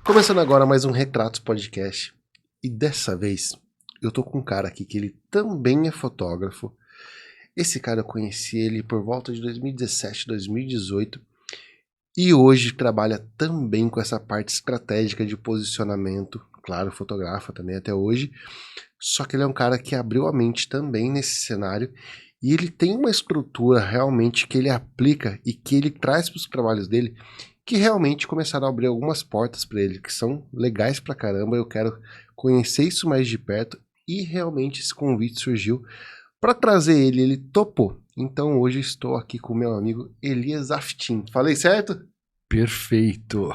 Começando agora mais um Retratos Podcast. E dessa vez eu tô com um cara aqui que ele também é fotógrafo. Esse cara eu conheci ele por volta de 2017, 2018. E hoje trabalha também com essa parte estratégica de posicionamento. Claro, fotografa também até hoje. Só que ele é um cara que abriu a mente também nesse cenário. E ele tem uma estrutura realmente que ele aplica e que ele traz para os trabalhos dele, que realmente começaram a abrir algumas portas para ele, que são legais pra caramba. Eu quero conhecer isso mais de perto e realmente esse convite surgiu para trazer ele. Ele topou. Então hoje estou aqui com o meu amigo Elias Aftin. Falei certo? Perfeito.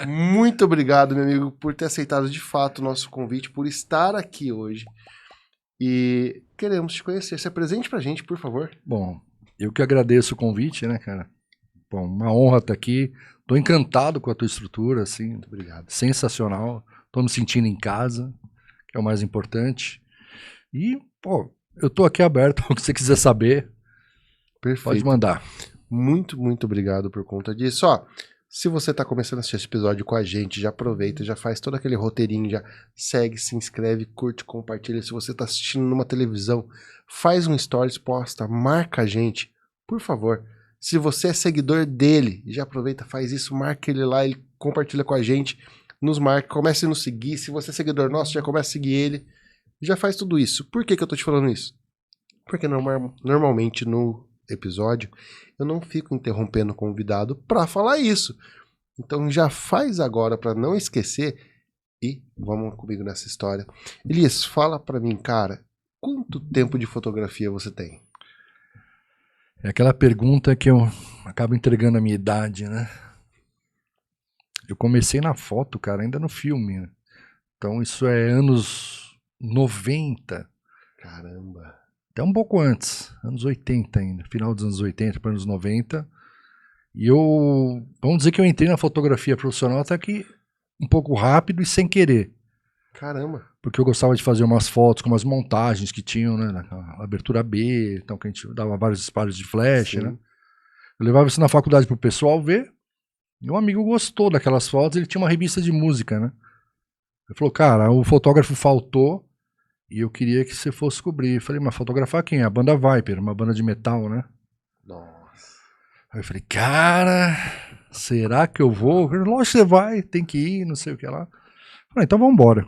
Muito obrigado, meu amigo, por ter aceitado de fato o nosso convite, por estar aqui hoje. E queremos te conhecer. Se apresente pra gente, por favor. Bom, eu que agradeço o convite, né, cara? Bom, uma honra estar aqui. Tô encantado com a tua estrutura, assim. Muito obrigado. Sensacional. Tô me sentindo em casa, que é o mais importante. E, pô, eu tô aqui aberto ao que você quiser saber. Perfeito. Pode mandar. Muito, muito obrigado por conta disso. Ó, se você tá começando a assistir esse episódio com a gente, já aproveita, já faz todo aquele roteirinho, já segue, se inscreve, curte, compartilha. Se você tá assistindo numa televisão, faz um stories, posta, marca a gente, por favor. Se você é seguidor dele, já aproveita, faz isso, marca ele lá, ele compartilha com a gente, nos marca, comece a nos seguir. Se você é seguidor nosso, já começa a seguir ele, já faz tudo isso. Por que que eu tô te falando isso? Porque normalmente no episódio eu não fico interrompendo o convidado para falar isso. Então já faz agora para não esquecer e vamos comigo nessa história. Elias, fala para mim, cara, quanto tempo de fotografia você tem? É aquela pergunta que eu acabo entregando a minha idade, né? Eu comecei na foto, cara, ainda no filme, né? Então isso é anos 90. Caramba. Até um pouco antes, anos 80 ainda, final dos anos 80 para anos 90. E eu, vamos dizer que eu entrei na fotografia profissional até que um pouco rápido e sem querer. Caramba. Porque eu gostava de fazer umas fotos com umas montagens que tinham, né, na abertura B, então que a gente dava vários disparos de flash, Sim. né? Eu levava isso na faculdade pro pessoal ver, e um amigo gostou daquelas fotos, ele tinha uma revista de música, né? Ele falou, cara, o fotógrafo faltou, e eu queria que você fosse cobrir. Eu falei, mas fotografar quem? A banda Viper, uma banda de metal, né? Nossa. Aí eu falei, cara, será que eu vou? Eu falei, lógico que você vai, tem que ir, não sei o que lá. Eu falei, então vamos embora.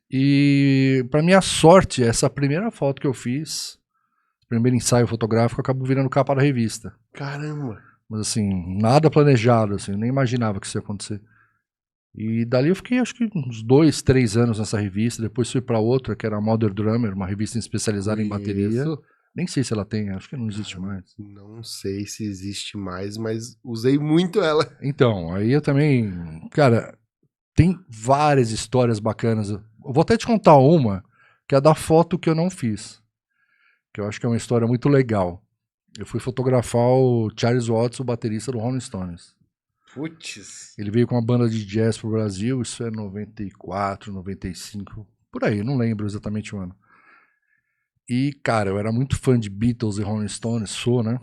E pra minha sorte, essa primeira foto que eu fiz, primeiro ensaio fotográfico, acabou virando capa da revista. Caramba. Mas assim, nada planejado, assim, eu nem imaginava que isso ia acontecer. E dali eu fiquei acho que uns 2, 3 anos nessa revista, depois fui pra outra, que era a Modern Drummer, uma revista especializada em bateria. Isso. Nem sei se ela tem, acho que não existe mais. Não sei se existe mais, mas usei muito ela. Então, aí eu também, cara, tem várias histórias bacanas. Eu vou até te contar uma, que é da foto que eu não fiz, que eu acho que é uma história muito legal. Eu fui fotografar o Charles Watts, o baterista do Rolling Stones. Putz. Ele veio com uma banda de jazz pro Brasil, isso é 94, 95, por aí, não lembro exatamente o ano. E, cara, eu era muito fã de Beatles e Rolling Stones, sou, né?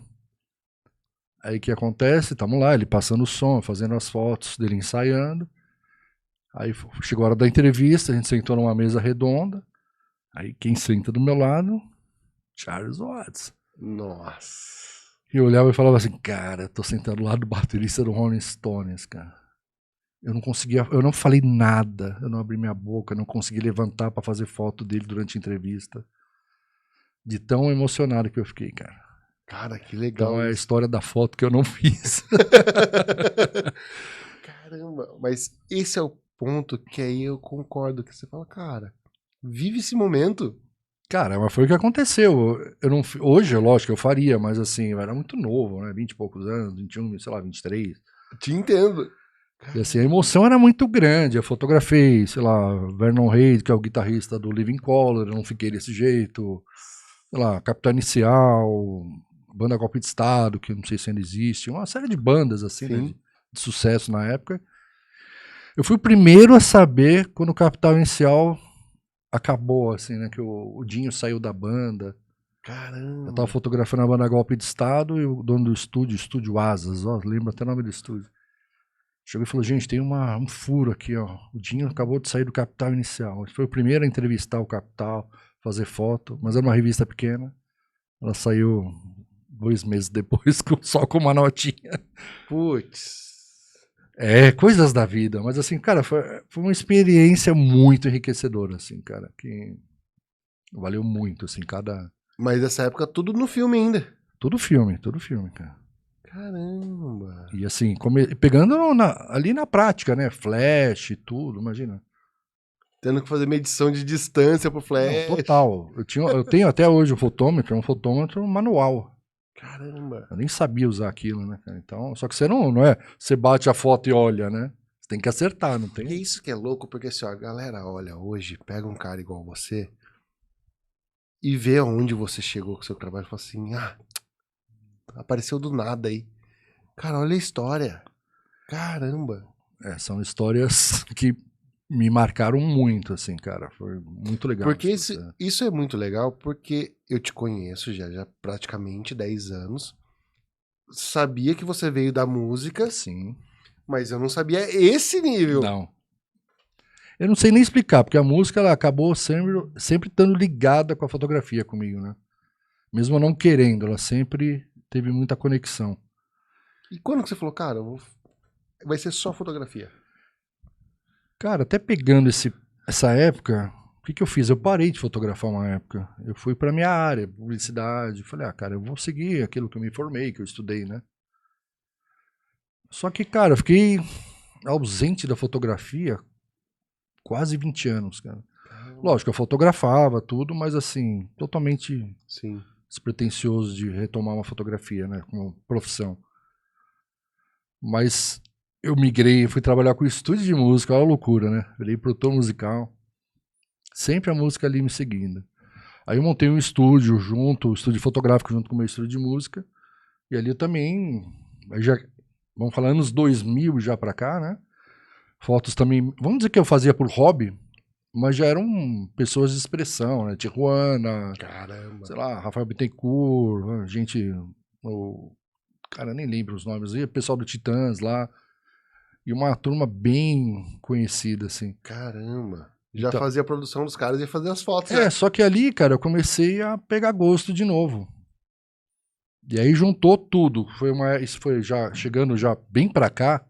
Aí o que acontece? Tamo lá, ele passando o som, fazendo as fotos dele ensaiando. Aí chegou a hora da entrevista, a gente sentou numa mesa redonda. Aí quem senta do meu lado? Charles Watts. Nossa. E eu olhava e falava assim, cara, tô sentado do lado do baterista do Rolling Stones, cara. Eu não conseguia, eu não falei nada, eu não abri minha boca, não consegui levantar pra fazer foto dele durante a entrevista. De tão emocionado que eu fiquei, cara. Cara, que legal. Então é a isso. história da foto que eu não fiz. Caramba, mas esse é o ponto que aí eu concordo, que você fala, cara, vive esse momento. Cara, mas foi o que aconteceu. Eu não, hoje, lógico, eu faria, mas assim, eu era muito novo, né? 20 e poucos anos, 21, sei lá, 23. Te entendo. E assim, a emoção era muito grande. Eu fotografei, sei lá, Vernon Reid, que é o guitarrista do Living Colour, eu não fiquei desse jeito. Sei lá, Capital Inicial, Banda Golpe de Estado, que eu não sei se ainda existe. Uma série de bandas, assim, né, Sim. de sucesso na época. Eu fui o primeiro a saber quando o Capital Inicial acabou, assim, né? Que o Dinho saiu da banda. Caramba. Eu tava fotografando a banda Golpe de Estado e o dono do Estúdio Asas, ó, lembro até o nome do estúdio. Chegou e falou, gente, tem um furo aqui, ó. O Dinho acabou de sair do Capital Inicial. Foi o primeiro a entrevistar o Capital, fazer foto, mas era uma revista pequena. Ela saiu 2 meses depois, só com uma notinha. Putz. Coisas da vida. Mas assim, cara, foi uma experiência muito enriquecedora, assim, cara, que valeu muito, assim, cada... Mas nessa época tudo no filme ainda. Tudo filme, cara. Caramba. E assim, pegando ali na prática, né? Flash e tudo, imagina. Tendo que fazer medição de distância pro flash. Não, total. Eu tenho até hoje um fotômetro manual. Caramba. Eu nem sabia usar aquilo, né, cara? Então, só que você não é. Você bate a foto e olha, né? Você tem que acertar, não tem? E isso que é louco, porque assim, ó, a galera olha hoje, pega um cara igual você e vê aonde você chegou com o seu trabalho e fala assim, apareceu do nada aí. Cara, olha a história. Caramba. São histórias que me marcaram muito, assim, cara. Foi muito legal. Porque isso é muito legal, porque eu te conheço já praticamente 10 anos. Sabia que você veio da música. Sim. Mas eu não sabia esse nível. Não. Eu não sei nem explicar, porque a música ela acabou sempre estando ligada com a fotografia comigo, né? Mesmo eu não querendo, ela sempre teve muita conexão. E quando que você falou, cara, vai ser só fotografia? Cara, até pegando essa época, o que eu fiz? Eu parei de fotografar uma época. Eu fui pra minha área, publicidade. Falei, cara, eu vou seguir aquilo que eu me formei, que eu estudei, né? Só que, cara, eu fiquei ausente da fotografia quase 20 anos, cara. Lógico, eu fotografava tudo, mas assim, totalmente despretensioso de retomar uma fotografia, né, como profissão. Mas eu migrei, fui trabalhar com estúdio de música, olha a loucura, né? Virei produtor musical, sempre a música ali me seguindo. Aí eu montei um estúdio estúdio fotográfico junto com o meu estúdio de música, e ali eu também, aí já, vamos falar anos 2000 já pra cá, né? Fotos também, vamos dizer que eu fazia por hobby, mas já eram pessoas de expressão, né? Tijuana, caramba, sei lá, Rafael Bittencourt, gente, cara, nem lembro os nomes, e o pessoal do Titãs lá, e uma turma bem conhecida, assim. Caramba. Já então, fazia a produção dos caras e fazia as fotos, né? Só que ali, cara, eu comecei a pegar gosto de novo. E aí juntou tudo. Isso foi já chegando já bem pra cá,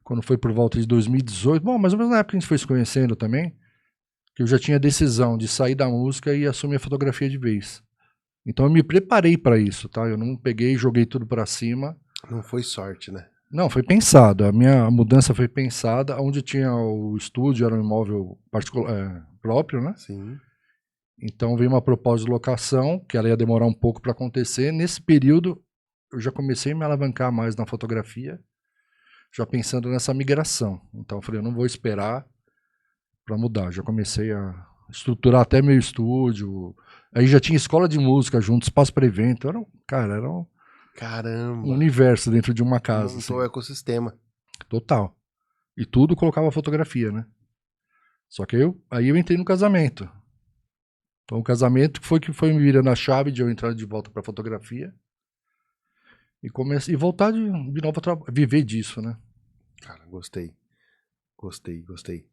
quando foi por volta de 2018, bom, mais ou menos na época que a gente foi se conhecendo também, que eu já tinha a decisão de sair da música e assumir a fotografia de vez. Então eu me preparei para isso, tá? Eu não peguei e joguei tudo para cima. Não foi sorte, né? Não, foi pensado. A minha mudança foi pensada. Onde tinha o estúdio, era um imóvel próprio, né? Sim. Então veio uma proposta de locação, que ela ia demorar um pouco para acontecer. Nesse período, eu já comecei a me alavancar mais na fotografia, já pensando nessa migração. Então eu falei, eu não vou esperar para mudar. Já comecei a estruturar até meu estúdio. Aí já tinha escola de música junto, espaço para evento. Era um Caramba. Um universo dentro de uma casa. Montou o ecossistema. Total. E tudo colocava fotografia, né? Só que aí eu entrei no casamento. Então o casamento que foi me virando a chave de eu entrar de volta pra fotografia. E voltar de novo a viver disso, né? Cara, gostei. Gostei.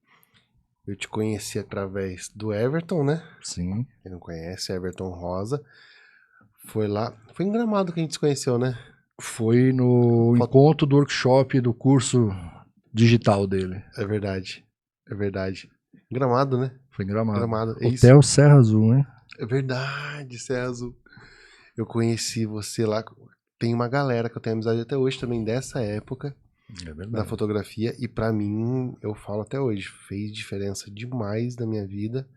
Eu te conheci através do Everton, né? Sim. Quem não conhece, Everton Rosa. Foi lá. Foi em Gramado que a gente se conheceu, né? Foi no encontro do workshop do curso digital dele. É verdade. Gramado, né? Foi em Gramado. Hotel Serra Azul, né? É verdade, Serra Azul. Eu conheci você lá. Tem uma galera que eu tenho amizade até hoje também dessa época. É verdade. Da fotografia. E pra mim, eu falo até hoje, fez diferença demais na minha vida.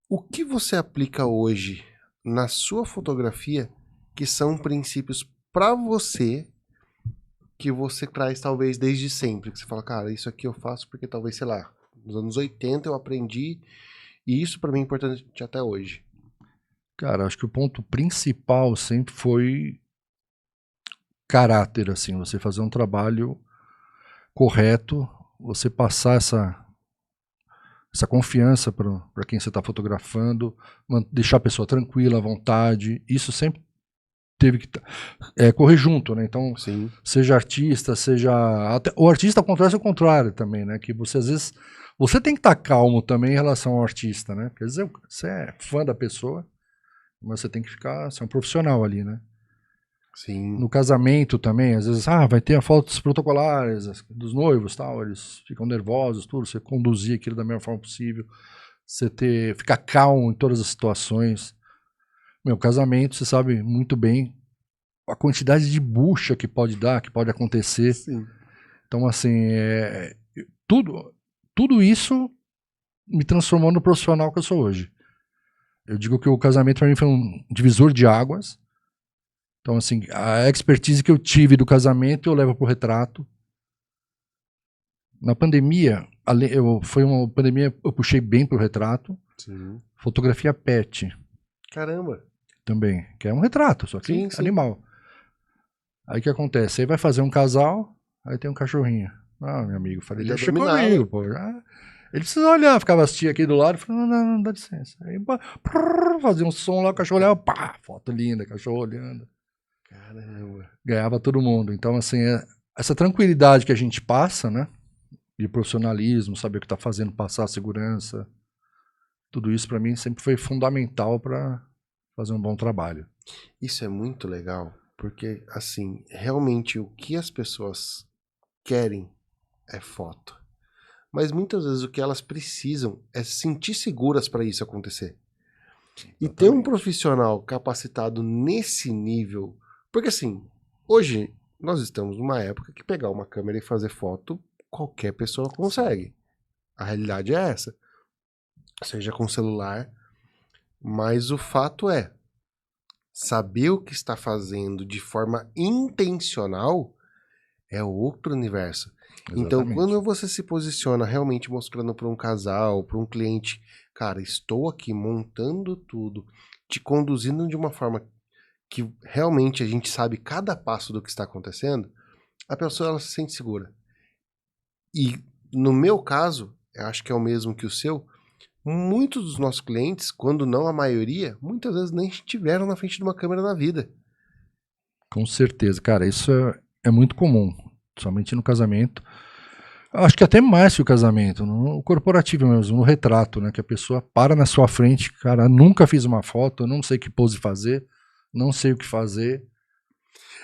O que você aplica hoje na sua fotografia que são princípios pra você que você traz talvez desde sempre? Que você fala, cara, isso aqui eu faço porque talvez, sei lá, nos anos 80 eu aprendi e isso pra mim é importante até hoje. Cara, acho que o ponto principal sempre foi caráter, assim, você fazer um trabalho correto, você passar essa essa confiança para quem você está fotografando, deixar a pessoa tranquila, à vontade. Isso sempre teve que correr junto, né? Então, Sim. seja artista, seja... Até, o artista acontece o contrário também, né? Que você, às vezes... Você tem que estar calmo também em relação ao artista, né? Quer dizer, você é fã da pessoa, mas você tem que ficar... Você é um profissional ali, né? Sim. No casamento também, às vezes, vai ter fotos protocolares dos noivos, tal, eles ficam nervosos, tudo, você conduzir aquilo da melhor forma possível, você ficar calmo em todas as situações. Meu, casamento, você sabe muito bem a quantidade de bucha que pode dar, que pode acontecer. Sim. Então, assim, tudo isso me transformou no profissional que eu sou hoje. Eu digo que o casamento para mim foi um divisor de águas. Então, assim, a expertise que eu tive do casamento eu levo pro retrato. Na pandemia, foi uma pandemia, eu puxei bem pro retrato. Sim. Fotografia pet. Caramba. Também, que é um retrato, só que Sim. animal. Aí o que acontece? Aí vai fazer um casal, aí tem um cachorrinho. Meu amigo, falei, Já deixa dominava. comigo, pô. Ele precisa olhar, ficava as tia aqui do lado, falando, não, dá licença. Aí fazia um som lá, o cachorro olhava, pá, foto linda, cachorro olhando. Caramba. Ganhava todo mundo. Então, assim, essa tranquilidade que a gente passa, né? De profissionalismo, saber o que tá fazendo, passar a segurança. Tudo isso para mim sempre foi fundamental para fazer um bom trabalho. Isso é muito legal, porque, assim, realmente o que as pessoas querem é foto. Mas muitas vezes o que elas precisam é se sentir seguras para isso acontecer. E ter um profissional capacitado nesse nível... Porque, assim, hoje nós estamos numa época que pegar uma câmera e fazer foto, qualquer pessoa consegue. A realidade é essa. Seja com celular, mas o fato é, saber o que está fazendo de forma intencional é outro universo. Exatamente. Então, quando você se posiciona realmente mostrando para um casal, para um cliente, cara, estou aqui montando tudo, te conduzindo de uma forma que realmente a gente sabe cada passo do que está acontecendo, a pessoa ela se sente segura. E no meu caso, eu acho que é o mesmo que o seu, muitos dos nossos clientes, quando não a maioria, muitas vezes nem estiveram na frente de uma câmera na vida. Com certeza, cara, isso é muito comum, somente no casamento. Acho que até mais que o casamento, no corporativo mesmo, no retrato, né? Que a pessoa para na sua frente, cara, nunca fiz uma foto, não sei que pose fazer, não sei o que fazer.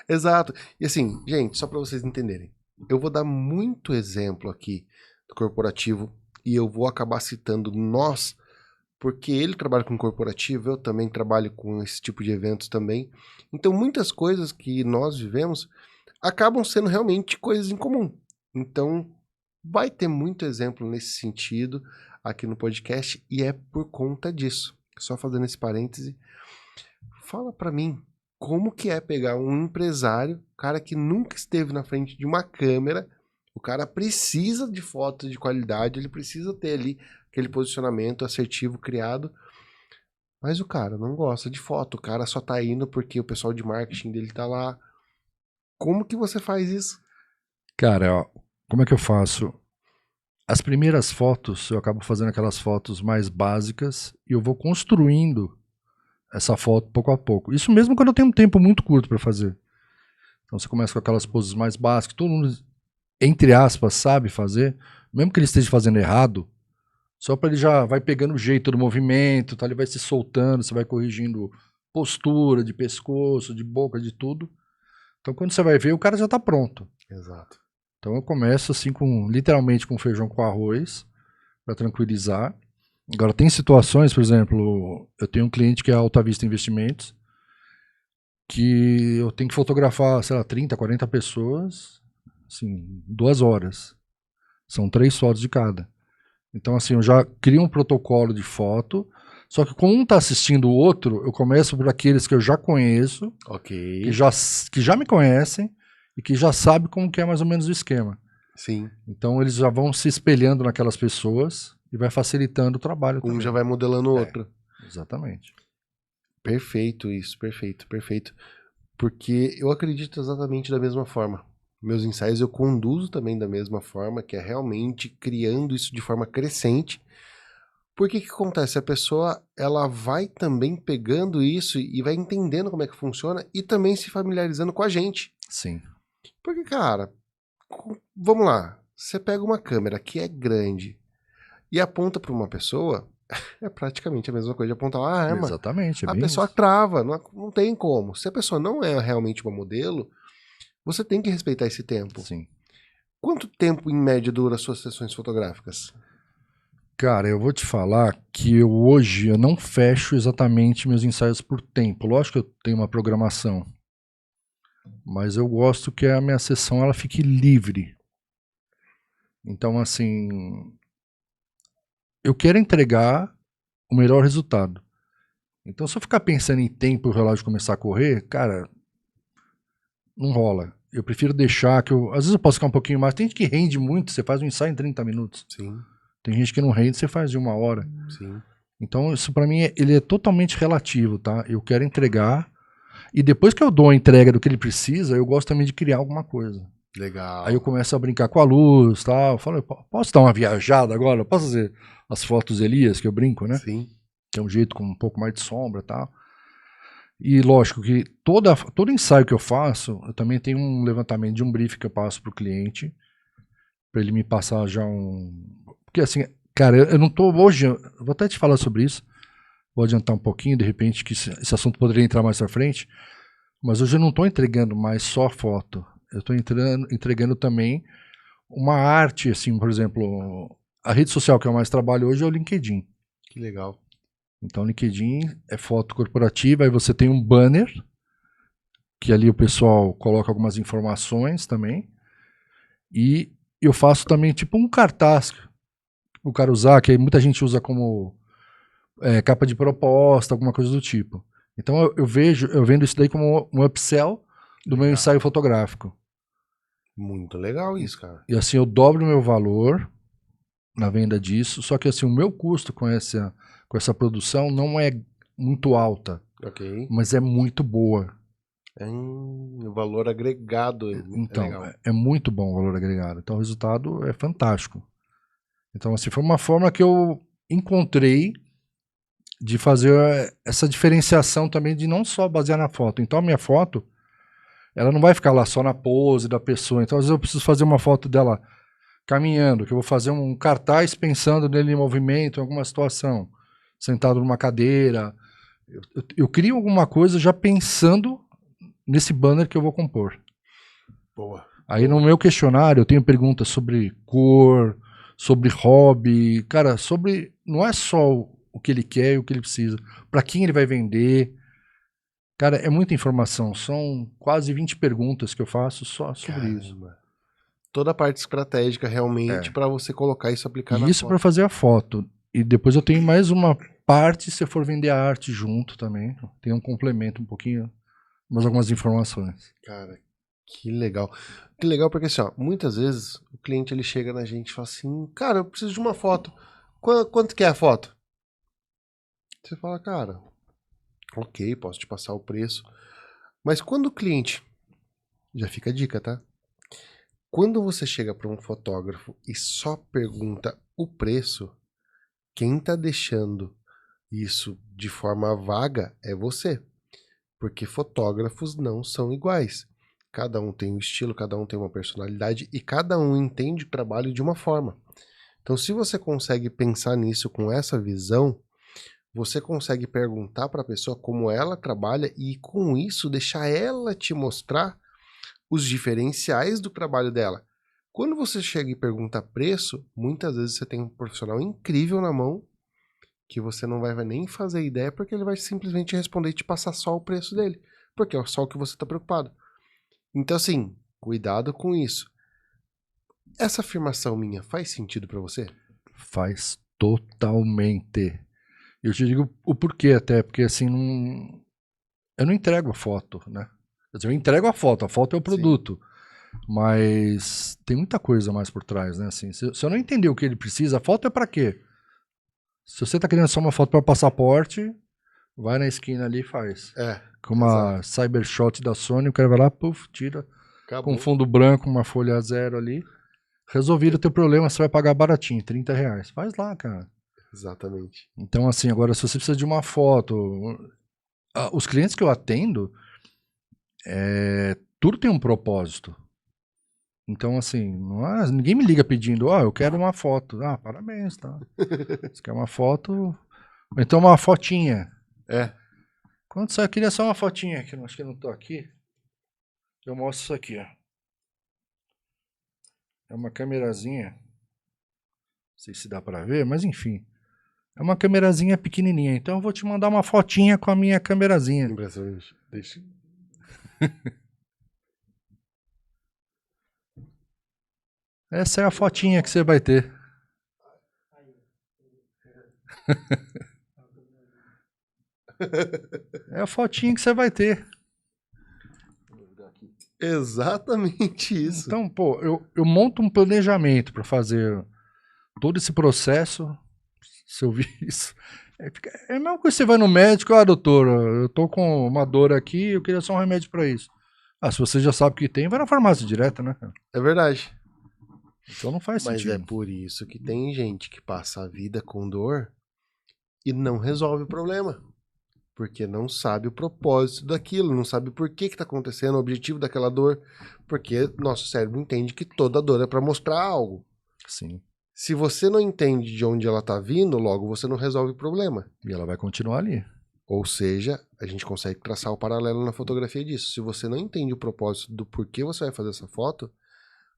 Exato. E assim, gente, só para vocês entenderem, eu vou dar muito exemplo aqui do corporativo e eu vou acabar citando nós, porque ele trabalha com corporativo, eu também trabalho com esse tipo de eventos também. Então, muitas coisas que nós vivemos acabam sendo realmente coisas em comum. Então, vai ter muito exemplo nesse sentido aqui no podcast e é por conta disso. Só fazendo esse parêntese, fala para mim, como que é pegar um empresário, cara que nunca esteve na frente de uma câmera, o cara precisa de fotos de qualidade, ele precisa ter ali aquele posicionamento assertivo criado, mas o cara não gosta de foto, o cara só tá indo porque o pessoal de marketing dele tá lá. Como que você faz isso? Cara, ó, como é que eu faço? As primeiras fotos, eu acabo fazendo aquelas fotos mais básicas e eu vou construindo essa foto pouco a pouco. Isso mesmo quando eu tenho um tempo muito curto para fazer. Então você começa com aquelas poses mais básicas, todo mundo, entre aspas, sabe fazer, mesmo que ele esteja fazendo errado, só para ele já vai pegando o jeito do movimento, tá? Ele vai se soltando, você vai corrigindo postura de pescoço, de boca, de tudo. Então quando você vai ver, o cara já tá pronto. Exato. Então eu começo assim literalmente com feijão com arroz, para tranquilizar. Agora tem situações, por exemplo, eu tenho um cliente que é a Alta Vista Investimentos, que eu tenho que fotografar, sei lá, 30, 40 pessoas, assim, 2 horas. São 3 fotos de cada. Então, assim, eu já crio um protocolo de foto, só que como um tá assistindo o outro, eu começo por aqueles que eu já conheço, Ok. que já me conhecem e que já sabem como que é mais ou menos o esquema. Sim. Então, eles já vão se espelhando naquelas pessoas e vai facilitando o trabalho também. Um já vai modelando o outro. Exatamente. Perfeito isso, perfeito, perfeito. Porque eu acredito exatamente da mesma forma. Meus ensaios eu conduzo também da mesma forma, que é realmente criando isso de forma crescente, Porque que acontece? A pessoa, ela vai também pegando isso e vai entendendo como é que funciona e também se familiarizando com a gente. Sim. Porque, cara, vamos lá. Você pega uma câmera que é grande e aponta para uma pessoa, é praticamente a mesma coisa de apontar uma arma. Exatamente, é A bem pessoa isso. trava, não tem como. Se a pessoa não é realmente uma modelo, você tem que respeitar esse tempo. Sim. Quanto tempo, em média, dura as suas sessões fotográficas? Cara, eu vou te falar que hoje eu não fecho exatamente meus ensaios por tempo. Lógico que eu tenho uma programação, mas eu gosto que a minha sessão ela fique livre. Então, assim, eu quero entregar o melhor resultado. Então, se eu ficar pensando em tempo e o relógio começar a correr, cara, não rola. Eu prefiro deixar que eu... Às vezes eu posso ficar um pouquinho mais. Tem gente que rende muito, você faz um ensaio em 30 minutos. Sim, Tem gente que não rende, você faz de 1 hora. sim. Então, isso pra mim, ele é totalmente relativo, tá? Eu quero entregar. E depois que eu dou a entrega do que ele precisa, eu gosto também de criar alguma coisa. Legal. Aí eu começo a brincar com a luz, tal. Eu falo, posso dar uma viajada agora? Posso fazer as fotos Elias, que eu brinco, né? Sim. Que é um jeito com um pouco mais de sombra e tal. E lógico que todo ensaio que eu faço, eu também tenho um levantamento de um brief que eu passo pro cliente, para ele me passar já um... Porque assim, cara, eu não tô hoje, eu vou até te falar sobre isso, vou adiantar um pouquinho, de repente, que esse assunto poderia entrar mais pra frente, mas hoje eu não estou entregando mais só foto, eu estou entregando também uma arte, assim, por exemplo, a rede social que eu mais trabalho hoje é o LinkedIn. Que legal. Então, LinkedIn é foto corporativa, aí você tem um banner, que ali o pessoal coloca algumas informações também, e eu faço também tipo um cartaz o cara usar, que muita gente usa como capa de proposta, alguma coisa do tipo. Então eu vendo isso daí como um upsell do meu Legal. ensaio fotográfico. Muito legal isso, cara. E assim, eu dobro o meu valor na venda disso, só que assim, o meu custo com essa produção não é muito alta, Ok. mas é muito boa. O valor agregado é Então, legal. é muito bom o valor agregado. Então o resultado é fantástico. Então, assim, foi uma forma que eu encontrei de fazer essa diferenciação também de não só basear na foto. Então a minha foto, ela não vai ficar lá só na pose da pessoa. Então às vezes eu preciso fazer uma foto dela caminhando, que eu vou fazer um cartaz pensando nele em movimento, em alguma situação, sentado numa cadeira. Eu crio alguma coisa já pensando nesse banner que eu vou compor. Boa. Aí Boa. no meu questionário eu tenho perguntas sobre cor, sobre hobby, cara, sobre... Não é só o que ele quer e o que ele precisa, para quem ele vai vender. Cara, é muita informação, são quase 20 perguntas que eu faço só sobre isso. Caramba. Toda a parte estratégica realmente para você colocar isso aplicar E na isso para foto. fazer a foto. E depois eu tenho mais uma parte se for vender a arte junto também. Tem um complemento um pouquinho, mais algumas informações. Cara, que legal. Que legal porque assim, ó, muitas vezes o cliente ele chega na gente e fala assim, cara, eu preciso de uma foto. Quanto que é a foto? Você fala, cara, ok, posso te passar o preço. Mas quando o cliente, já fica a dica, tá? Quando você chega para um fotógrafo e só pergunta o preço, quem tá deixando isso de forma vaga é você. Porque fotógrafos não são iguais. Cada um tem um estilo, cada um tem uma personalidade e cada um entende o trabalho de uma forma. Então, se você consegue pensar nisso com essa visão, você consegue perguntar para a pessoa como ela trabalha e com isso deixar ela te mostrar os diferenciais do trabalho dela. Quando você chega e pergunta preço, muitas vezes você tem um profissional incrível na mão que você não vai nem fazer ideia porque ele vai simplesmente responder e te passar só o preço dele, porque é só o que você está preocupado. Então assim, cuidado com isso. Essa afirmação minha faz sentido para você? Faz totalmente. Eu te digo o porquê até, porque assim, eu não entrego a foto, né? Quer dizer, eu entrego a foto é o produto. Mas tem muita coisa mais por trás, né? Assim, se eu não entender o que ele precisa, a foto é para quê? Se você tá querendo só uma foto para passaporte, vai na esquina ali e faz. Com uma Cybershot da Sony, o cara vai lá, puf, tira. Acabou. Com fundo branco, uma folha zero ali. Resolvido o teu problema, você vai pagar baratinho, R$30. Faz lá, cara. Exatamente. Então, assim, agora se você precisa de uma foto, os clientes que eu atendo, tudo tem um propósito. Então, assim, ninguém me liga pedindo, eu quero uma foto. Ah, parabéns, tá? Você quer uma foto? Então uma fotinha. Quando você queria só uma fotinha, que eu acho que eu não tô aqui, eu mostro isso aqui, ó. É uma câmerazinha. Não sei se dá pra ver, mas enfim. É uma câmerazinha pequenininha. Então eu vou te mandar uma fotinha com a minha câmerazinha. Impressionante. Deixa. Essa é a fotinha que você vai ter. É a fotinha que você vai ter. Exatamente isso. Então, pô, eu monto um planejamento para fazer todo esse processo. Se eu vi isso. É a mesma coisa que você vai no médico, doutor, eu tô com uma dor aqui, eu queria só um remédio para isso. Se você já sabe que tem, vai na farmácia direto, né, cara? É verdade. Então não faz Mas sentido. é por isso que tem gente que passa a vida com dor e não resolve o problema. Porque não sabe o propósito daquilo, não sabe por que está acontecendo, o objetivo daquela dor. Porque nosso cérebro entende que toda dor é para mostrar algo. Sim. Se você não entende de onde ela está vindo, logo você não resolve o problema. E ela vai continuar ali. Ou seja, a gente consegue traçar o paralelo na fotografia disso. Se você não entende o propósito do porquê você vai fazer essa foto,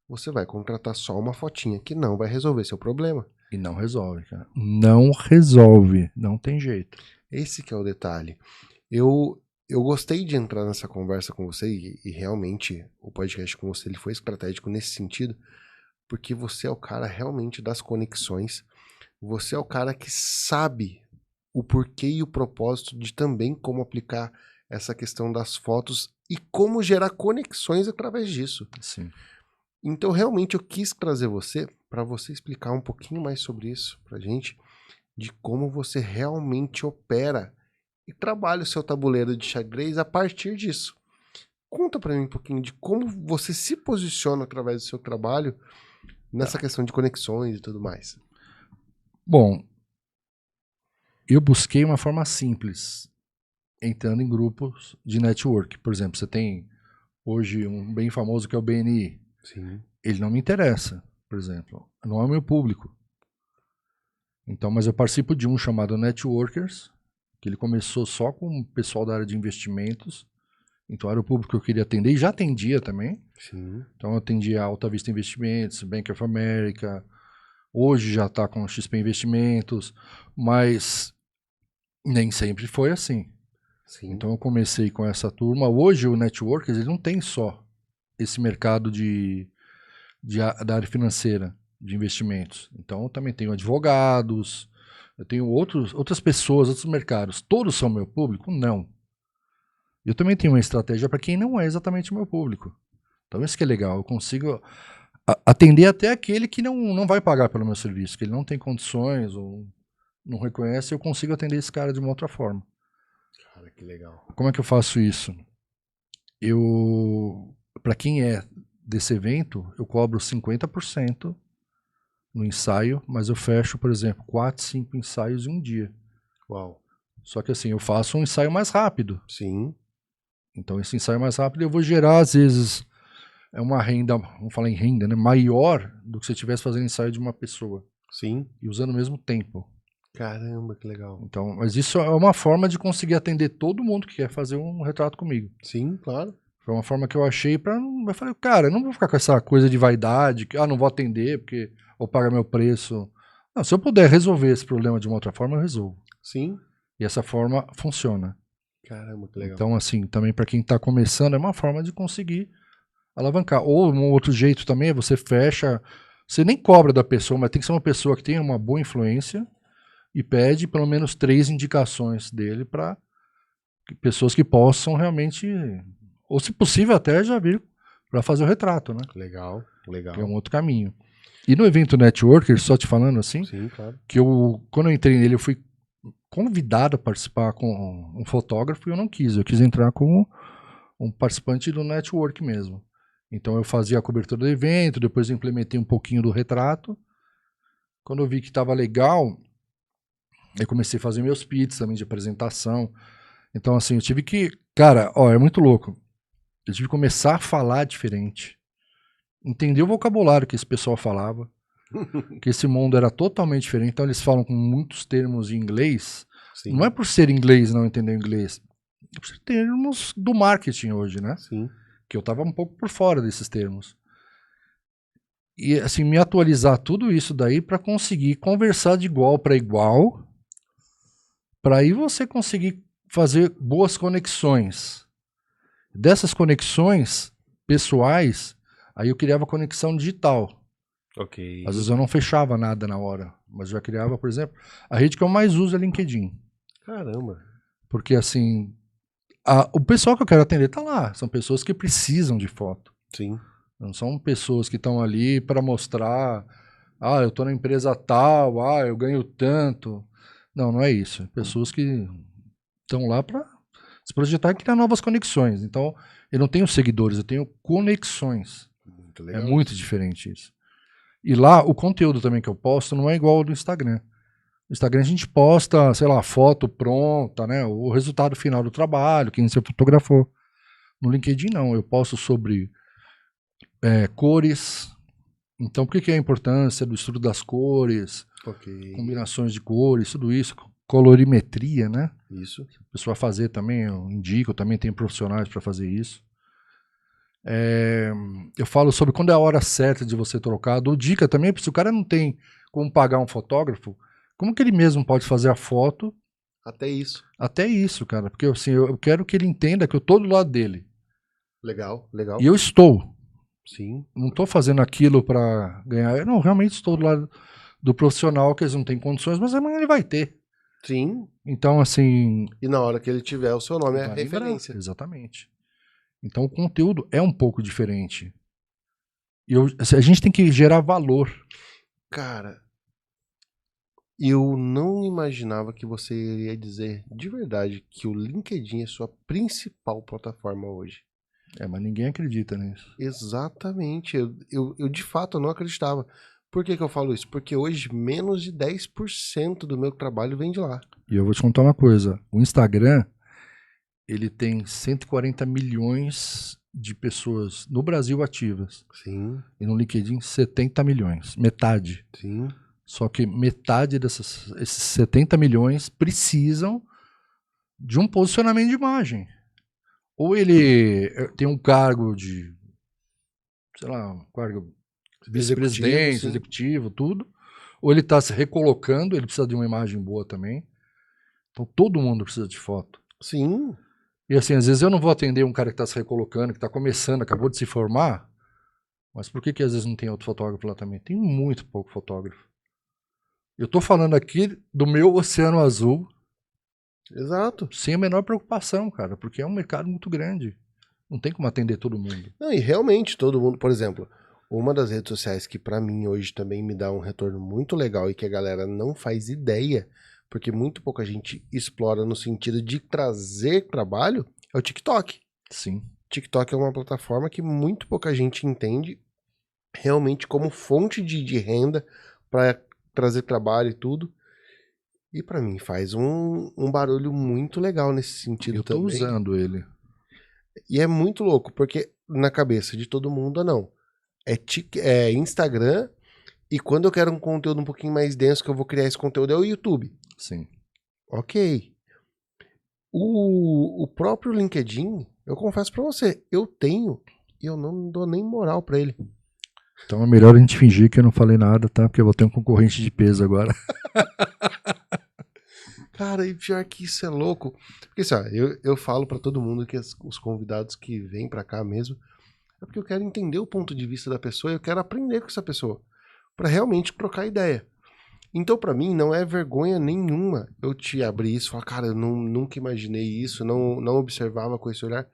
você vai contratar só uma fotinha que não vai resolver seu problema. E não resolve, cara. Não resolve. Não tem jeito. Esse que é o detalhe. Eu gostei de entrar nessa conversa com você e realmente o podcast com você ele foi estratégico nesse sentido, porque você é o cara realmente das conexões. Você é o cara que sabe o porquê e o propósito de também como aplicar essa questão das fotos e como gerar conexões através disso. Sim. Então, realmente, eu quis trazer você para você explicar um pouquinho mais sobre isso pra gente, de como você realmente opera e trabalha o seu tabuleiro de xadrez a partir disso. Conta para mim um pouquinho de como você se posiciona através do seu trabalho nessa questão de conexões e tudo mais. Bom, eu busquei uma forma simples, entrando em grupos de network. Por exemplo, você tem hoje um bem famoso que é o BNI. Sim. Ele não me interessa, por exemplo. Não é o meu público. Então, mas eu participo de um chamado Networkers, que ele começou só com o pessoal da área de investimentos. Então era o público que eu queria atender e já atendia também. Sim. Então eu atendia a Alta Vista Investimentos, Bank of America. Hoje já está com XP Investimentos, mas nem sempre foi assim. Sim. Então eu comecei com essa turma. Hoje o Networkers ele não tem só esse mercado da área financeira, de investimentos. Então eu também tenho advogados, eu tenho outras pessoas, outros mercados. Todos são meu público? Não. Eu também tenho uma estratégia para quem não é exatamente o meu público. Então isso que é legal, eu consigo atender até aquele que não vai pagar pelo meu serviço, que ele não tem condições ou não reconhece, eu consigo atender esse cara de uma outra forma. Cara, que legal. Como é que eu faço isso? Para quem é desse evento, eu cobro 50% no ensaio, mas eu fecho, por exemplo, 4, 5 ensaios em um dia. Uau. Só que assim, eu faço um ensaio mais rápido. Sim. Então esse ensaio mais rápido eu vou gerar, às vezes, uma renda, vamos falar em renda, né, maior do que se eu estivesse fazendo ensaio de uma pessoa. Sim. E usando o mesmo tempo. Caramba, que legal. Então, mas isso é uma forma de conseguir atender todo mundo que quer fazer um retrato comigo. Sim, claro. Foi uma forma que eu achei pra... Eu falei, cara, eu não vou ficar com essa coisa de vaidade, que não vou atender porque vou pagar meu preço. Não, se eu puder resolver esse problema de uma outra forma, eu resolvo. Sim. E essa forma funciona. Caramba, que legal. Então, assim, também para quem tá começando, é uma forma de conseguir alavancar. Ou um outro jeito também é você fecha... Você nem cobra da pessoa, mas tem que ser uma pessoa que tenha uma boa influência e pede pelo menos 3 indicações dele para pessoas que possam realmente, ou se possível até já vir para fazer o retrato, né? Legal, legal. Que é um outro caminho. E no evento Networker, só te falando assim, Sim, claro. que quando eu entrei nele, eu fui convidado a participar com um fotógrafo e eu não quis. Eu quis entrar como um participante do network mesmo. Então eu fazia a cobertura do evento, depois eu implementei um pouquinho do retrato. Quando eu vi que estava legal, Aí comecei a fazer meus pits também de apresentação. Então, assim, eu tive que... Cara, ó, é muito louco. Eu tive que começar a falar diferente. Entender o vocabulário que esse pessoal falava. Que esse mundo era totalmente diferente. Então, eles falam com muitos termos em inglês. Sim. Não é por ser inglês não entender inglês. É por ser termos do marketing hoje, né? Sim. Que eu tava um pouco por fora desses termos. E, assim, me atualizar tudo isso daí para conseguir conversar de igual para igual, para aí você conseguir fazer boas conexões. Dessas conexões pessoais, aí eu criava conexão digital. Ok. Às vezes eu não fechava nada na hora, mas já criava, por exemplo, a rede que eu mais uso é LinkedIn. Caramba. Porque, assim, o pessoal que eu quero atender tá lá. São pessoas que precisam de foto. Sim. Não são pessoas que estão ali para mostrar, eu tô na empresa tal, eu ganho tanto. Não, não é isso. Pessoas que estão lá para se projetar e criar novas conexões. Então, eu não tenho seguidores, eu tenho conexões. Muito É legal. muito diferente isso. E lá, o conteúdo também que eu posto não é igual ao do Instagram. No Instagram a gente posta, sei lá, foto pronta, né? O resultado final do trabalho, quem você fotografou. No LinkedIn não, eu posto sobre cores. Então, por que é a importância do estudo das cores, Ok. combinações de cores, tudo isso, colorimetria, né? Isso. A pessoa fazer também, eu indico, eu também tenho profissionais para fazer isso. Eu falo sobre quando é a hora certa de você trocar. Dou dica também, se o cara não tem como pagar um fotógrafo, como que ele mesmo pode fazer a foto? Até isso. Até isso, cara, porque assim, eu quero que ele entenda que eu tô do lado dele. Legal, legal. E eu estou. Sim. Não estou fazendo aquilo para ganhar. Eu não, realmente estou do lado do profissional que eles não têm condições, mas amanhã ele vai ter. Sim. Então, assim. E na hora que ele tiver, o seu nome é vai lembrar. referência. Exatamente. Então, o conteúdo é um pouco diferente. E a gente tem que gerar valor. Cara, eu não imaginava que você iria dizer de verdade que o LinkedIn é sua principal plataforma hoje. Mas ninguém acredita nisso. Exatamente. Eu de fato não acreditava. Por que eu falo isso? Porque hoje menos de 10% do meu trabalho vem de lá. E eu vou te contar uma coisa. O Instagram, ele tem 140 milhões de pessoas no Brasil ativas. Sim, E no LinkedIn, 70 milhões. Metade. sim. Só que metade esses 70 milhões precisam de um posicionamento de imagem. Ou ele tem um cargo de, sei lá, um cargo vice-presidente, executivo, tudo. Ou ele está se recolocando, ele precisa de uma imagem boa também. Então todo mundo precisa de foto. Sim. E assim, às vezes eu não vou atender um cara que está se recolocando, que está começando, acabou de se formar. Mas por que às vezes não tem outro fotógrafo lá também? Tem muito pouco fotógrafo. Eu tô falando aqui do meu Oceano Azul. Exato. Sem a menor preocupação, cara, porque é um mercado muito grande. Não tem como atender todo mundo. Não, e realmente todo mundo, por exemplo, uma das redes sociais que pra mim hoje também me dá um retorno muito legal e que a galera não faz ideia, porque muito pouca gente explora no sentido de trazer trabalho, é o TikTok. Sim. TikTok é uma plataforma que muito pouca gente entende realmente como fonte de renda para trazer trabalho e tudo. E pra mim faz um barulho muito legal nesse sentido Eu tô também. usando ele. E é muito louco, porque na cabeça de todo mundo, não. É Instagram, e quando eu quero um conteúdo um pouquinho mais denso, que eu vou criar esse conteúdo, é o YouTube. Sim. Ok. O próprio LinkedIn, eu confesso pra você, eu tenho, e eu não dou nem moral pra ele. Então é melhor a gente fingir que eu não falei nada, tá? Porque eu vou ter um concorrente de peso agora. Cara, e pior que isso é louco. Porque assim, ó, eu falo pra todo mundo que os convidados que vêm pra cá mesmo, é porque eu quero entender o ponto de vista da pessoa e eu quero aprender com essa pessoa. Pra realmente trocar ideia. Então, pra mim, não é vergonha nenhuma eu te abrir isso e falar, cara, eu nunca imaginei isso, não observava com esse olhar.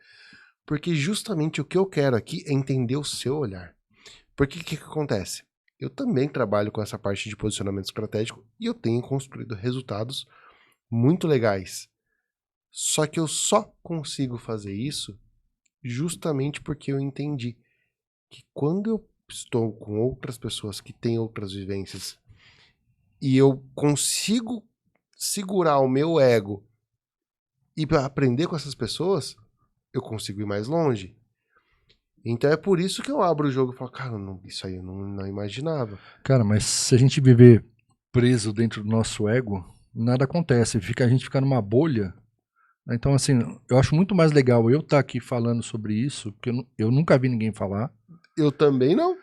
Porque justamente o que eu quero aqui é entender o seu olhar. Porque o que acontece? Eu também trabalho com essa parte de posicionamento estratégico e eu tenho construído resultados muito legais. Só que eu só consigo fazer isso justamente porque eu entendi que quando eu estou com outras pessoas que têm outras vivências e eu consigo segurar o meu ego e pra aprender com essas pessoas, eu consigo ir mais longe. Então é por isso que eu abro o jogo e falo, cara, isso aí eu não imaginava. Cara, mas se a gente viver preso dentro do nosso ego, nada acontece. A gente fica numa bolha. Então, assim, eu acho muito mais legal eu estar aqui falando sobre isso, porque eu nunca vi ninguém falar. Eu também não.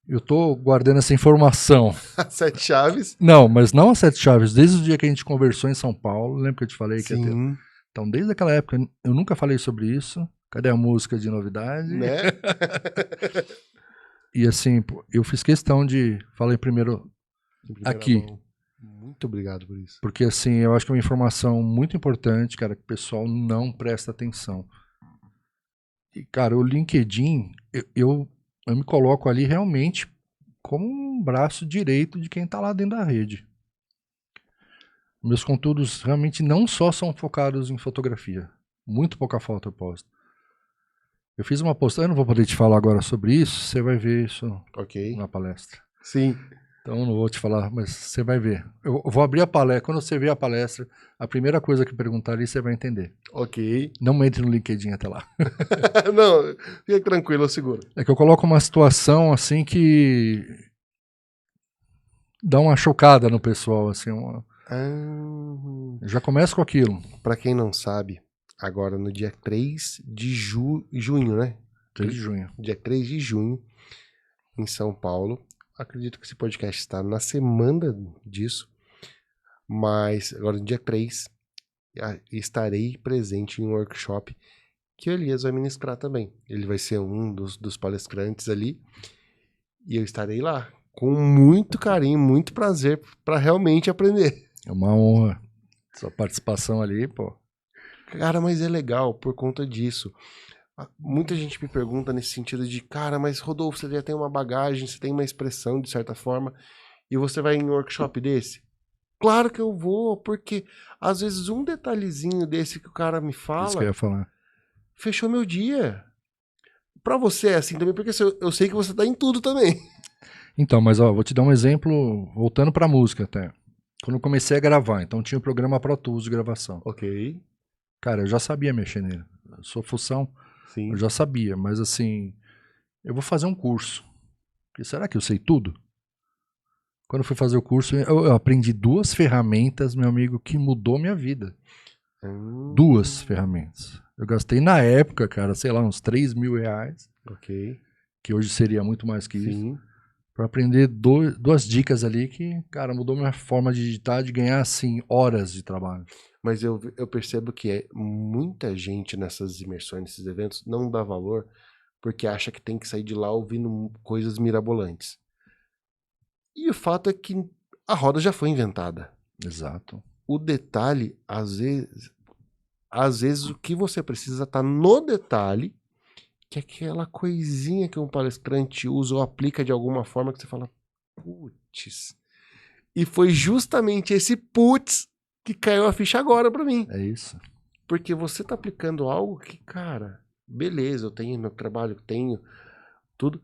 Eu tô guardando essa informação. As 7 chaves. Não, mas não as 7 chaves. Desde o dia que a gente conversou em São Paulo, lembra que eu te falei que ia ter... Sim, Então, desde aquela época, eu nunca falei sobre isso. Cadê a música de novidade? né? E assim, pô, eu fiz questão de... Falei primeiro Em primeira aqui. mão. Muito obrigado por isso. Porque assim, eu acho que é uma informação muito importante, cara, que o pessoal não presta atenção. E, cara, o LinkedIn, eu me coloco ali realmente como um braço direito de quem tá lá dentro da rede. Meus conteúdos realmente não só são focados em fotografia. Muito pouca foto eu posto. Eu fiz uma postagem, eu não vou poder te falar agora sobre isso, você vai ver isso Ok. na palestra. Sim. Então eu não vou te falar, mas você vai ver. Eu vou abrir a palestra, quando você ver a palestra, a primeira coisa que perguntar ali você vai entender. Ok. Não entre no LinkedIn até lá. Não, fica tranquilo, eu seguro. É que eu coloco uma situação assim que dá uma chocada no pessoal, assim. Já começa com aquilo. Pra quem não sabe, agora no dia 3 de junho, né? 3 de junho. Dia 3 de junho, em São Paulo. Acredito que esse podcast está na semana disso. Mas agora no dia 3, estarei presente em um workshop que o Elias vai ministrar também. Ele vai ser um dos palestrantes ali. E eu estarei lá, com muito carinho, muito prazer, para realmente aprender. É uma honra. Sua participação ali, pô. Cara, mas é legal por conta disso. Muita gente me pergunta nesse sentido de, cara, mas Rodolfo, você já tem uma bagagem, você tem uma expressão de certa forma, e você vai em um workshop desse? Claro que eu vou, porque às vezes um detalhezinho desse que o cara me Isso que eu fala, ia falar. fechou meu dia. Pra você é assim também, porque eu sei que você tá em tudo também. Então, mas ó, vou te dar um exemplo, voltando pra música até. Quando eu comecei a gravar, então tinha o programa Pro Tools de gravação. Ok, Cara, eu já sabia mexer nele. Eu sou função, sim. eu já sabia, mas assim, eu vou fazer um curso. Porque será que eu sei tudo? Quando eu fui fazer o curso, eu aprendi 2 ferramentas, meu amigo, que mudou minha vida. 2 ferramentas. Eu gastei na época, cara, sei lá, uns 3 mil reais, Ok, que hoje seria muito mais que isso, sim. pra aprender 2 dicas ali que, cara, mudou minha forma de digitar, de ganhar, assim, horas de trabalho. Mas eu percebo que muita gente nessas imersões, nesses eventos, não dá valor porque acha que tem que sair de lá ouvindo coisas mirabolantes. E o fato é que a roda já foi inventada. Exato. O detalhe, às vezes o que você precisa tá no detalhe, que é aquela coisinha que um palestrante usa ou aplica de alguma forma que você fala, putz. E foi justamente esse putz que caiu a ficha agora pra mim. É isso. Porque você tá aplicando algo que, cara, beleza, eu tenho meu trabalho, tenho tudo.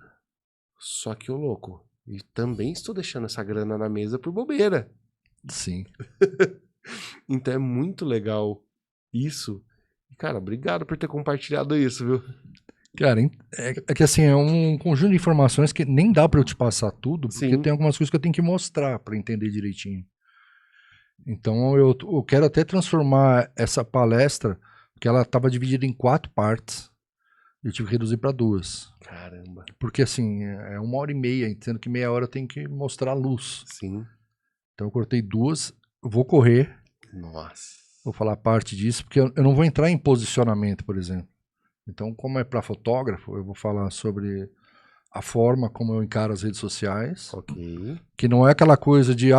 Só que, ô louco, e também estou deixando essa grana na mesa por bobeira. Sim. Então é muito legal isso. E, cara, obrigado por ter compartilhado isso, viu? Cara, é que assim, é um conjunto de informações que nem dá pra eu te passar tudo, porque Sim. tem algumas coisas que eu tenho que mostrar pra entender direitinho. Então eu quero até transformar essa palestra, porque ela estava dividida em 4 partes, eu tive que reduzir para 2. Caramba. Porque assim, é 1h30, sendo que meia hora tem que mostrar a luz. Sim. Então eu cortei 2, vou correr, Nossa. vou falar parte disso, porque eu não vou entrar em posicionamento, por exemplo. Então, como é para fotógrafo, eu vou falar sobre a forma como eu encaro as redes sociais. Ok. Que não é aquela coisa de,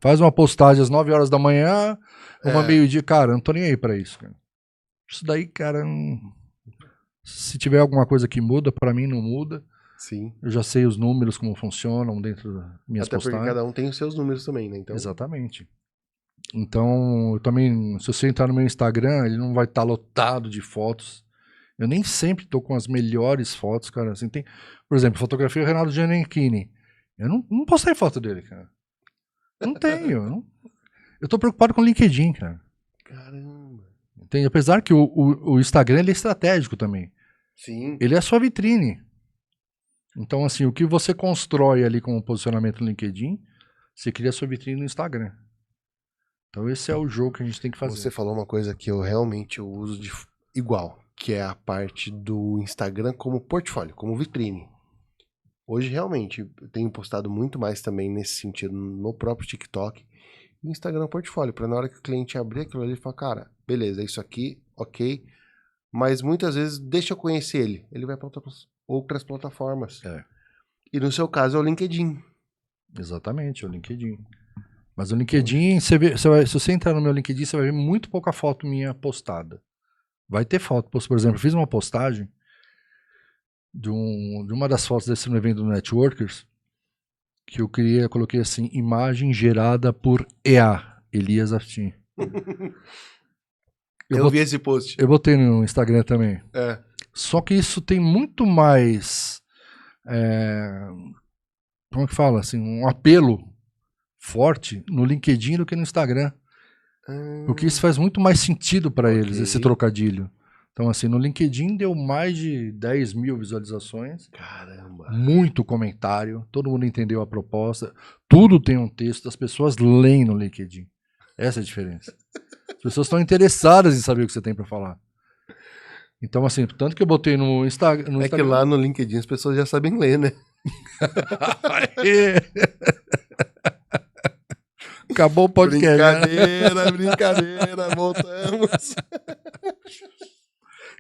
faz uma postagem às 9 horas da manhã, uma meio-dia. Cara, eu não tô nem aí pra isso, cara. Isso daí, cara, se tiver alguma coisa que muda, pra mim não muda. Sim. Eu já sei os números, como funcionam dentro das minhas Até postagens. porque cada um tem os seus números também, né? Então... Exatamente. Então, eu também, se você entrar no meu Instagram, ele não vai estar lotado de fotos. Eu nem sempre tô com as melhores fotos, cara. Assim, tem, por exemplo, fotografia do Renato Giannichini. Eu não postei foto dele, cara. Não tenho. Eu tô preocupado com o LinkedIn, cara. Caramba. Entende? Apesar que o Instagram ele é estratégico também. Sim. Ele é a sua vitrine. Então, assim, o que você constrói ali com o posicionamento no LinkedIn, você cria a sua vitrine no Instagram. Então, esse é o jogo que a gente tem que fazer. Você falou uma coisa que eu realmente uso de igual, que é a parte do Instagram como portfólio, como vitrine. Hoje, realmente, eu tenho postado muito mais também nesse sentido no próprio TikTok. E Instagram portfólio, para na hora que o cliente abrir aquilo ali, ele falar, cara, beleza, é isso aqui, ok. Mas muitas vezes, deixa eu conhecer ele. Ele vai para outras plataformas. É. E no seu caso é o LinkedIn. Exatamente, é o LinkedIn. Mas o LinkedIn, se você entrar no meu LinkedIn, você vai ver muito pouca foto minha postada. Vai ter foto. Por exemplo, eu fiz uma postagem de uma das fotos desse evento do Networkers, que eu coloquei assim, imagem gerada por EA, Elias Aftin. Eu vi esse post. Eu botei no Instagram também. É. Só que isso tem muito mais, como é que fala, assim, um apelo forte no LinkedIn do que no Instagram. Porque isso faz muito mais sentido para eles, esse trocadilho. Então, assim, no LinkedIn deu mais de 10 mil visualizações. Caramba. Muito comentário, todo mundo entendeu a proposta. Tudo tem um texto, as pessoas leem no LinkedIn. Essa é a diferença. As pessoas estão interessadas em saber o que você tem para falar. Então, assim, tanto que eu botei no Instagram... É que lá no LinkedIn as pessoas já sabem ler, né? Acabou o podcast. Brincadeira, voltamos.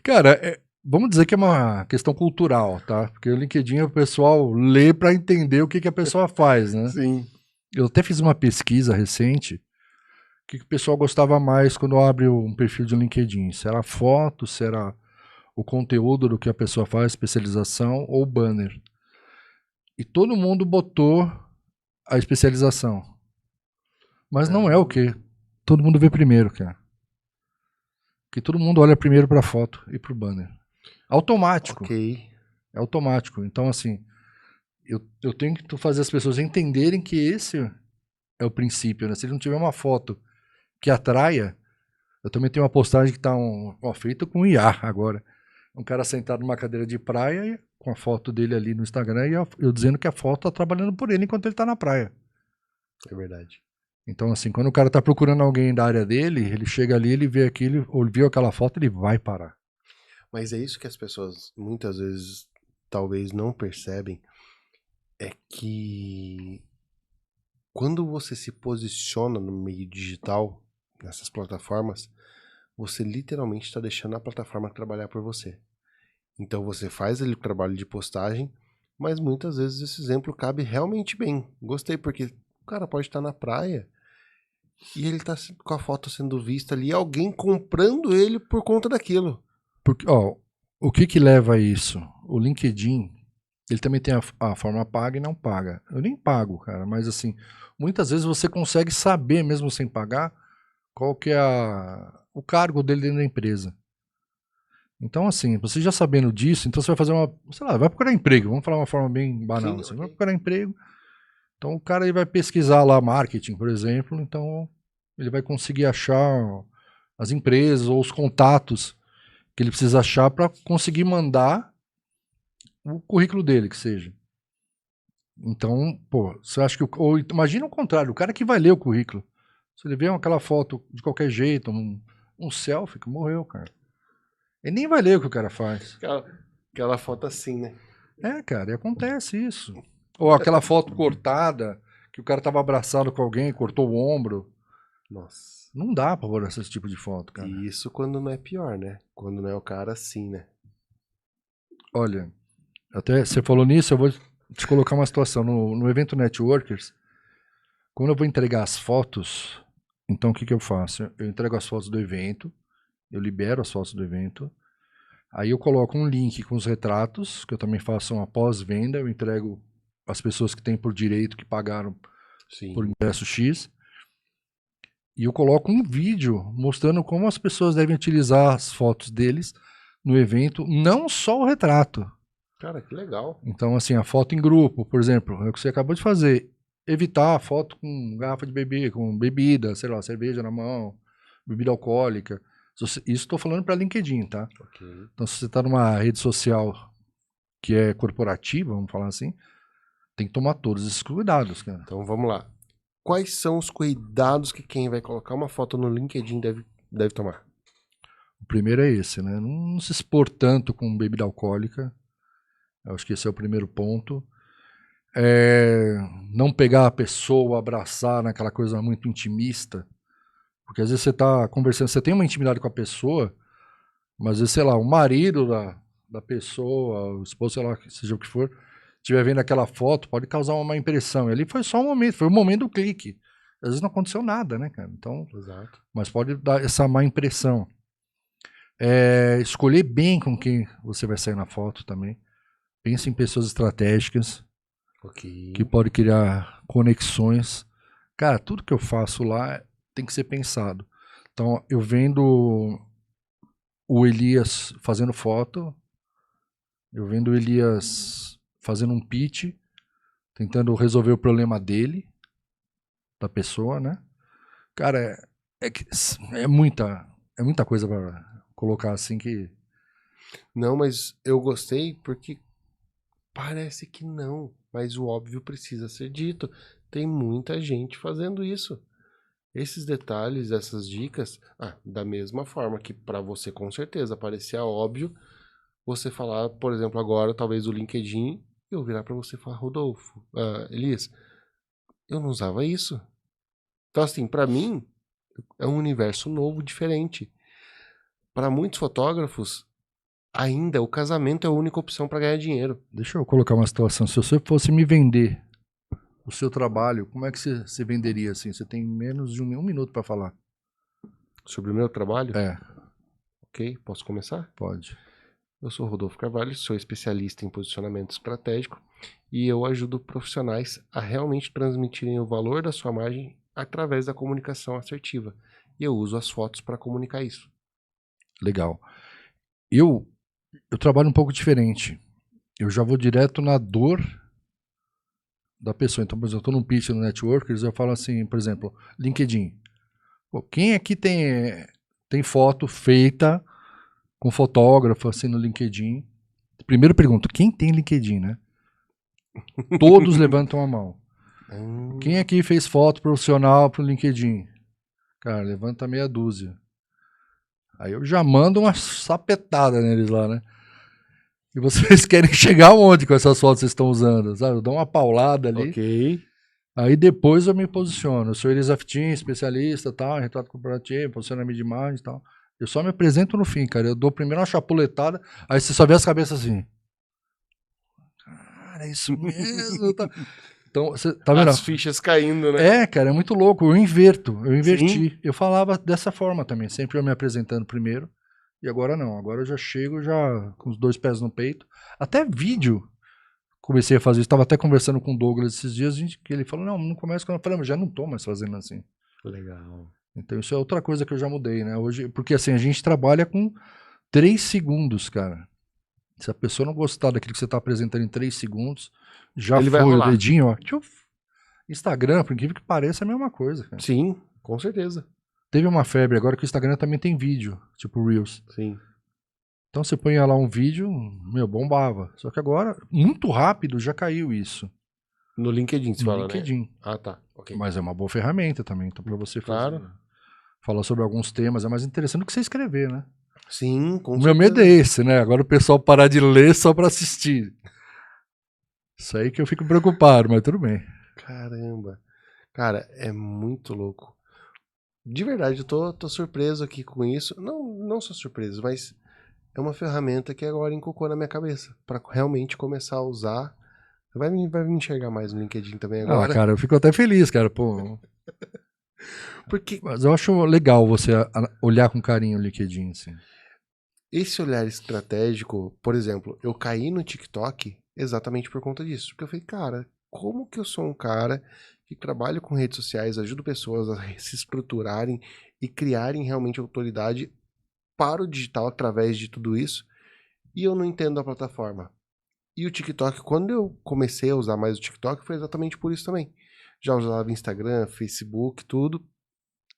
Cara, vamos dizer que é uma questão cultural, tá? Porque o LinkedIn o pessoal lê para entender o que a pessoa faz, né? Sim. Eu até fiz uma pesquisa recente. O que o pessoal gostava mais quando abre um perfil de LinkedIn? Se era foto, se era o conteúdo do que a pessoa faz, especialização ou banner. E todo mundo botou a especialização. Mas não é o que todo mundo vê primeiro, cara. Porque todo mundo olha primeiro para a foto e para o banner. Automático. Ok. É automático. Então, assim, eu tenho que fazer as pessoas entenderem que esse é o princípio, né? Se ele não tiver uma foto que atraia, eu também tenho uma postagem que tá feita com IA agora. Um cara sentado numa cadeira de praia com a foto dele ali no Instagram e eu dizendo que a foto tá trabalhando por ele enquanto ele tá na praia. É verdade. Então, assim, quando o cara tá procurando alguém da área dele, ele chega ali, ele vê aquilo, ou viu aquela foto, ele vai parar. Mas é isso que as pessoas muitas vezes talvez não percebem, é que quando você se posiciona no meio digital, nessas plataformas, você literalmente está deixando a plataforma trabalhar por você. Então você faz ali o trabalho de postagem, mas muitas vezes esse exemplo cabe realmente bem. Gostei, porque o cara pode estar na praia e ele tá com a foto sendo vista ali, alguém comprando ele por conta daquilo. Porque, ó, o que leva a isso? O LinkedIn, ele também tem a forma paga e não paga. Eu nem pago, cara, mas assim, muitas vezes você consegue saber, mesmo sem pagar, qual que é o cargo dele dentro da empresa. Então, assim, você já sabendo disso, então você vai fazer sei lá, vai procurar emprego, vamos falar uma forma bem banal. Sim, assim, okay. Vai procurar emprego, então o cara ele vai pesquisar lá marketing, por exemplo, então ele vai conseguir achar as empresas ou os contatos que ele precisa achar para conseguir mandar o currículo dele, que seja. Então, pô, você acha que... Ou imagina o contrário, o cara que vai ler o currículo. Se ele vê aquela foto de qualquer jeito, um selfie, que morreu, cara. Ele nem vai ler o que o cara faz. Aquela foto assim, né? É, cara, e acontece isso. Ou aquela foto cortada, que o cara tava abraçado com alguém, cortou o ombro. Nossa. Não dá pra pôr esse tipo de foto, cara. E isso quando não é pior, né? Quando não é o cara assim, né? Olha, até você falou nisso, eu vou te colocar uma situação. No evento Networkers, quando eu vou entregar as fotos, então o que eu faço? Eu entrego as fotos do evento, eu libero as fotos do evento, aí eu coloco um link com os retratos, que eu também faço uma pós-venda, eu entrego as pessoas que têm por direito, que pagaram por ingresso X, e eu coloco um vídeo mostrando como as pessoas devem utilizar as fotos deles no evento, não só o retrato. Cara, que legal. Então, assim, a foto em grupo, por exemplo, é o que você acabou de fazer. evitar foto com garrafa de bebê, com bebida, sei lá, cerveja na mão, bebida alcoólica. Isso estou falando para LinkedIn, tá? Ok. Então, se você está numa rede social que é corporativa, vamos falar assim, tem que tomar todos esses cuidados, cara. Então vamos lá. Quais são os cuidados que quem vai colocar uma foto no LinkedIn deve tomar? O primeiro é esse, né? Não se expor tanto com bebida alcoólica. Eu acho que esse é o primeiro ponto. Não pegar a pessoa, abraçar naquela coisa muito intimista. Porque às vezes você tá conversando, você tem uma intimidade com a pessoa, mas às vezes, sei lá, o marido da pessoa, o esposo, sei lá, seja o que for, estiver vendo aquela foto, pode causar uma má impressão. E ali foi só um momento, foi o momento do clique. Às vezes não aconteceu nada, né, cara? Então, Exato. mas pode dar essa má impressão. Escolher bem com quem você vai sair na foto também. Pense em pessoas estratégicas Ok. que podem criar conexões. Cara, tudo que eu faço lá tem que ser pensado. Então, eu vendo o Elias fazendo foto, eu vendo o Elias fazendo um pitch, tentando resolver o problema dele, da pessoa, né? Cara, é muita coisa para colocar assim que... Não, mas eu gostei porque parece que não, mas o óbvio precisa ser dito. Tem muita gente fazendo isso. Esses detalhes, essas dicas, da mesma forma que para você com certeza parecia óbvio, você falar, por exemplo, agora talvez o LinkedIn, eu virar para você e falar, Rodolfo, Elias, eu não usava isso. Então assim, para mim é um universo novo, diferente. Para muitos fotógrafos, ainda o casamento é a única opção para ganhar dinheiro. Deixa eu colocar uma situação. Se você fosse me vender o seu trabalho, como é que você venderia assim? Você tem menos de um minuto para falar. Sobre o meu trabalho, É, ok? Posso começar? pode. Eu sou Rodolfo Carvalho, sou especialista em posicionamento estratégico e eu ajudo profissionais a realmente transmitirem o valor da sua imagem através da comunicação assertiva. E eu uso as fotos para comunicar isso. Legal. Eu trabalho um pouco diferente. Eu já vou direto na dor da pessoa. Então, por exemplo, eu estou num pitch no Networkers, eu falo assim, por exemplo, LinkedIn. Pô, quem aqui tem foto feita com fotógrafo assim no LinkedIn? Primeiro pergunto, quem tem LinkedIn, né? Todos levantam a mão. Quem aqui fez foto profissional pro LinkedIn? Cara, levanta meia dúzia. Aí eu já mando uma sapetada neles lá, né? E vocês querem chegar aonde com essas fotos que vocês estão usando? Sabe? Eu dou uma paulada ali. Ok. Aí depois eu me posiciono. Eu sou Elizabeth Team, especialista, tal, retrato corporativo, posicionamento de imagem e tal. Eu só me apresento no fim, cara. Eu dou primeiro uma chapuletada, aí você só vê as cabeças assim. Cara, é isso mesmo. Tá. Então, você tá vendo? As fichas caindo, né? Cara, é muito louco. Eu inverto, eu Sim. inverti. Eu falava dessa forma também, sempre eu me apresentando primeiro. E agora não, agora eu já chego já com os dois pés no peito. Até vídeo comecei a fazer isso. Estava até conversando com o Douglas esses dias, que ele falou, não começa quando eu falei, mas já não tô mais fazendo assim. Legal. Então isso é outra coisa que eu já mudei, né? Hoje, porque assim, a gente trabalha com 3 segundos, cara. Se a pessoa não gostar daquilo que você está apresentando em 3 segundos, já Ele vai foi o rolar. dedinho, ó. Tchuf. Instagram, por incrível que pareça, é a mesma coisa, cara. Sim, com certeza. Teve uma febre agora que o Instagram também tem vídeo, tipo Reels. Sim. Então você põe lá um vídeo, bombava. Só que agora, muito rápido, já caiu isso. No LinkedIn, você No fala, LinkedIn. né? Ah, tá. Ok. Mas é uma boa ferramenta também. Então, para você fazer, Claro. falar sobre alguns temas, é mais interessante do que você escrever, né? Sim, com O certeza. meu medo é esse, né? Agora o pessoal parar de ler só para assistir. Isso aí que eu fico preocupado, mas tudo bem. Caramba. Cara, é muito louco. De verdade, eu tô surpreso aqui com isso. Não sou surpreso, mas é uma ferramenta que agora encucou na minha cabeça. Pra realmente começar a usar. Vai me enxergar mais no LinkedIn também Ah, agora. cara, eu fico até feliz, cara, pô. Porque Mas eu acho legal você olhar com carinho o LinkedIn, assim. esse olhar estratégico, por exemplo, eu caí no TikTok exatamente por conta disso. Porque eu falei, cara, como que eu sou um cara que trabalha com redes sociais, ajuda pessoas a se estruturarem e criarem realmente autoridade para o digital através de tudo isso, e eu não entendo a plataforma. E o TikTok, quando eu comecei a usar mais o TikTok, foi exatamente por isso também. Já usava Instagram, Facebook, tudo.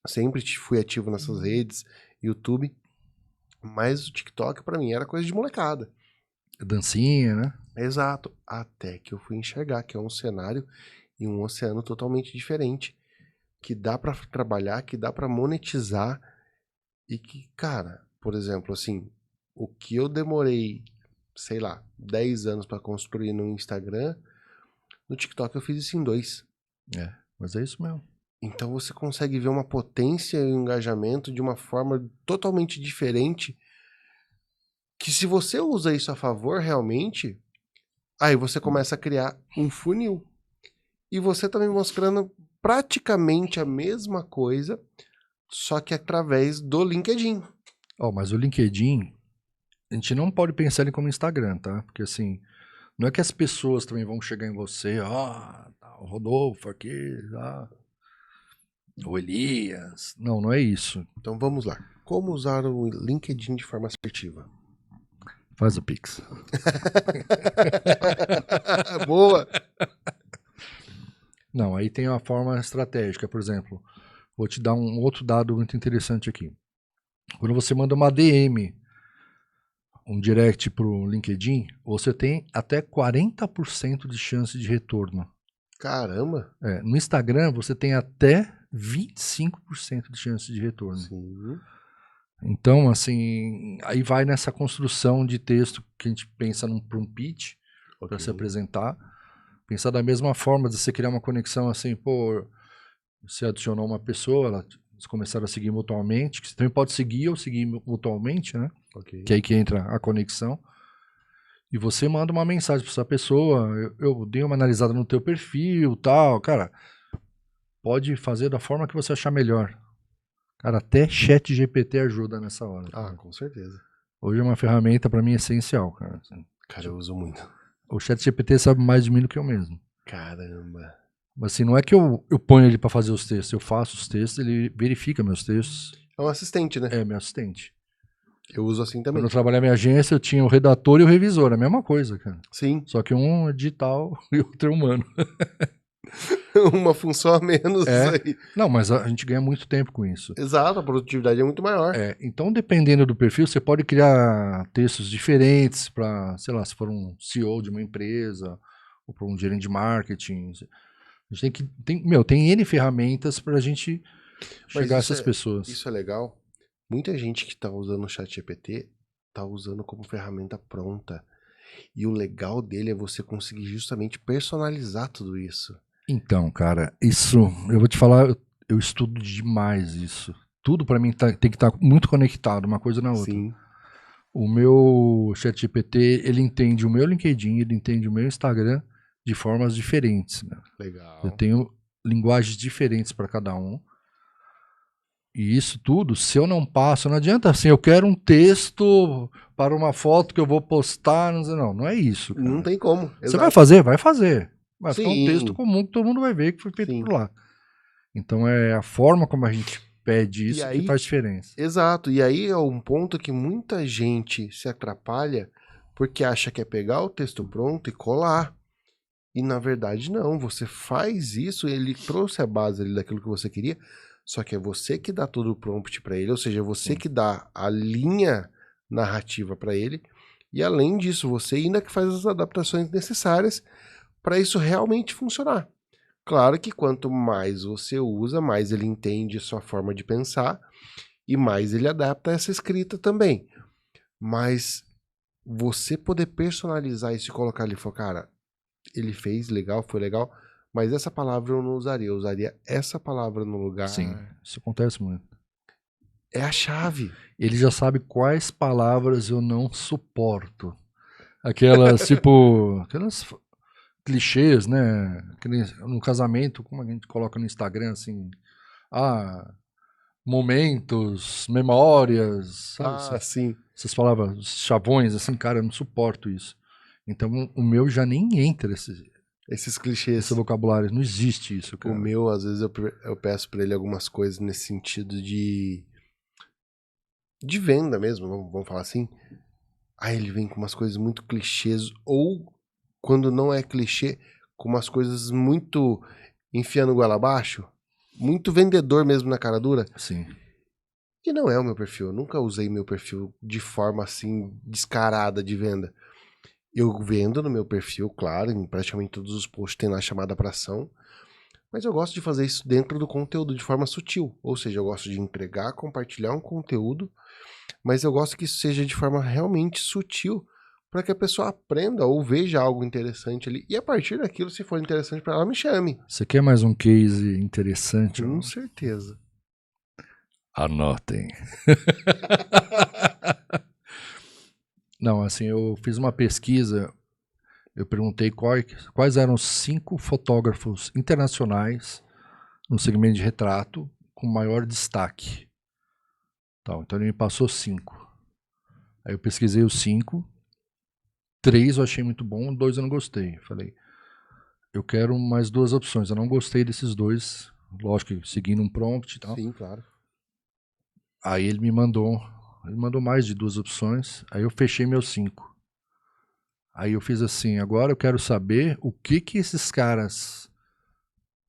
Sempre fui ativo nessas redes, YouTube. Mas o TikTok pra mim era coisa de molecada. Dancinha, né? Exato. Até que eu fui enxergar que é um cenário e um oceano totalmente diferente. Que dá pra trabalhar, que dá pra monetizar. E que, cara, por exemplo, assim, o que eu demorei, sei lá, 10 anos pra construir no Instagram, no TikTok eu fiz isso em 2. Mas é isso mesmo. Então você consegue ver uma potência e um engajamento de uma forma totalmente diferente, que se você usa isso a favor realmente, aí você começa a criar um funil. E você tá me mostrando praticamente a mesma coisa, só que através do LinkedIn. Mas o LinkedIn, a gente não pode pensar ele como Instagram, tá? Porque assim, não é que as pessoas também vão chegar em você, o Rodolfo aqui, o Elias. Não, não é isso. Então vamos lá. Como usar o LinkedIn de forma assertiva? Faz o Pix. Boa! Não, aí tem uma forma estratégica, por exemplo. Vou te dar um outro dado muito interessante aqui. Quando você manda uma DM, um direct pro LinkedIn, você tem até 40% de chance de retorno. Caramba! No Instagram, você tem até 25% de chance de retorno. Sim. Então, assim, aí vai nessa construção de texto que a gente pensa para um pitch, para se apresentar. Pensar da mesma forma de você criar uma conexão assim, pô, você adicionou uma pessoa, eles começaram a seguir mutuamente, que você também pode seguir ou seguir mutuamente, né? Que é aí que entra a conexão. E você manda uma mensagem para essa pessoa, eu dei uma analisada no teu perfil, tal, cara, pode fazer da forma que você achar melhor. Cara, até ChatGPT ajuda nessa hora. Ah, com certeza. Hoje é uma ferramenta para mim essencial, cara. Cara, eu uso muito. O ChatGPT sabe mais de mim do que eu mesmo. Caramba. Mas assim, não é que eu ponho ele para fazer os textos, eu faço os textos, ele verifica meus textos. É um assistente, né? É meu assistente. Eu uso assim também. Quando eu trabalhei na minha agência, eu tinha o redator e o revisor, a mesma coisa, cara. Sim. Só que um é digital e o outro é humano. Uma função a menos aí. Não, mas a gente ganha muito tempo com isso. Exato, a produtividade é muito maior. Então, dependendo do perfil, você pode criar textos diferentes para, sei lá, se for um CEO de uma empresa ou para um gerente de marketing. A gente tem N ferramentas para a gente chegar a essas pessoas. Isso é legal. Muita gente que está usando o ChatGPT está usando como ferramenta pronta. E o legal dele é você conseguir justamente personalizar tudo isso. Então, cara, isso, eu vou te falar, eu estudo demais isso. Tudo para mim tem que estar muito conectado, uma coisa na outra. Sim. O meu ChatGPT, ele entende o meu LinkedIn, ele entende o meu Instagram de formas diferentes. Né? Legal. Eu tenho linguagens diferentes para cada um. E isso tudo, se eu não passo, não adianta assim, eu quero um texto para uma foto que eu vou postar, não é isso, cara. Não tem como. Você vai fazer? Vai fazer. Vai ficar um Sim. texto comum que todo mundo vai ver que foi feito Sim. por lá. Então é a forma como a gente pede isso aí, que faz diferença. Exato. E aí é um ponto que muita gente se atrapalha porque acha que é pegar o texto pronto e colar. E na verdade não, você faz isso, ele trouxe a base ali daquilo que você queria, só que é você que dá todo o prompt para ele, ou seja, é você que dá a linha narrativa para ele, e além disso, você ainda que faz as adaptações necessárias para isso realmente funcionar. Claro que quanto mais você usa, mais ele entende a sua forma de pensar e mais ele adapta essa escrita também. Mas você poder personalizar isso e colocar ali, falar, cara, ele fez legal, foi legal, mas essa palavra eu não usaria, eu usaria essa palavra no lugar. Sim, isso acontece muito. É a chave. Ele já sabe quais palavras eu não suporto. Aquelas, tipo, aquelas clichês, né? No casamento, como a gente coloca no Instagram, assim, momentos, memórias, sabe? Sim. Essas palavras, chavões, assim, cara, eu não suporto isso. Então o meu já nem entra esses clichês. Esse vocabulário, não existe isso, cara. O meu, às vezes, eu peço pra ele algumas coisas nesse sentido de venda mesmo, vamos falar assim. Aí ele vem com umas coisas muito clichês, ou quando não é clichê, com umas coisas muito enfiando goela abaixo, muito vendedor mesmo na cara dura. Sim. E não é o meu perfil. Eu nunca usei meu perfil de forma assim descarada de venda. Eu vendo no meu perfil, claro, em praticamente todos os posts tem lá chamada para ação. Mas eu gosto de fazer isso dentro do conteúdo de forma sutil. Ou seja, eu gosto de entregar, compartilhar um conteúdo, mas eu gosto que isso seja de forma realmente sutil, para que a pessoa aprenda ou veja algo interessante ali. E a partir daquilo, se for interessante para ela, me chame. Você quer mais um case interessante? Com certeza. Anotem. Não, assim, eu fiz uma pesquisa, eu perguntei quais eram os 5 fotógrafos internacionais no segmento de retrato com maior destaque. Então ele me passou 5. Aí eu pesquisei os 5, 3 eu achei muito bom, 2 eu não gostei. Falei, eu quero mais 2 opções, eu não gostei desses 2, lógico que seguindo um prompt e tal. Sim, claro. Aí ele mandou mais de 2 opções, aí eu fechei meus 5. Aí eu fiz assim, agora eu quero saber o que esses caras,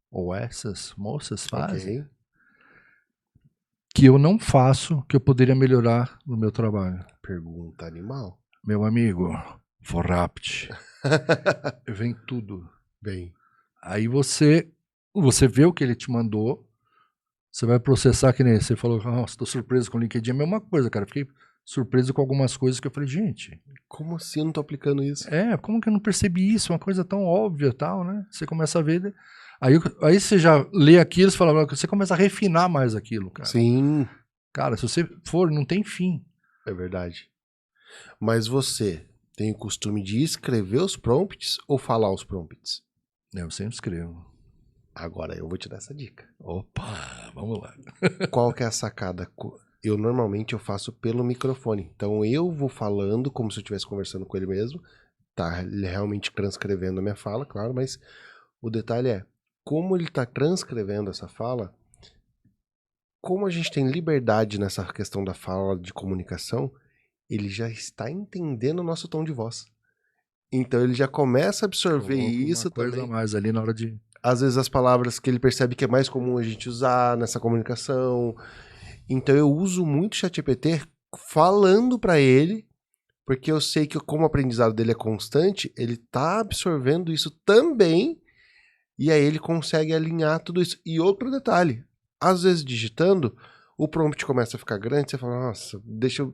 ou essas moças fazem, Ok. que eu não faço, que eu poderia melhorar no meu trabalho. Pergunta animal. Meu amigo, Forrapt, vem tudo. Bem. Aí você vê o que ele te mandou, você vai processar, que nem você falou, nossa, tô surpreso com o LinkedIn, é a mesma coisa, cara. Fiquei surpreso com algumas coisas que eu falei, gente, Como assim eu não tô aplicando isso? como que eu não percebi isso? Uma coisa tão óbvia e tal, né? Você começa a ver. Aí você já lê aquilo, você fala, você começa a refinar mais aquilo, cara. Sim, Cara, se você for, não tem fim. é verdade. Mas você tem o costume de escrever os prompts ou falar os prompts? Eu sempre escrevo. Agora eu vou te dar essa dica. Opa, vamos lá. Qual que é a sacada? Eu normalmente faço pelo microfone. Então eu vou falando como se eu estivesse conversando com ele mesmo. Tá realmente transcrevendo a minha fala, claro, mas o detalhe é, como ele tá transcrevendo essa fala, como a gente tem liberdade nessa questão da fala de comunicação, ele já está entendendo o nosso tom de voz. Então ele já começa a absorver Coloca uma isso coisa a também. mais ali na hora de... Às vezes as palavras que ele percebe que é mais comum a gente usar nessa comunicação. Então eu uso muito o ChatGPT falando para ele, porque eu sei que como o aprendizado dele é constante, ele tá absorvendo isso também, e aí ele consegue alinhar tudo isso. E outro detalhe, às vezes digitando, o prompt começa a ficar grande, você fala, nossa, deixa eu...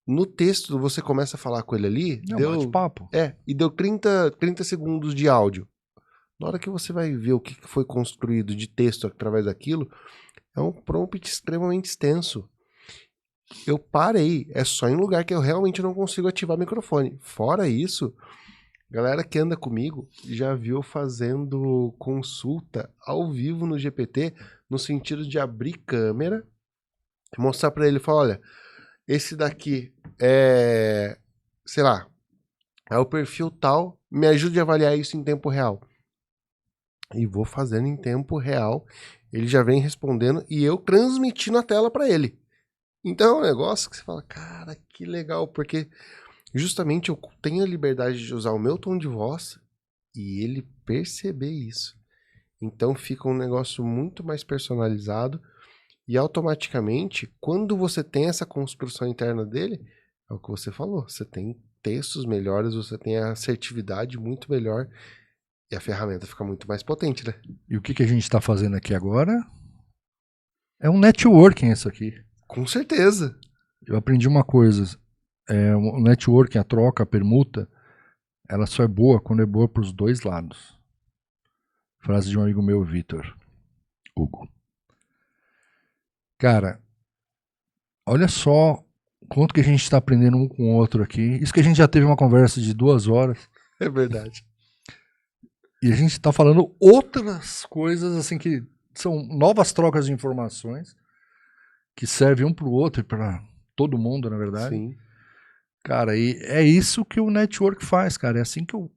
No texto, você começa a falar com ele ali, Não, bate-papo. e deu 30 segundos de áudio. Na hora que você vai ver o que foi construído de texto através daquilo, é um prompt extremamente extenso. Eu parei, é só em lugar que eu realmente não consigo ativar o microfone. Fora isso, galera que anda comigo já viu eu fazendo consulta ao vivo no GPT, no sentido de abrir câmera, mostrar para ele, falar, olha, esse daqui é, sei lá, é o perfil tal, me ajude a avaliar isso em tempo real. E vou fazendo em tempo real, ele já vem respondendo e eu transmitindo a tela para ele. Então é um negócio que você fala, cara, que legal, porque justamente eu tenho a liberdade de usar o meu tom de voz e ele perceber isso. Então fica um negócio muito mais personalizado e automaticamente, quando você tem essa construção interna dele, é o que você falou, você tem textos melhores, você tem a assertividade muito melhor e a ferramenta fica muito mais potente, né? E o que a gente está fazendo aqui agora é um networking isso aqui. Com certeza. Eu aprendi uma coisa, o networking, a troca, a permuta, ela só é boa quando é boa para os dois lados. Frase de um amigo meu, Vitor Hugo. Cara, olha só quanto que a gente está aprendendo um com o outro aqui. Isso que a gente já teve uma conversa de 2 horas. É verdade. E a gente está falando outras coisas, assim, que são novas trocas de informações que servem um para o outro e para todo mundo, na verdade. Sim. Cara, e é isso que o network faz, cara. É assim que eu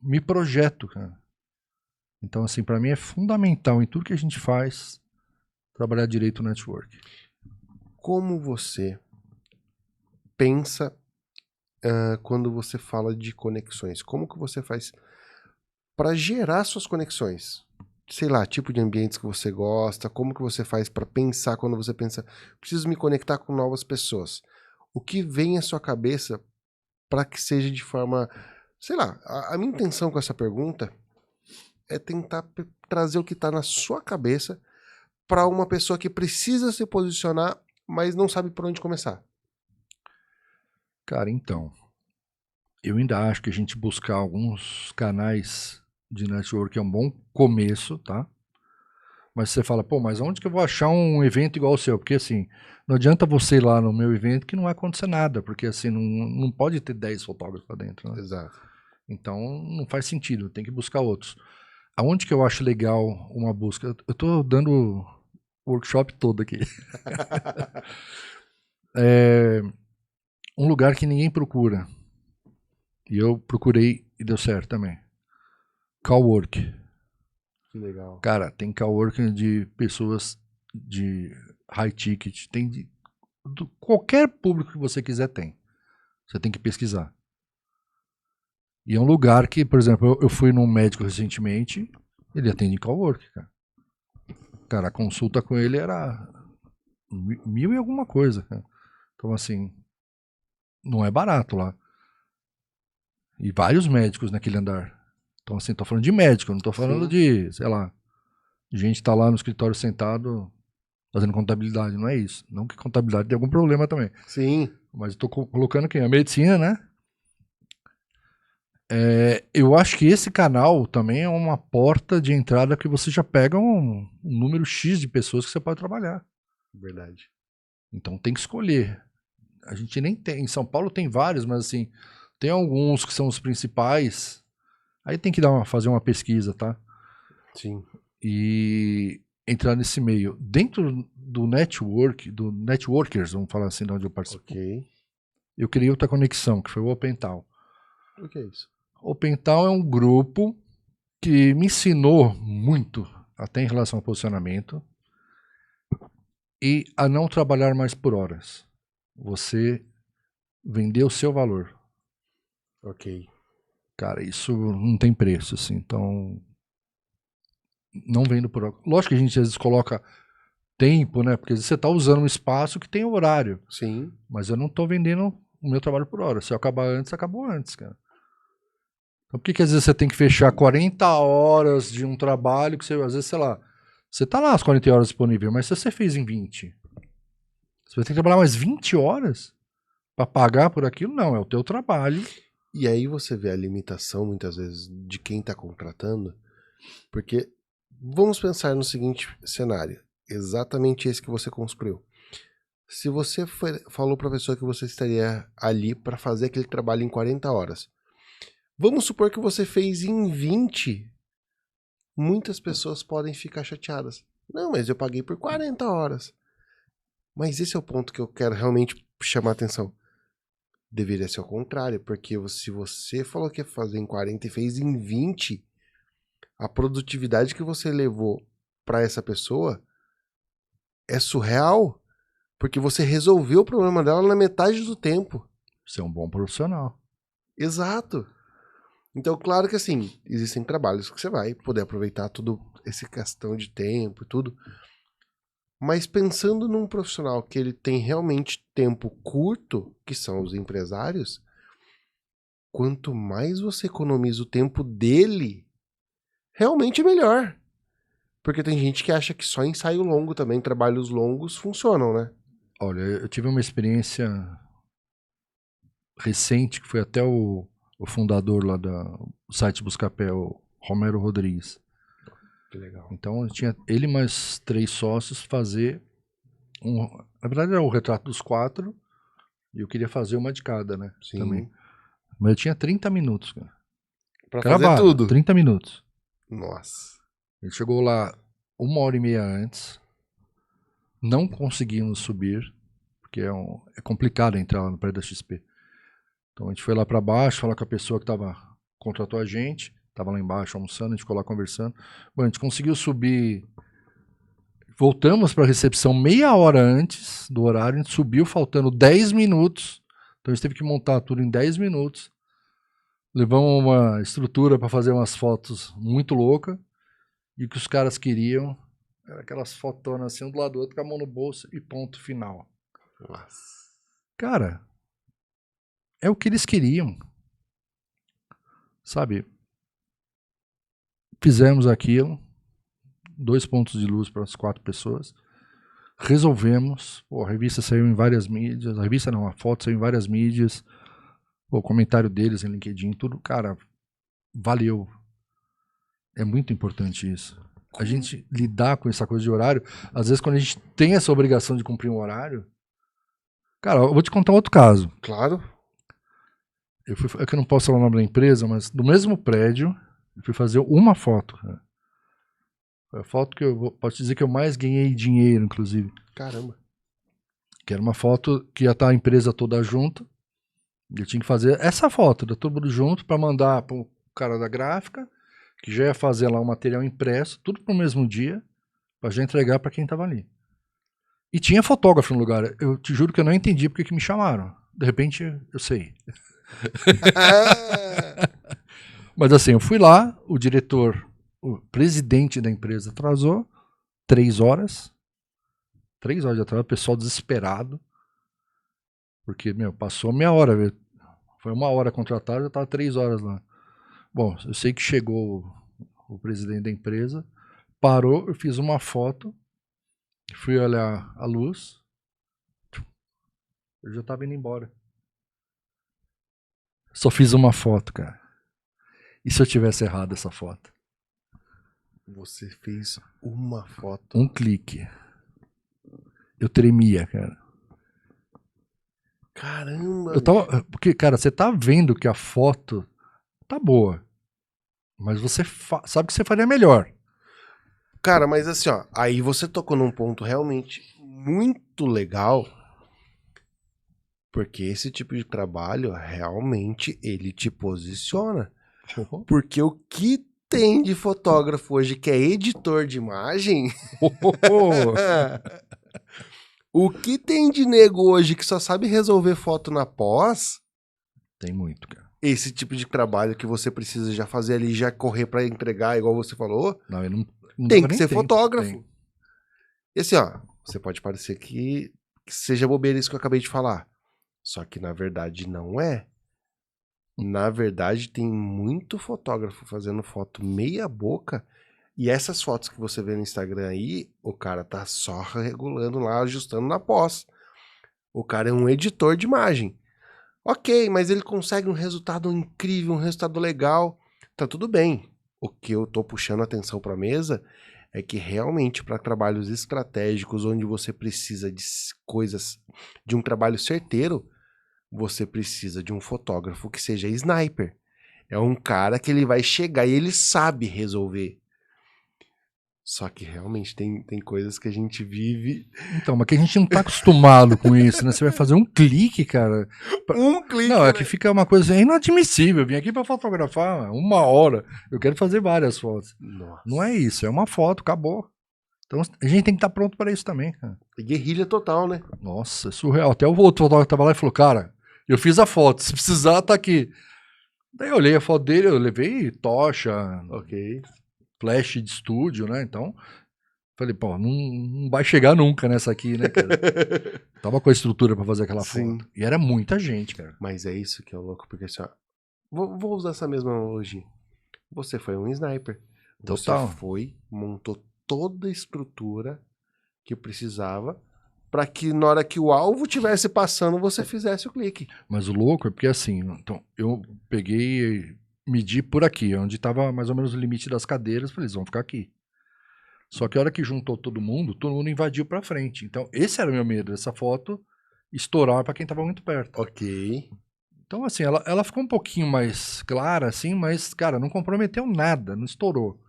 me projeto, cara. Então, assim, para mim é fundamental em tudo que a gente faz trabalhar direito o network. Como você pensa quando você fala de conexões? Como que você faz para gerar suas conexões? sei lá, tipo de ambientes que você gosta, como que você faz para pensar quando você pensa, preciso me conectar com novas pessoas. O que vem à sua cabeça para que seja de forma, sei lá, a minha intenção com essa pergunta é tentar trazer o que está na sua cabeça para uma pessoa que precisa se posicionar, mas não sabe por onde começar. Cara, então, eu ainda acho que a gente buscar alguns canais de network é um bom começo, tá? Mas você fala, pô, mas onde que eu vou achar um evento igual ao seu? Porque assim, não adianta você ir lá no meu evento que não vai acontecer nada, porque assim, não pode ter 10 fotógrafos lá dentro, né? Exato. Então não faz sentido, tem que buscar outros. Aonde que eu acho legal uma busca? Eu tô dando workshop todo aqui. Um lugar que ninguém procura. E eu procurei e deu certo também. Cowork. Que legal. Cara, tem coworking de pessoas de high ticket, tem de qualquer público que você quiser tem. Você tem que pesquisar. E é um lugar que, por exemplo, eu fui num médico recentemente, ele atende em cowork, cara. Cara, a consulta com ele era 1.000 e alguma coisa, cara. Então, assim, não é barato lá. E vários médicos naquele andar. Então, assim, tô falando de médico, não tô falando Sim. de, sei lá, gente tá lá no escritório sentado fazendo contabilidade, não é isso. Não que contabilidade tenha algum problema também. Sim. Mas eu tô colocando aqui a medicina, né? Eu acho que esse canal também é uma porta de entrada que você já pega um número X de pessoas que você pode trabalhar. Verdade. Então tem que escolher. A gente nem tem. Em São Paulo tem vários, mas assim, tem alguns que são os principais. Aí tem que fazer uma pesquisa, tá? Sim. E entrar nesse meio. Dentro do network, do networkers, vamos falar assim, de onde eu participo, Ok. eu criei outra conexão, que foi o OpenTal. O que é isso? OpenTal é um grupo que me ensinou muito, até em relação ao posicionamento, e a não trabalhar mais por horas. Você vender o seu valor. Ok. Cara, isso não tem preço, assim. Então, não vendo por hora. Lógico que a gente às vezes coloca tempo, né? Porque você está usando um espaço que tem horário. Sim. Mas eu não estou vendendo o meu trabalho por hora. Se eu acabar antes, acabou antes, cara. Então por que às vezes você tem que fechar 40 horas de um trabalho que você, às vezes, sei lá, você tá lá as 40 horas disponível, mas se você fez em 20, você vai ter que trabalhar mais 20 horas para pagar por aquilo? Não, é o teu trabalho. E aí você vê a limitação, muitas vezes, de quem está contratando, porque vamos pensar no seguinte cenário, exatamente esse que você construiu. Se você falou para a pessoa que você estaria ali para fazer aquele trabalho em 40 horas, vamos supor que você fez em 20, muitas pessoas podem ficar chateadas. Não, mas eu paguei por 40 horas. Mas esse é o ponto que eu quero realmente chamar a atenção. Deveria ser o contrário, porque se você falou que ia fazer em 40 e fez em 20, a produtividade que você levou para essa pessoa é surreal, porque você resolveu o problema dela na metade do tempo. Você é um bom profissional. Exato. Então, claro que assim, existem trabalhos que você vai poder aproveitar tudo essa questão de tempo e tudo. Mas pensando num profissional que ele tem realmente tempo curto, que são os empresários, quanto mais você economiza o tempo dele, realmente melhor. Porque tem gente que acha que só ensaio longo também, trabalhos longos funcionam, né? Olha, eu tive uma experiência recente, que foi até o fundador lá do site Buscapé, o Romero Rodrigues. Que legal. Então tinha ele mais 3 sócios fazer na verdade era o retrato dos 4 e eu queria fazer uma de cada, né? Sim. Também. Mas eu tinha 30 minutos, cara. Pra fazer Gravado, tudo. 30 minutos. Nossa. Ele chegou lá 1h30 antes, não conseguimos subir, porque é complicado entrar lá no prédio da XP. Então a gente foi lá para baixo, falar com a pessoa que contratou a gente, tava lá embaixo almoçando, a gente ficou lá conversando. Bom, a gente conseguiu subir, voltamos para a recepção meia hora antes do horário, a gente subiu faltando 10 minutos, então a gente teve que montar tudo em 10 minutos. Levamos uma estrutura para fazer umas fotos muito louca. E o que os caras queriam era aquelas fotonas assim, um do lado do outro, com a mão no bolso e ponto final. Nossa. Cara, é o que eles queriam. Sabe? Fizemos aquilo, 2 pontos de luz para as 4 pessoas. Resolvemos. Pô, a revista saiu em várias mídias. A revista não, a foto saiu em várias mídias. Pô, o comentário deles em LinkedIn, tudo, cara, valeu. É muito importante isso. A gente lidar com essa coisa de horário, às vezes quando a gente tem essa obrigação de cumprir um horário. Cara, eu vou te contar um outro caso. Claro. É que eu não posso falar o nome da empresa, mas do mesmo prédio, eu fui fazer uma foto. Cara. Foi a foto que posso dizer que eu mais ganhei dinheiro, inclusive. Caramba. Que era uma foto que ia estar a empresa toda junto. Eu tinha que fazer essa foto, da todo mundo junto, para mandar pro cara da gráfica, que já ia fazer lá o material impresso, tudo pro mesmo dia, para já entregar para quem tava ali. E tinha fotógrafo no lugar. Eu te juro que eu não entendi porque que me chamaram. De repente, eu sei. Mas assim, eu fui lá, o diretor, o presidente da empresa atrasou 3 horas. 3 horas de atraso, o pessoal desesperado. Porque, passou meia hora. Foi 1 hora contratado, eu tava 3 horas lá. Bom, eu sei que chegou o presidente da empresa, parou, eu fiz uma foto, fui olhar a luz, eu já tava indo embora. Só fiz uma foto, cara. E se eu tivesse errado essa foto? Você fez uma foto. Um clique. Eu tremia, cara. Caramba. Eu tava, porque, cara, você tá vendo que a foto tá boa. Mas você sabe que você faria melhor. Cara, mas assim, ó, aí você tocou num ponto realmente muito legal, porque esse tipo de trabalho realmente ele te posiciona. Porque o que tem de fotógrafo hoje que é editor de imagem, o que tem de nego hoje que só sabe resolver foto na pós, tem muito, cara. esse tipo de trabalho que você precisa já fazer ali, já correr pra entregar, igual você falou, Não, eu não tem dava que nem ser tempo. fotógrafo. Tem. E assim, ó, você pode parecer que seja bobeira isso que eu acabei de falar. Só que na verdade não é. Na verdade tem muito fotógrafo fazendo foto meia boca. E essas fotos que você vê no Instagram aí, o cara tá só regulando lá, ajustando na pós. O cara é um editor de imagem. Ok, mas ele consegue um resultado incrível, um resultado legal. Tá tudo bem. O que eu tô puxando a atenção pra mesa é que realmente para trabalhos estratégicos, onde você precisa de coisas, de um trabalho certeiro, você precisa de um fotógrafo que seja sniper. É um cara que ele vai chegar e ele sabe resolver. Só que realmente tem coisas que a gente vive. Então, mas que a gente não tá acostumado com isso, né? Você vai fazer um clique, cara. Um clique. Não, é né? que fica uma coisa inadmissível. Eu vim aqui pra fotografar 1 hora. Eu quero fazer várias fotos. Nossa. Não é isso, é uma foto, acabou. Então a gente tem que estar pronto para isso também, cara. Guerrilha total, né? Nossa, é surreal. Até o outro fotógrafo tava lá e falou, cara, eu fiz a foto, se precisar, tá aqui. Daí eu olhei a foto dele, eu levei tocha, Ok. flash de estúdio, né? Então, falei, pô, não vai chegar nunca nessa aqui, né, cara? Tava com a estrutura pra fazer aquela Sim. foto. E era muita gente, cara. Mas é isso que é louco, porque assim, ó, vou usar essa mesma analogia. Você foi um sniper. Total. Você foi, montou toda a estrutura que precisava para que na hora que o alvo estivesse passando, você fizesse o clique. Mas o louco é porque assim, então, eu peguei, medi por aqui, onde tava mais ou menos o limite das cadeiras, falei, eles vão ficar aqui. Só que a hora que juntou todo mundo invadiu pra frente. Então, esse era o meu medo, essa foto estourar pra quem tava muito perto. Ok. Então, assim, ela ficou um pouquinho mais clara, assim, mas, cara, não comprometeu nada, não estourou.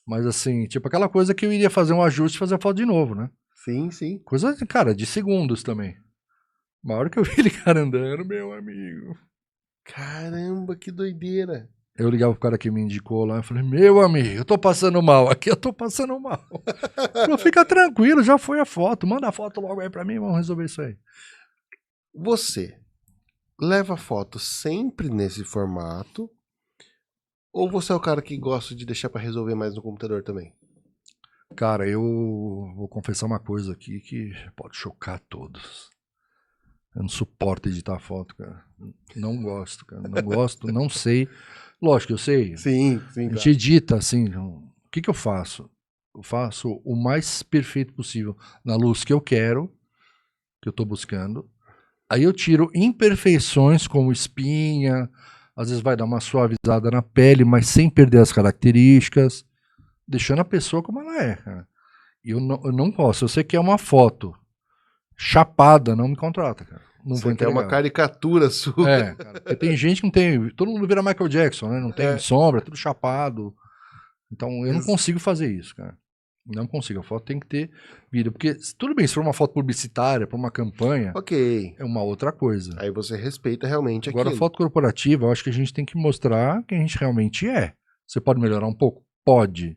Mas, assim, tipo aquela coisa que eu iria fazer um ajuste e fazer a foto de novo, né? Sim, sim. Coisa, cara, de segundos também. Uma hora que eu vi ele, cara, andando, meu amigo. Caramba, que doideira. Eu ligava pro cara que me indicou lá e falei, meu amigo, eu tô passando mal, aqui eu tô passando mal. Falei, fica tranquilo, já foi a foto, manda a foto logo aí pra mim, vamos resolver isso aí. Você leva foto sempre nesse formato Ou você é o cara que gosta de deixar pra resolver mais no computador também? Cara, eu vou confessar uma coisa aqui que pode chocar todos. Eu não suporto editar foto, cara. Não gosto, cara. Não gosto, não sei. Lógico, eu sei. Sim, sim, A gente claro. edita, assim. O que eu faço? Eu faço o mais perfeito possível na luz que eu quero, que eu tô buscando. Aí eu tiro imperfeições como espinha, às vezes vai dar uma suavizada na pele, mas sem perder as características, deixando a pessoa como ela é, cara. E eu não posso. Se você quer uma foto chapada, não me contrata, cara. Não vou Você quer uma entregar. caricatura sua. É, cara. Porque tem gente que não tem. Todo mundo vira Michael Jackson, né? Não tem É. sombra, tudo chapado. Então eu não Ex- consigo fazer isso, cara. Não consigo. A foto tem que ter vida. Porque tudo bem, se for uma foto publicitária, para uma campanha, Ok. é uma outra coisa. Aí você respeita realmente Agora, a aquilo. foto corporativa, eu acho que a gente tem que mostrar quem a gente realmente é. Você pode melhorar um pouco? Pode.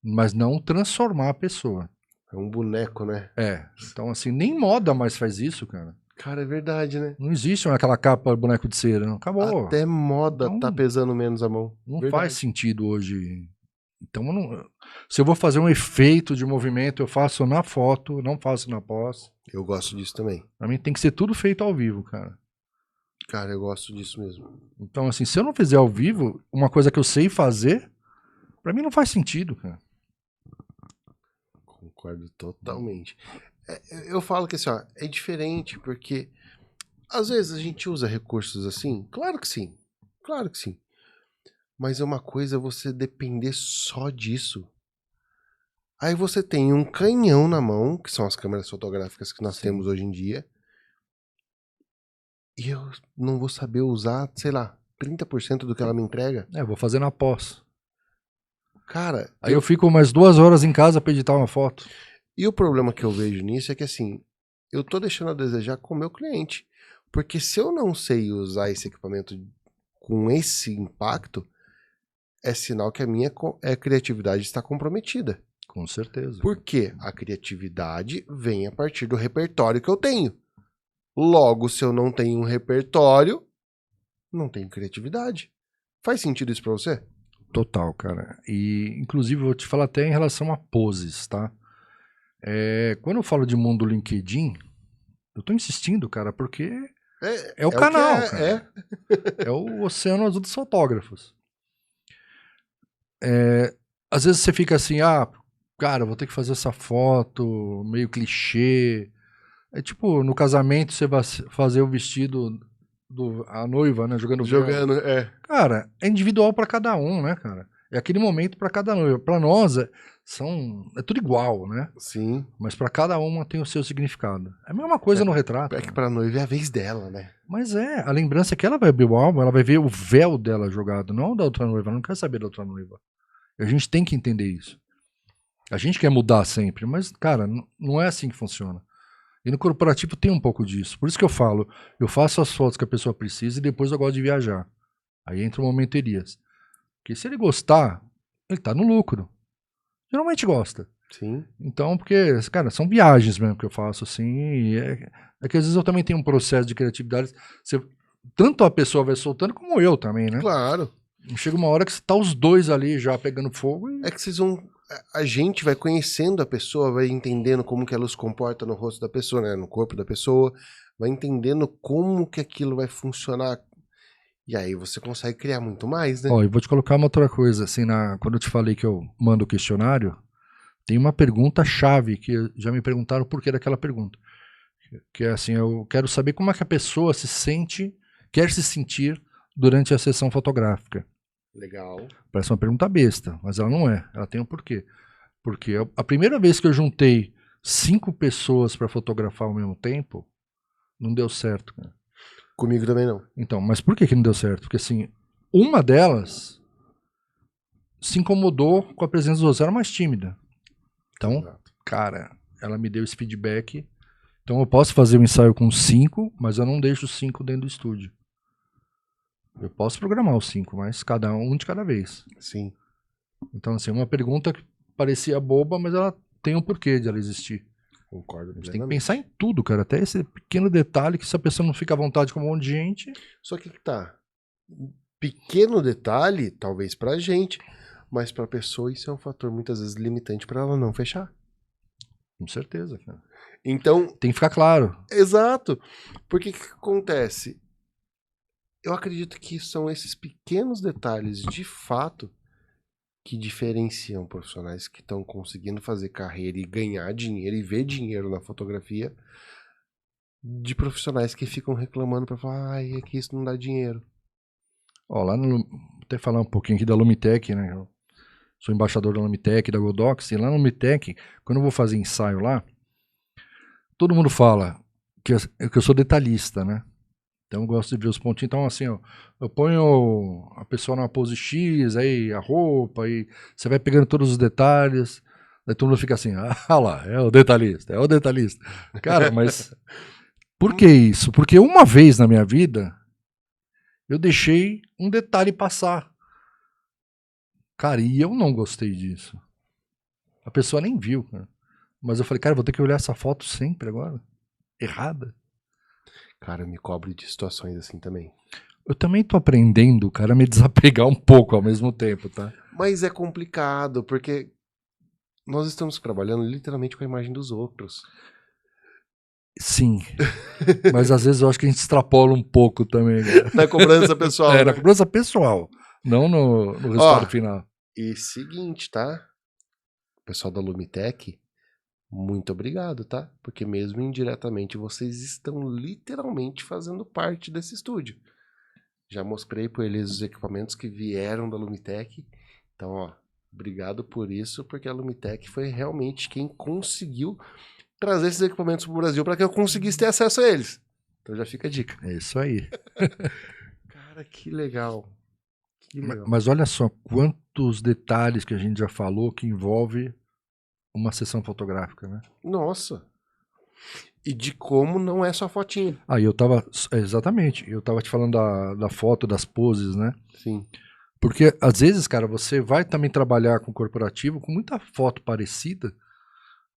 Mas não transformar a pessoa. É um boneco, né? É. Então, assim, nem moda mais faz isso, cara. Cara, é verdade, né? Não existe aquela capa boneco de cera. Não. Acabou. Até moda Então, tá pesando menos a mão. não Verdade. faz sentido hoje. Então, se eu vou fazer um efeito de movimento, eu faço na foto, não faço na pós. Eu gosto disso também. Pra mim tem que ser tudo feito ao vivo, cara. Cara, eu gosto disso mesmo. Então, assim, se eu não fizer ao vivo, uma coisa que eu sei fazer, pra mim não faz sentido, cara. Concordo totalmente. Eu falo que assim, ó, é diferente porque às vezes a gente usa recursos assim. Claro que sim. Claro que sim. Mas é uma coisa você depender só disso. Aí você tem um canhão na mão, que são as câmeras fotográficas que nós Sim. temos hoje em dia. E eu não vou saber usar, sei lá, 30% do que ela me entrega. É, vou fazer na pós. Cara, Aí eu fico umas 2 horas em casa pra editar uma foto. e o problema que eu vejo nisso é que assim, eu tô deixando a desejar com o meu cliente. Porque se eu não sei usar esse equipamento com esse impacto, é sinal que a minha criatividade está comprometida. Com certeza. Porque a criatividade vem a partir do repertório que eu tenho. Logo, se eu não tenho um repertório, não tenho criatividade. Faz sentido isso pra você? Total, cara. E, inclusive, eu vou te falar até em relação a poses, tá? Quando eu falo de mundo LinkedIn, eu tô insistindo, cara, porque é o canal, cara. É o oceano azul dos fotógrafos. Às vezes você fica assim, cara, eu vou ter que fazer essa foto meio clichê. É tipo, no casamento você vai fazer o vestido a noiva, né, jogando véu. Jogando, Cara, é individual pra cada um, né, cara? É aquele momento pra cada noiva. Pra nós é tudo igual, né? Sim. Mas pra cada uma tem o seu significado. É a mesma coisa no retrato. É que pra noiva é a vez dela, né? Mas a lembrança é que ela vai ver o álbum, ela vai ver o véu dela jogado, não da outra noiva. Ela não quer saber da outra noiva. A gente tem que entender isso. A gente quer mudar sempre, mas, cara, não é assim que funciona. E no corporativo tem um pouco disso. Por isso que eu falo, eu faço as fotos que a pessoa precisa e depois eu gosto de viajar. Aí entra o momenterias. Porque se ele gostar, ele tá no lucro. Geralmente gosta. Sim. Então, porque, cara, são viagens mesmo que eu faço, assim. E é que às vezes eu também tenho um processo de criatividade. Tanto a pessoa vai soltando, como eu também, né? Claro. Chega uma hora que você tá os dois ali já pegando fogo e... É que vocês vão... A gente vai conhecendo a pessoa, vai entendendo como que ela se comporta no rosto da pessoa, né? No corpo da pessoa. Vai entendendo como que aquilo vai funcionar. E aí você consegue criar muito mais, né? Ó, eu vou te colocar uma outra coisa, assim, quando eu te falei que eu mando o questionário, tem uma pergunta-chave que já me perguntaram o porquê daquela pergunta. Que é assim, eu quero saber como é que a pessoa quer se sentir durante a sessão fotográfica. Legal. Parece uma pergunta besta, mas ela não é. Ela tem um porquê. Porque a primeira vez que eu juntei 5 pessoas para fotografar ao mesmo tempo, não deu certo, cara. Comigo também não. Então, mas por que não deu certo? Porque assim, uma delas se incomodou com a presença dos outros, era mais tímida. Então, Exato. cara, ela me deu esse feedback. Então eu posso fazer um ensaio com 5, mas eu não deixo os 5 dentro do estúdio. Eu posso programar os 5, mas um de cada vez. Sim. Então, assim, uma pergunta que parecia boba, mas ela tem um porquê de ela existir. Concordo. A gente tem que pensar em tudo, cara. Até esse pequeno detalhe que se a pessoa não fica à vontade com um monte de gente... Só que tá. pequeno detalhe, talvez pra gente, mas pra pessoa isso é um fator muitas vezes limitante pra ela não fechar. Com certeza, cara. Então, Tem que ficar claro. exato. Porque o que acontece? Eu acredito que são esses pequenos detalhes, de fato, que diferenciam profissionais que estão conseguindo fazer carreira e ganhar dinheiro e ver dinheiro na fotografia de profissionais que ficam reclamando para falar, ai, é que isso não dá dinheiro. Ó, lá no. Vou até falar um pouquinho aqui da Lumitec, né? Eu sou embaixador da Lumitec, da Godox, e lá na Lumitec, quando eu vou fazer ensaio lá, todo mundo fala que eu sou detalhista, né? Então eu gosto de ver os pontinhos. Então, assim, ó, eu ponho a pessoa numa pose X, aí a roupa, aí você vai pegando todos os detalhes. Daí todo mundo fica assim, ah lá, é o detalhista, é o detalhista. Cara, mas por que isso? Porque uma vez na minha vida, eu deixei um detalhe passar. Cara, e eu não gostei disso. A pessoa nem viu, cara. Mas eu falei, cara, vou ter que olhar essa foto sempre agora. Errada. Cara, eu me cobro de situações assim também. Eu também tô aprendendo, cara, a me desapegar um pouco ao mesmo tempo, tá? Mas é complicado, porque nós estamos trabalhando literalmente com a imagem dos outros. Sim. Mas às vezes eu acho que a gente extrapola um pouco também, né? Na cobrança pessoal, É, né? na cobrança pessoal, não no resultado Ó, final. e seguinte, tá? O pessoal da Lumitec, muito obrigado, tá? Porque mesmo indiretamente vocês estão literalmente fazendo parte desse estúdio. Já mostrei para eles os equipamentos que vieram da Lumitec. Então, ó, obrigado por isso, porque a Lumitec foi realmente quem conseguiu trazer esses equipamentos para o Brasil para que eu conseguisse ter acesso a eles. Então já fica a dica. É isso aí. Cara, que legal. Que legal. Mas olha só quantos detalhes que a gente já falou que envolve uma sessão fotográfica, né? Nossa. E de como não é só fotinho. Aí eu tava. Exatamente, eu tava te falando da foto, das poses, né? Sim. Porque às vezes, cara, você vai também trabalhar com corporativo com muita foto parecida,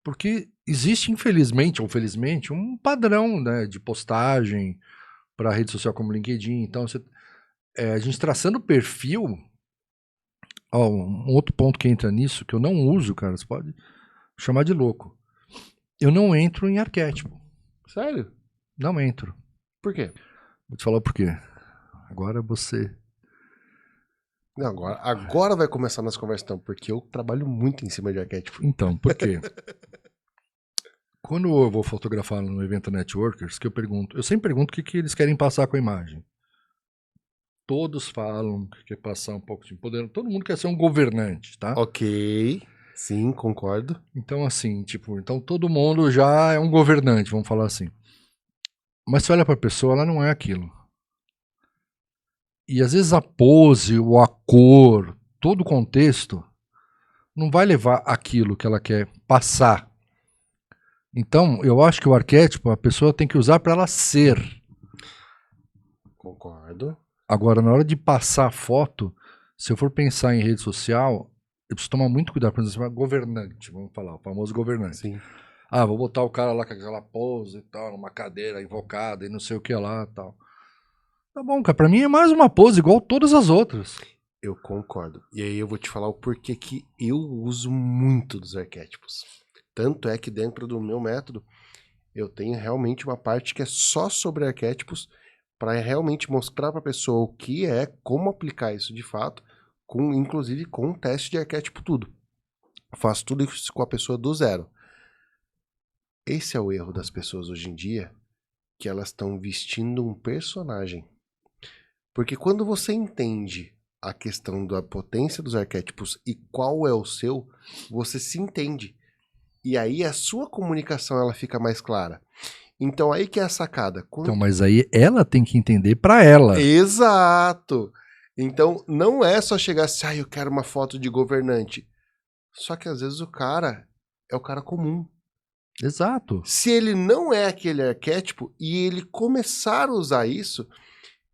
porque existe, infelizmente ou felizmente, um padrão, né, de postagem para rede social como LinkedIn. Então, a gente traçando perfil. Ó, um outro ponto que entra nisso, que eu não uso, cara, você pode chamar de louco. Eu não entro em arquétipo. Sério? Não entro. Por quê? Vou te falar por quê. Agora você. Não, agora vai começar nossa conversa, então, porque eu trabalho muito em cima de arquétipo. Então, por quê? Quando eu vou fotografar no evento Networkers, que eu sempre pergunto o que eles querem passar com a imagem. Todos falam que quer passar um pouco de poder. Todo mundo quer ser um governante, tá? Ok. Sim, concordo. Então, assim, então todo mundo já é um governante, vamos falar assim. Mas se olha pra pessoa, ela não é aquilo. E às vezes a pose, ou a cor, todo o contexto, não vai levar aquilo que ela quer passar. Então, eu acho que o arquétipo a pessoa tem que usar para ela ser. Concordo. Agora, na hora de passar a foto, se eu for pensar em rede social, eu preciso tomar muito cuidado. Por exemplo, governante, vamos falar, o famoso governante. Sim. Ah, vou botar o cara lá com aquela pose e tal, numa cadeira invocada e não sei o que lá e tal. Tá bom, cara, pra mim é mais uma pose igual todas as outras. Eu concordo. E aí eu vou te falar o porquê que eu uso muito dos arquétipos. Tanto é que dentro do meu método, eu tenho realmente uma parte que é só sobre arquétipos para realmente mostrar para a pessoa o que é, como aplicar isso de fato, inclusive com um teste de arquétipo tudo. Eu faço tudo isso com a pessoa do zero. Esse é o erro das pessoas hoje em dia, que elas estão vestindo um personagem. Porque quando você entende a questão da potência dos arquétipos e qual é o seu, você se entende. E aí a sua comunicação ela fica mais clara. Então aí que é a sacada. Então, mas aí ela tem que entender pra ela. Exato! Então não é só chegar assim, eu quero uma foto de governante. Só que às vezes o cara é o cara comum. Exato. Se ele não é aquele arquétipo e ele começar a usar isso,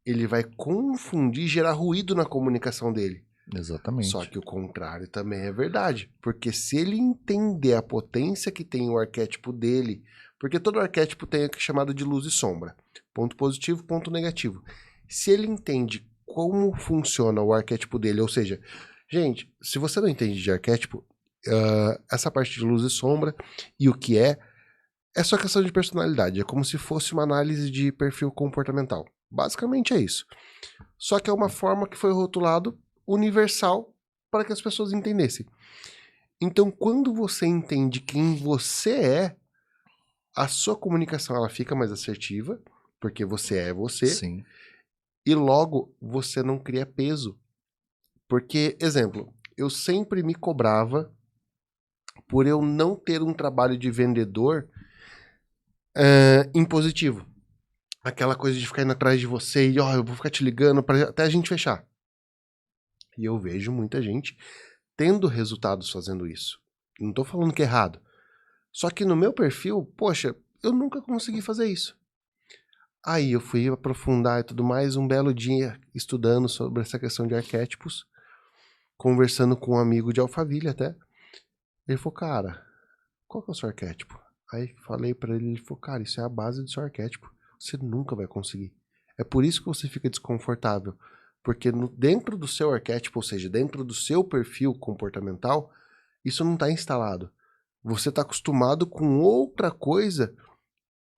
ele vai confundir e gerar ruído na comunicação dele. Exatamente. Só que o contrário também é verdade. Porque se ele entender a potência que tem o arquétipo dele, porque todo arquétipo tem o que é chamado de luz e sombra. Ponto positivo, ponto negativo. Se ele entende como funciona o arquétipo dele. Ou seja, gente, se você não entende de arquétipo, essa parte de luz e sombra e o que é só questão de personalidade. É como se fosse uma análise de perfil comportamental. Basicamente é isso. Só que é uma forma que foi rotulado universal para que as pessoas entendessem. Então, quando você entende quem você é, a sua comunicação ela fica mais assertiva, porque você é você, Sim. e logo você não cria peso. Porque, exemplo, eu sempre me cobrava por eu não ter um trabalho de vendedor impositivo. Aquela coisa de ficar indo atrás de você e, eu vou ficar te ligando até a gente fechar. E eu vejo muita gente tendo resultados fazendo isso. Não tô falando que é errado. Só que no meu perfil, poxa, eu nunca consegui fazer isso. Aí eu fui aprofundar e tudo mais, um belo dia estudando sobre essa questão de arquétipos, conversando com um amigo de Alphaville até. Ele falou, cara, qual que é o seu arquétipo? Aí falei pra ele, ele falou, cara, isso é a base do seu arquétipo. Você nunca vai conseguir. É por isso que você fica desconfortável. Porque dentro do seu arquétipo, ou seja, dentro do seu perfil comportamental, isso não está instalado. Você está acostumado com outra coisa.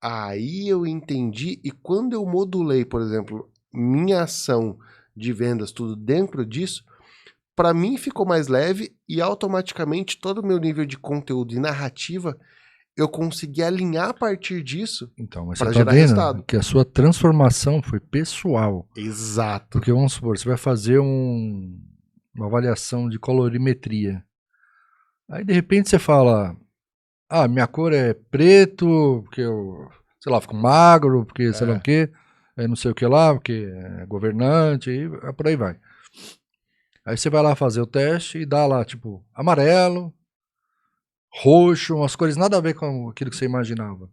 Aí eu entendi, e quando eu modulei, por exemplo, minha ação de vendas, tudo dentro disso, para mim ficou mais leve e automaticamente todo o meu nível de conteúdo e narrativa eu consegui alinhar a partir disso. Então, mas pra você tá gerar vendo resultado. que a sua transformação foi pessoal. Exato. Porque vamos supor, você vai fazer uma avaliação de colorimetria. Aí de repente você fala, minha cor é preto, porque eu, sei lá, fico magro, porque sei lá o quê, não sei o que lá, porque é governante, e por aí vai. Aí você vai lá fazer o teste e dá lá, tipo, amarelo, roxo, umas cores nada a ver com aquilo que você imaginava.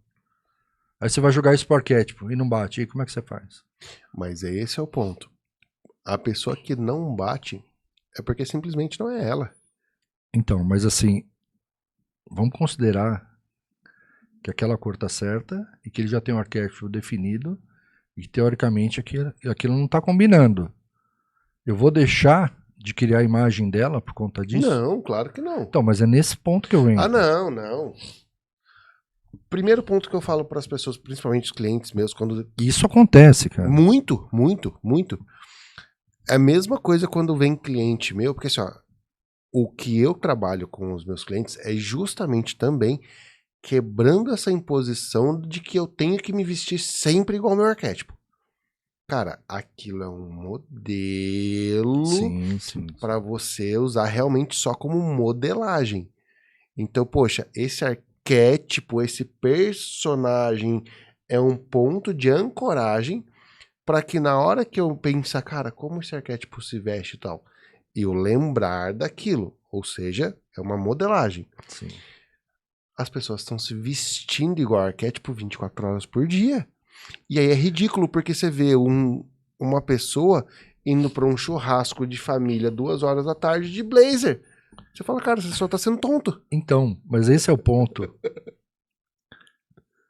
Aí você vai jogar isso pro arquétipo e não bate. E como é que você faz? Mas esse é o ponto. A pessoa que não bate é porque simplesmente não é ela. Então, mas assim, vamos considerar que aquela cor tá certa e que ele já tem um arquétipo definido e teoricamente aquilo não tá combinando. Eu vou deixar de criar a imagem dela por conta disso? Não, claro que não. Então, mas é nesse ponto que eu entro. Não. Primeiro ponto que eu falo para as pessoas, principalmente os clientes meus, quando... Isso acontece, cara. Muito. É a mesma coisa quando vem cliente meu, porque assim, ó, o que eu trabalho com os meus clientes é justamente também quebrando essa imposição de que eu tenho que me vestir sempre igual ao meu arquétipo. Cara, aquilo é um modelo para você usar realmente só como modelagem. Então, poxa, esse arquétipo, esse personagem é um ponto de ancoragem para que na hora que eu pensar, cara, como esse arquétipo se veste e tal, eu lembrar daquilo. Ou seja, é uma modelagem. Sim. As pessoas estão se vestindo igual arquétipo 24 horas por dia. E aí é ridículo, porque você vê uma pessoa indo para um churrasco de família 2 horas da tarde de blazer. Você fala, cara, você só tá sendo tonto. Então, mas esse é o ponto.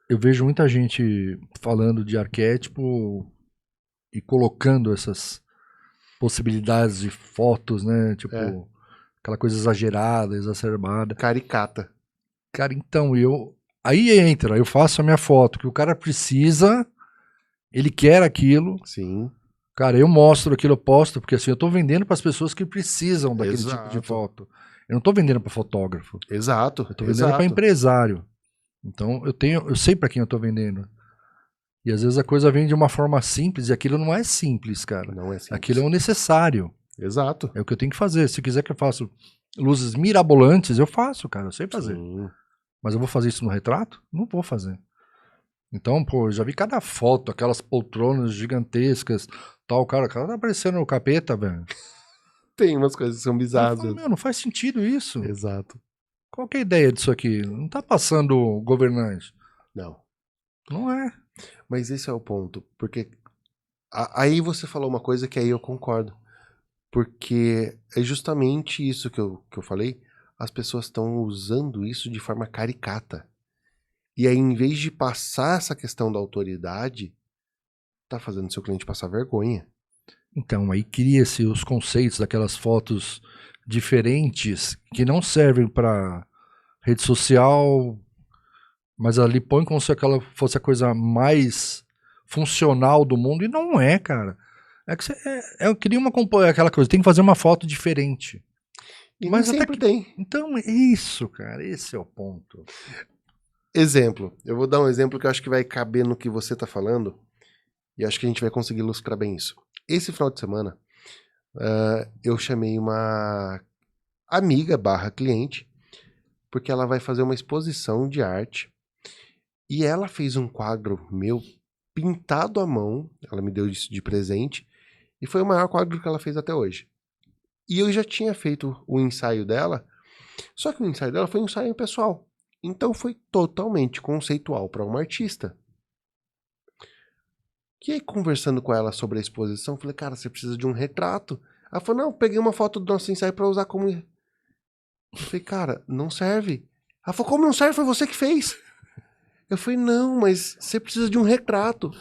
Eu vejo muita gente falando de arquétipo e colocando essas possibilidades de fotos, né? Tipo, aquela coisa exagerada, exacerbada. Caricata. Cara, então, aí entra, eu faço a minha foto, que o cara precisa, ele quer aquilo. Sim. Cara, eu mostro aquilo, eu posto, porque assim, eu tô vendendo para as pessoas que precisam daquele tipo de foto. Eu não tô vendendo para fotógrafo. Exato. Eu tô vendendo para empresário. Então, eu sei para quem eu tô vendendo. E às vezes a coisa vem de uma forma simples e aquilo não é simples, cara. Não é simples. Aquilo é o necessário. Exato. É o que eu tenho que fazer. Se quiser que eu faça luzes mirabolantes, eu faço, cara. Eu sei fazer. Sim. Mas eu vou fazer isso no retrato? Não vou fazer. Então, pô, eu já vi cada foto, aquelas poltronas gigantescas, tal, o cara tá parecendo o capeta, velho. Tem umas coisas que são bizarras. Eu falo, meu, não faz sentido isso. Exato. Qual que é a ideia disso aqui? Não tá passando governante. Não. Não é. Mas esse é o ponto, porque aí você falou uma coisa que aí eu concordo. Porque é justamente isso que eu falei, as pessoas estão usando isso de forma caricata. E aí, em vez de passar essa questão da autoridade, tá fazendo seu cliente passar vergonha. Então, aí cria-se os conceitos daquelas fotos diferentes que não servem para rede social, mas ali põe como se aquela fosse a coisa mais funcional do mundo, e não é, cara. É que você, eu queria aquela coisa, tem que fazer uma foto diferente. E nem Mas até sempre que. tem. Então, é isso, cara, esse é o ponto. Exemplo. Eu vou dar um exemplo que eu acho que vai caber no que você tá falando. E acho que a gente vai conseguir ilustrar bem isso. Esse final de semana, eu chamei uma amiga barra cliente, porque ela vai fazer uma exposição de arte. E ela fez um quadro meu pintado à mão. Ela me deu isso de presente. E foi o maior quadro que ela fez até hoje. E eu já tinha feito o ensaio dela. Só que o ensaio dela foi um ensaio pessoal. Então foi totalmente conceitual para uma artista. E aí, conversando com ela sobre a exposição, falei, cara, você precisa de um retrato. Ela falou, não, peguei uma foto do nosso ensaio para usar como... Eu falei, cara, não serve. Ela falou, como não serve? Foi você que fez. Eu falei, não, mas você precisa de um retrato.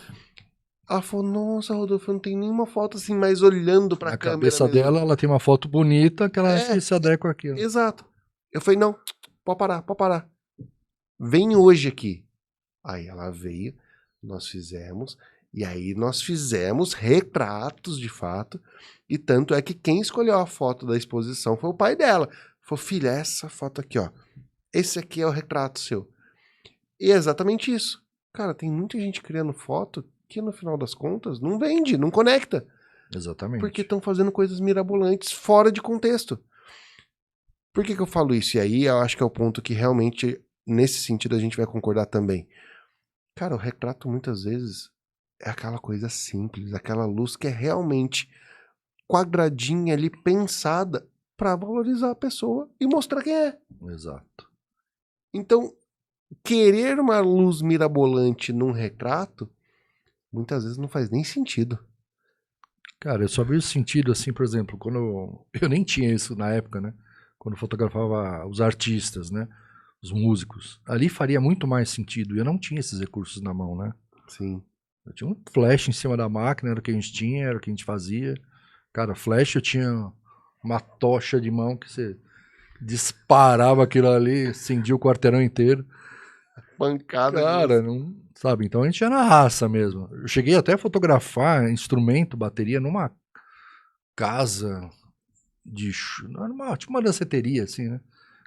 Ela falou, nossa, Rodolfo, eu não tenho nenhuma foto assim, mais olhando pra Na câmera cabeça mesmo. dela, ela tem uma foto bonita que ela acha que É, se adequa àquilo. exato. Eu falei, não, pode parar, pode parar. Vem hoje aqui. Aí ela veio, nós fizemos, e aí nós fizemos retratos de fato, e tanto é que quem escolheu a foto da exposição foi o pai dela. Falou, filha, essa foto aqui, ó, esse aqui é o retrato seu. E é exatamente isso. Cara, tem muita gente criando foto que no final das contas não vende, não conecta. Exatamente. Porque estão fazendo coisas mirabolantes fora de contexto. Por que eu falo isso? E aí eu acho que é o ponto que realmente, nesse sentido, a gente vai concordar também. Cara, o retrato muitas vezes é aquela coisa simples, aquela luz que é realmente quadradinha ali, pensada para valorizar a pessoa e mostrar quem é. Exato. Então, querer uma luz mirabolante num retrato, muitas vezes não faz nem sentido. Cara, eu só vejo sentido assim, por exemplo, quando eu nem tinha isso na época, né? Quando eu fotografava os artistas, né? Os músicos. Ali faria muito mais sentido. E eu não tinha esses recursos na mão, né? Sim. Eu tinha um flash em cima da máquina, era o que a gente tinha, era o que a gente fazia. Cara, flash eu tinha uma tocha de mão que você disparava aquilo ali, acendia o quarteirão inteiro. Pancada de Cara, luz. não. Sabe? Então a gente ia na raça mesmo. Eu cheguei até a fotografar instrumento, bateria, numa casa de. Tipo uma danceteria, assim, né?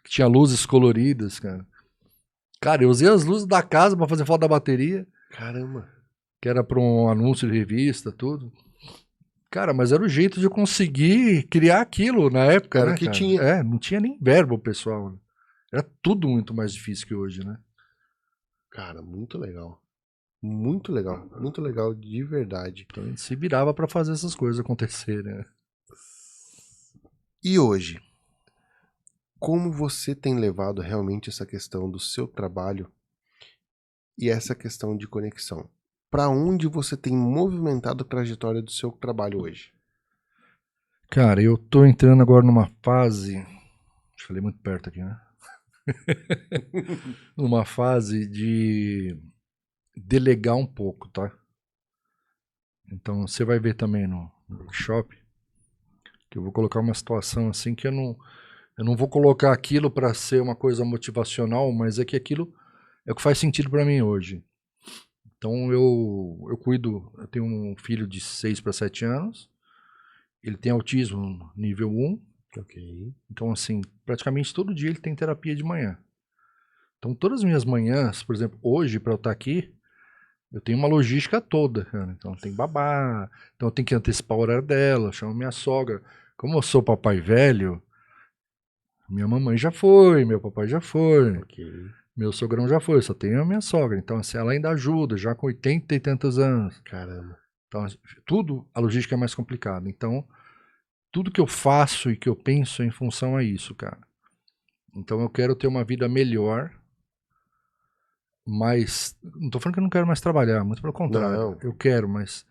Que tinha luzes coloridas, cara. Cara, eu usei as luzes da casa pra fazer foto da bateria, Caramba. que era pra um anúncio de revista, tudo. Cara, mas era o jeito de eu conseguir criar aquilo na época, Era o né, que cara? tinha. É, não tinha nem verbo, pessoal. Né? Era tudo muito mais difícil que hoje, né? Cara, muito legal. Muito legal. Muito legal de verdade. Então a gente se virava pra fazer essas coisas acontecerem, né? E hoje, como você tem levado realmente essa questão do seu trabalho e essa questão de conexão? Para onde você tem movimentado a trajetória do seu trabalho hoje? Cara, eu tô entrando agora numa fase. Falei muito perto aqui, né? Numa fase de delegar um pouco, tá? Então você vai ver também no workshop que eu vou colocar uma situação assim que eu não vou colocar aquilo para ser uma coisa motivacional, mas é que aquilo é o que faz sentido para mim hoje. Então eu cuido, eu tenho um filho de 6 para 7 anos, ele tem autismo nível 1, Ok. então assim, praticamente todo dia ele tem terapia de manhã. Então todas as minhas manhãs, por exemplo, hoje para eu estar aqui, eu tenho uma logística toda, cara. Então tem babá, então eu tenho que antecipar o horário dela, chamo minha sogra. Como eu sou papai velho, minha mamãe já foi, meu papai já foi, Ok. meu sogrão já foi, só tenho a minha sogra. Então assim, ela ainda ajuda, já com 80 e tantos anos. Caramba. Então tudo, a logística é mais complicada. Então tudo que eu faço e que eu penso é em função a isso, cara. Então eu quero ter uma vida melhor, mas não tô falando que eu não quero mais trabalhar, muito pelo contrário. Não. Eu quero, mas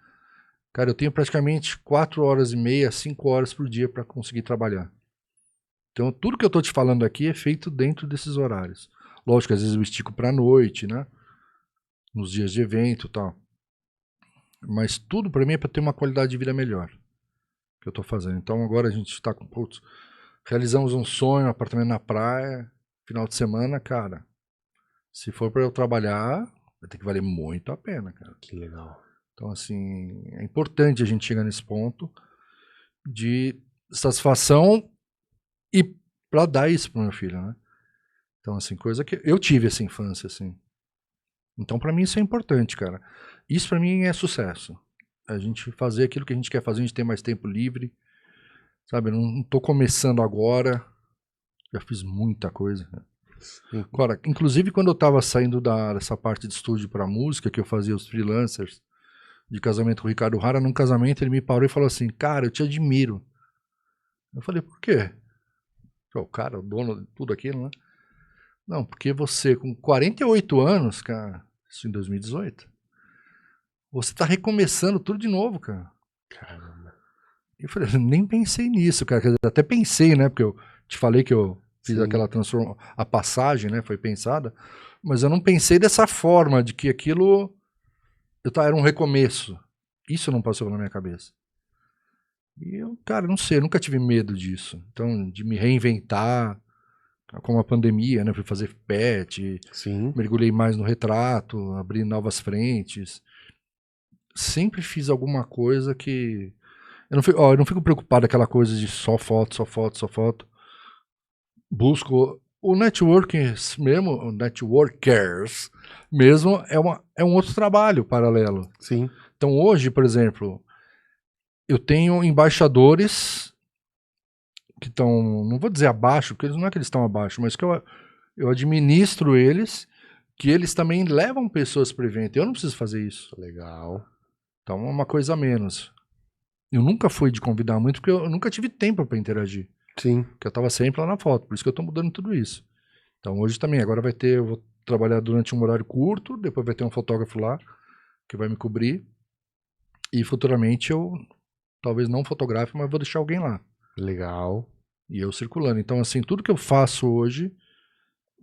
cara, eu tenho praticamente 4 horas e meia, 5 horas por dia para conseguir trabalhar. Então, tudo que eu tô te falando aqui é feito dentro desses horários. Lógico, às vezes eu estico pra noite, né? Nos dias de evento e tal. Mas tudo para mim é para ter uma qualidade de vida melhor. que eu tô fazendo. Então agora a gente tá com, putz, realizamos um sonho, um apartamento na praia, final de semana, cara. Se for para eu trabalhar, vai ter que valer muito a pena, cara. Que legal. Então, assim, é importante a gente chegar nesse ponto de satisfação e para dar isso pro meu filho, né? Então, assim, coisa que eu tive essa infância, assim. Então, para mim, isso é importante, cara. Isso para mim é sucesso. A gente fazer aquilo que a gente quer fazer, a gente ter mais tempo livre, sabe? Eu não tô começando agora, já fiz muita coisa. Agora, inclusive quando eu tava saindo dessa parte de estúdio para música, que eu fazia os freelancers de casamento com o Ricardo Hara, num casamento ele me parou e falou assim, cara, eu te admiro. Eu falei, por quê? O cara, o dono de tudo aquilo, né? Não, porque você com 48 anos, cara, isso em 2018, você tá recomeçando tudo de novo, cara. Caramba. Eu falei, nem pensei nisso, cara. Até pensei, né? Porque eu te falei que eu fiz Sim. aquela transformação, a passagem, né? Foi pensada. Mas eu não pensei dessa forma, de que aquilo era um recomeço. Isso não passou na minha cabeça. E eu, cara, não sei, eu nunca tive medo disso. Então, de me reinventar, com a pandemia, né? Fui fazer PET, Sim. mergulhei mais no retrato, abri novas frentes. Sempre fiz alguma coisa que... Eu não fico preocupado com aquela coisa de só foto, só foto, só foto. Busco o networkers mesmo é um outro trabalho paralelo. Sim. Então hoje, por exemplo, eu tenho embaixadores que estão, não vou dizer abaixo, porque não é que eles estão abaixo, mas que eu administro eles, que eles também levam pessoas para o evento. Eu não preciso fazer isso. Legal. Então é uma coisa a menos. Eu nunca fui de convidar muito, porque eu nunca tive tempo para interagir. Sim. Porque eu tava sempre lá na foto, por isso que eu tô mudando tudo isso. Então hoje também, agora eu vou trabalhar durante um horário curto, depois vai ter um fotógrafo lá, que vai me cobrir, e futuramente eu, talvez não fotografe, mas vou deixar alguém lá. Legal. E eu circulando. Então assim, tudo que eu faço hoje,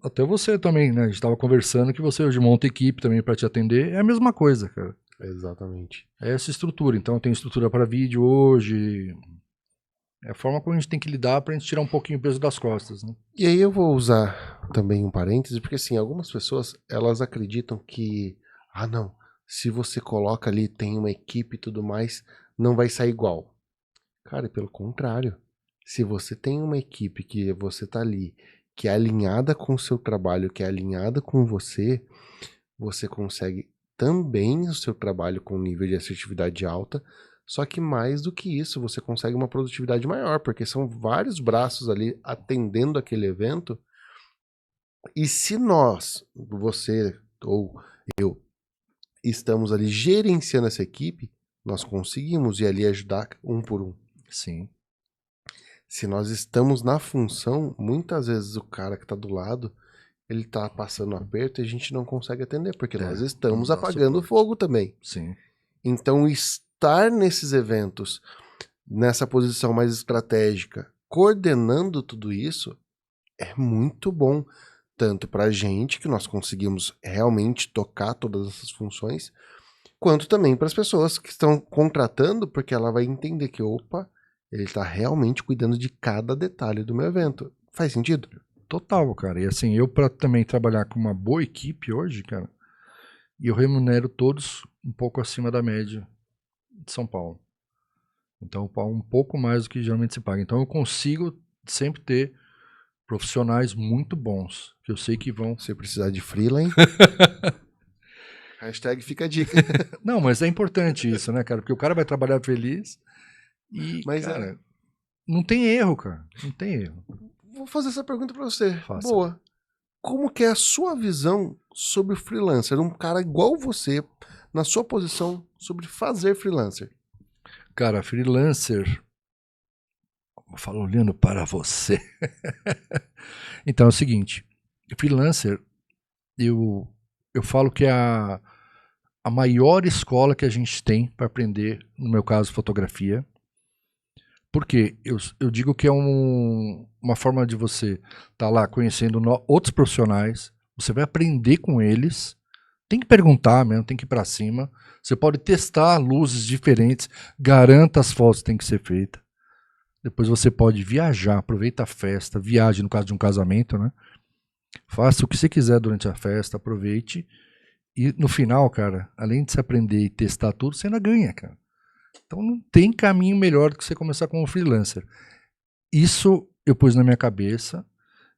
até você também, né, a gente tava conversando que você hoje monta equipe também para te atender, é a mesma coisa, cara. Exatamente. É essa estrutura, então eu tenho estrutura para vídeo hoje... É a forma como a gente tem que lidar pra gente tirar um pouquinho o peso das costas, né? E aí eu vou usar também um parêntese, porque assim, algumas pessoas, elas acreditam que, não, se você coloca ali, tem uma equipe e tudo mais, não vai sair igual. Cara, pelo contrário. Se você tem uma equipe que você tá ali, que é alinhada com o seu trabalho, que é alinhada com você consegue também o seu trabalho com nível de assertividade alta. Só que mais do que isso, você consegue uma produtividade maior, porque são vários braços ali atendendo aquele evento. E se nós, você ou eu, estamos ali gerenciando essa equipe, nós conseguimos ir ali ajudar um por um. Sim. Se nós estamos na função, muitas vezes o cara que está do lado, ele tá passando aperto e a gente não consegue atender, porque nós estamos apagando fogo também. Sim. Então, estar nesses eventos, nessa posição mais estratégica, coordenando tudo isso, é muito bom. Tanto para a gente, que nós conseguimos realmente tocar todas essas funções, quanto também para as pessoas que estão contratando, porque ela vai entender que, opa, ele está realmente cuidando de cada detalhe do meu evento. Faz sentido? Total, cara. E assim, eu para também trabalhar com uma boa equipe hoje, cara, e eu remunero todos um pouco acima da média de São Paulo. Então, um pouco mais do que geralmente se paga. Então, eu consigo sempre ter profissionais muito bons, que eu sei que vão... Se precisar de freela, hein? Hashtag fica a dica. Não, mas é importante isso, né, cara? Porque o cara vai trabalhar feliz e, Mas, cara, não tem erro, cara. Não tem erro. Vou fazer essa pergunta pra você. Faça. Boa. Como que é a sua visão sobre o freelancer? Um cara igual você, na sua posição, sobre fazer freelancer. Cara, freelancer... Eu falo olhando para você. Então é o seguinte, freelancer, eu falo que é a maior escola que a gente tem para aprender, no meu caso, fotografia. Porque eu digo que é uma forma de você estar lá conhecendo outros profissionais, você vai aprender com eles, tem que perguntar mesmo, tem que ir para cima, você pode testar luzes diferentes, garanta as fotos que tem que ser feitas. Depois você pode viajar, aproveita a festa, viaje no caso de um casamento, né? Faça o que você quiser durante a festa, aproveite. E no final, cara, além de você aprender e testar tudo, você ainda ganha, cara. Então não tem caminho melhor do que você começar como freelancer. Isso eu pus na minha cabeça,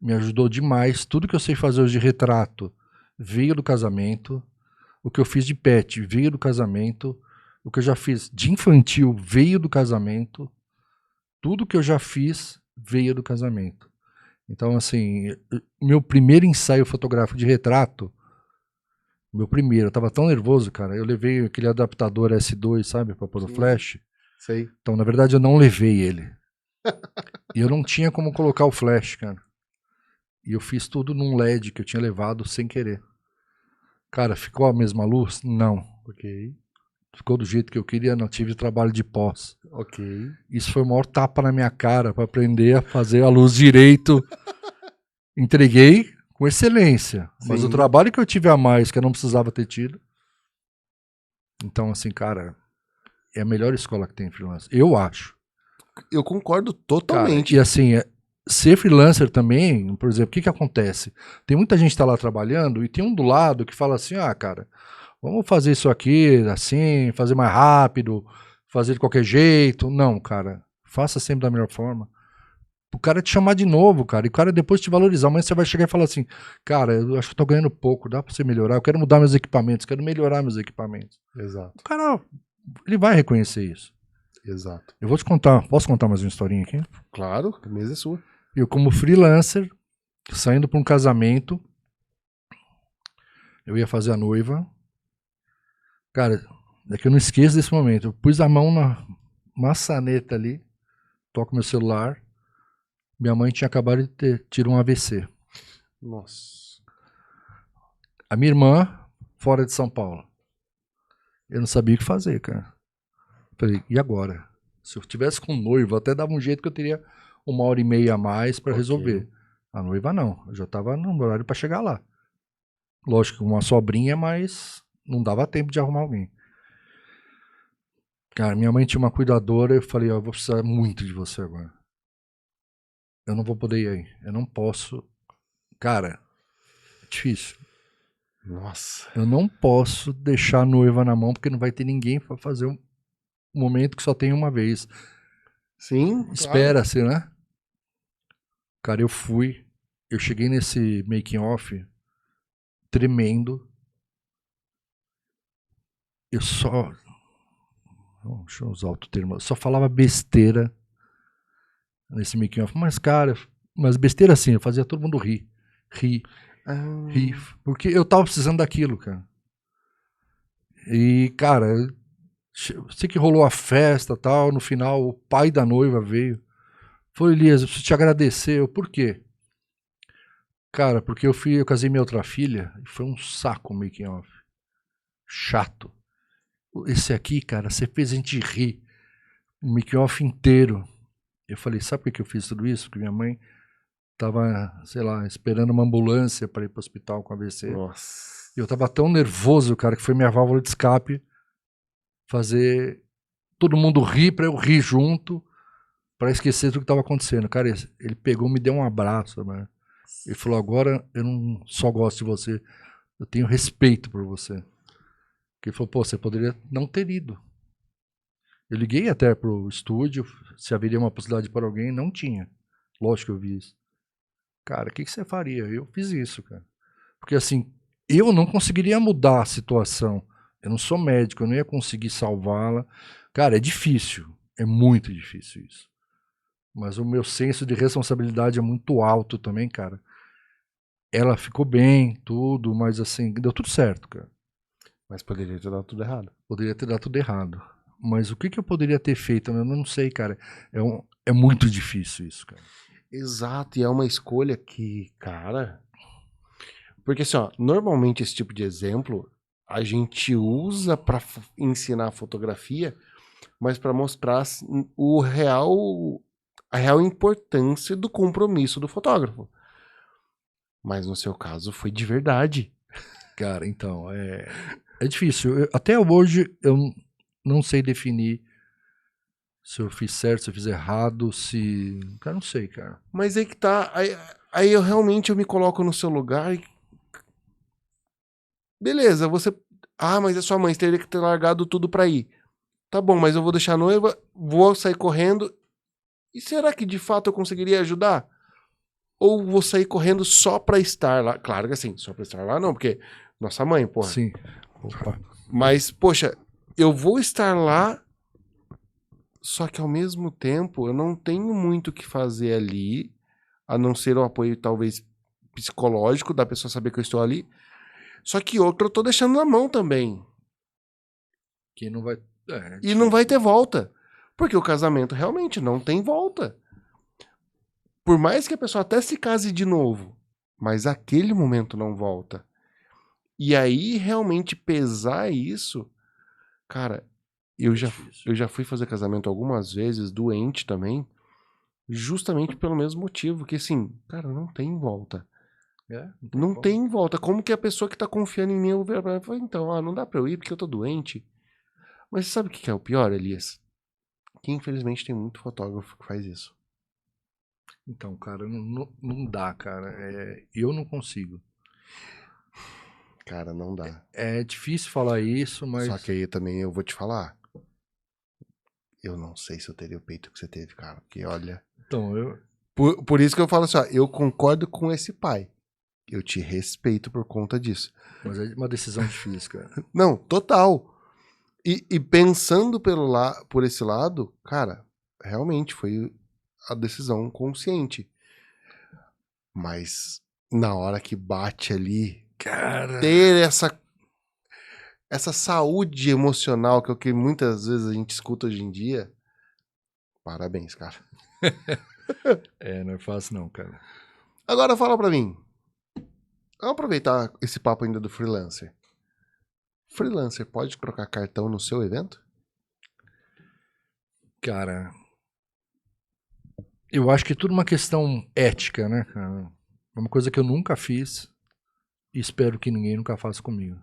me ajudou demais. Tudo que eu sei fazer hoje de retrato veio do casamento. O que eu fiz de pet veio do casamento. O que eu já fiz de infantil veio do casamento. Tudo que eu já fiz veio do casamento. Então, assim, meu primeiro ensaio fotográfico de retrato, eu tava tão nervoso, cara, eu levei aquele adaptador S2, sabe, pra pôr o flash. Sei. Então, na verdade, eu não levei ele. E eu não tinha como colocar o flash, cara. E eu fiz tudo num LED que eu tinha levado sem querer. Cara, ficou a mesma luz? Não. Ok. Ficou do jeito que eu queria, não tive trabalho de pós. Ok. Isso foi o maior tapa na minha cara pra aprender a fazer a luz direito. Entreguei com excelência. Mas Sim. o trabalho que eu tive a mais, que eu não precisava ter tido. Então, assim, cara, é a melhor escola que tem freelancer. Eu acho. Eu concordo Cara, totalmente. e assim, ser freelancer também, por exemplo, o que que acontece? Tem muita gente que tá lá trabalhando e tem um do lado que fala assim, ah, cara, vamos fazer isso aqui assim, fazer mais rápido, fazer de qualquer jeito. Não, cara, faça sempre da melhor forma. O cara te chamar de novo, cara, e o cara depois te valorizar. Amanhã você vai chegar e falar assim, cara, eu acho que eu tô ganhando pouco, dá pra você melhorar, eu quero mudar meus equipamentos, quero melhorar meus equipamentos. Exato. O cara, ele vai reconhecer isso. Exato. Eu vou te contar, posso contar mais uma historinha aqui? Claro, a mesa é sua. Eu, como freelancer, saindo para um casamento, eu ia fazer a noiva. Cara, é que eu não esqueço desse momento. Eu pus a mão na maçaneta ali, toco meu celular. Minha mãe tinha acabado de ter tido um AVC. Nossa. A minha irmã, fora de São Paulo. Eu não sabia o que fazer, cara. Falei, e agora? Se eu tivesse com noiva, até dava um jeito que eu teria 1h30 a mais para resolver. A noiva não, eu já tava no horário para chegar lá. Lógico que uma sobrinha, mas não dava tempo de arrumar alguém. Cara, minha mãe tinha uma cuidadora, eu falei, ó, eu vou precisar muito de você agora. Eu não vou poder ir aí, eu não posso. Cara, é difícil. Nossa. Eu não posso deixar a noiva na mão, porque não vai ter ninguém para fazer um momento que só tem uma vez. Sim, Espera-se, né? Cara, eu fui, eu cheguei nesse making off tremendo. Eu só... Deixa eu usar outro termo. Eu só falava besteira nesse making off. Mas, cara, mas besteira assim, eu fazia todo mundo rir. Rir. Porque eu tava precisando daquilo, cara. E, cara, sei que rolou a festa e tal. No final, o pai da noiva veio. Falou, Elias, eu preciso te agradecer. Por quê? Cara, porque eu casei minha outra filha e foi um saco o making off. Chato. Esse aqui, cara, você fez a gente rir. O making off inteiro. Eu falei, sabe por que eu fiz tudo isso? Porque minha mãe tava, sei lá, esperando uma ambulância para ir pro hospital com AVC. Nossa. E eu tava tão nervoso, cara, que foi minha válvula de escape fazer todo mundo rir pra eu rir junto, pra esquecer tudo que tava acontecendo. Cara, ele pegou, me deu um abraço, mano. Ele falou, agora eu não só gosto de você, eu tenho respeito por você. Porque ele falou, pô, você poderia não ter ido. Eu liguei até pro estúdio, se haveria uma possibilidade para alguém, não tinha. Lógico que eu vi isso. Cara, o que você faria? Eu fiz isso, cara. Porque assim, eu não conseguiria mudar a situação. Eu não sou médico, eu não ia conseguir salvá-la. Cara, é difícil. É muito difícil isso. Mas o meu senso de responsabilidade é muito alto também, cara. Ela ficou bem, tudo, mas assim, deu tudo certo, cara. Mas poderia ter dado tudo errado. Poderia ter dado tudo errado. Mas o que eu poderia ter feito? Eu não sei, cara. É muito difícil isso, cara. Exato, e é uma escolha que, cara... Porque assim, ó, normalmente esse tipo de exemplo a gente usa pra ensinar fotografia, mas pra mostrar a real importância do compromisso do fotógrafo. Mas no seu caso foi de verdade. Cara, então, é difícil. Até hoje eu não sei definir se eu fiz certo, se eu fiz errado, se... Cara, não sei, cara. Mas aí que tá. Aí eu realmente me coloco no seu lugar e. Beleza, você. Ah, mas é sua mãe, você teria que ter largado tudo pra ir. Tá bom, mas eu vou deixar a noiva, vou sair correndo. E será que de fato eu conseguiria ajudar? Ou vou sair correndo só pra estar lá? Claro que assim, só pra estar lá não, porque nossa mãe, porra. Sim. Opa. Mas, poxa, eu vou estar lá, só que ao mesmo tempo eu não tenho muito o que fazer ali, a não ser o apoio talvez psicológico da pessoa saber que eu estou ali. Só que outro eu tô deixando na mão também. Que não vai... É E não vai difícil. ter volta. Porque o casamento realmente não tem volta. Por mais que a pessoa até se case de novo, mas aquele momento não volta. E aí realmente pesar isso, cara, eu É já, difícil. eu já fui fazer casamento algumas vezes, doente também, justamente pelo mesmo motivo, que assim, cara, não tem volta. É, não tem Não como. tem volta. Como que a pessoa que tá confiando em mim, eu vou virar pra ela e falar, então, não dá pra eu ir porque eu tô doente. Mas sabe o que é o pior, Elias? Que infelizmente tem muito fotógrafo que faz isso. Então, cara, não dá, cara. Eu não consigo. Cara, não dá. É difícil falar isso, Só mas... que aí também eu vou te falar. Eu não sei se eu teria o peito que você teve, cara. Porque olha. Então, eu... Por isso que eu falo assim, ó, eu concordo com esse pai. Eu te respeito por conta disso. Mas é uma decisão difícil, cara. Não, total. E pensando por esse lado, cara, realmente foi a decisão consciente. Mas na hora que bate ali, Cara... ter essa saúde emocional que é o que muitas vezes a gente escuta hoje em dia, parabéns, cara. não é fácil não, cara. Agora fala pra mim. Vamos aproveitar esse papo ainda do freelancer. Freelancer pode trocar cartão no seu evento? Cara, eu acho que é tudo uma questão ética, né, cara? É uma coisa que eu nunca fiz e espero que ninguém nunca faça comigo.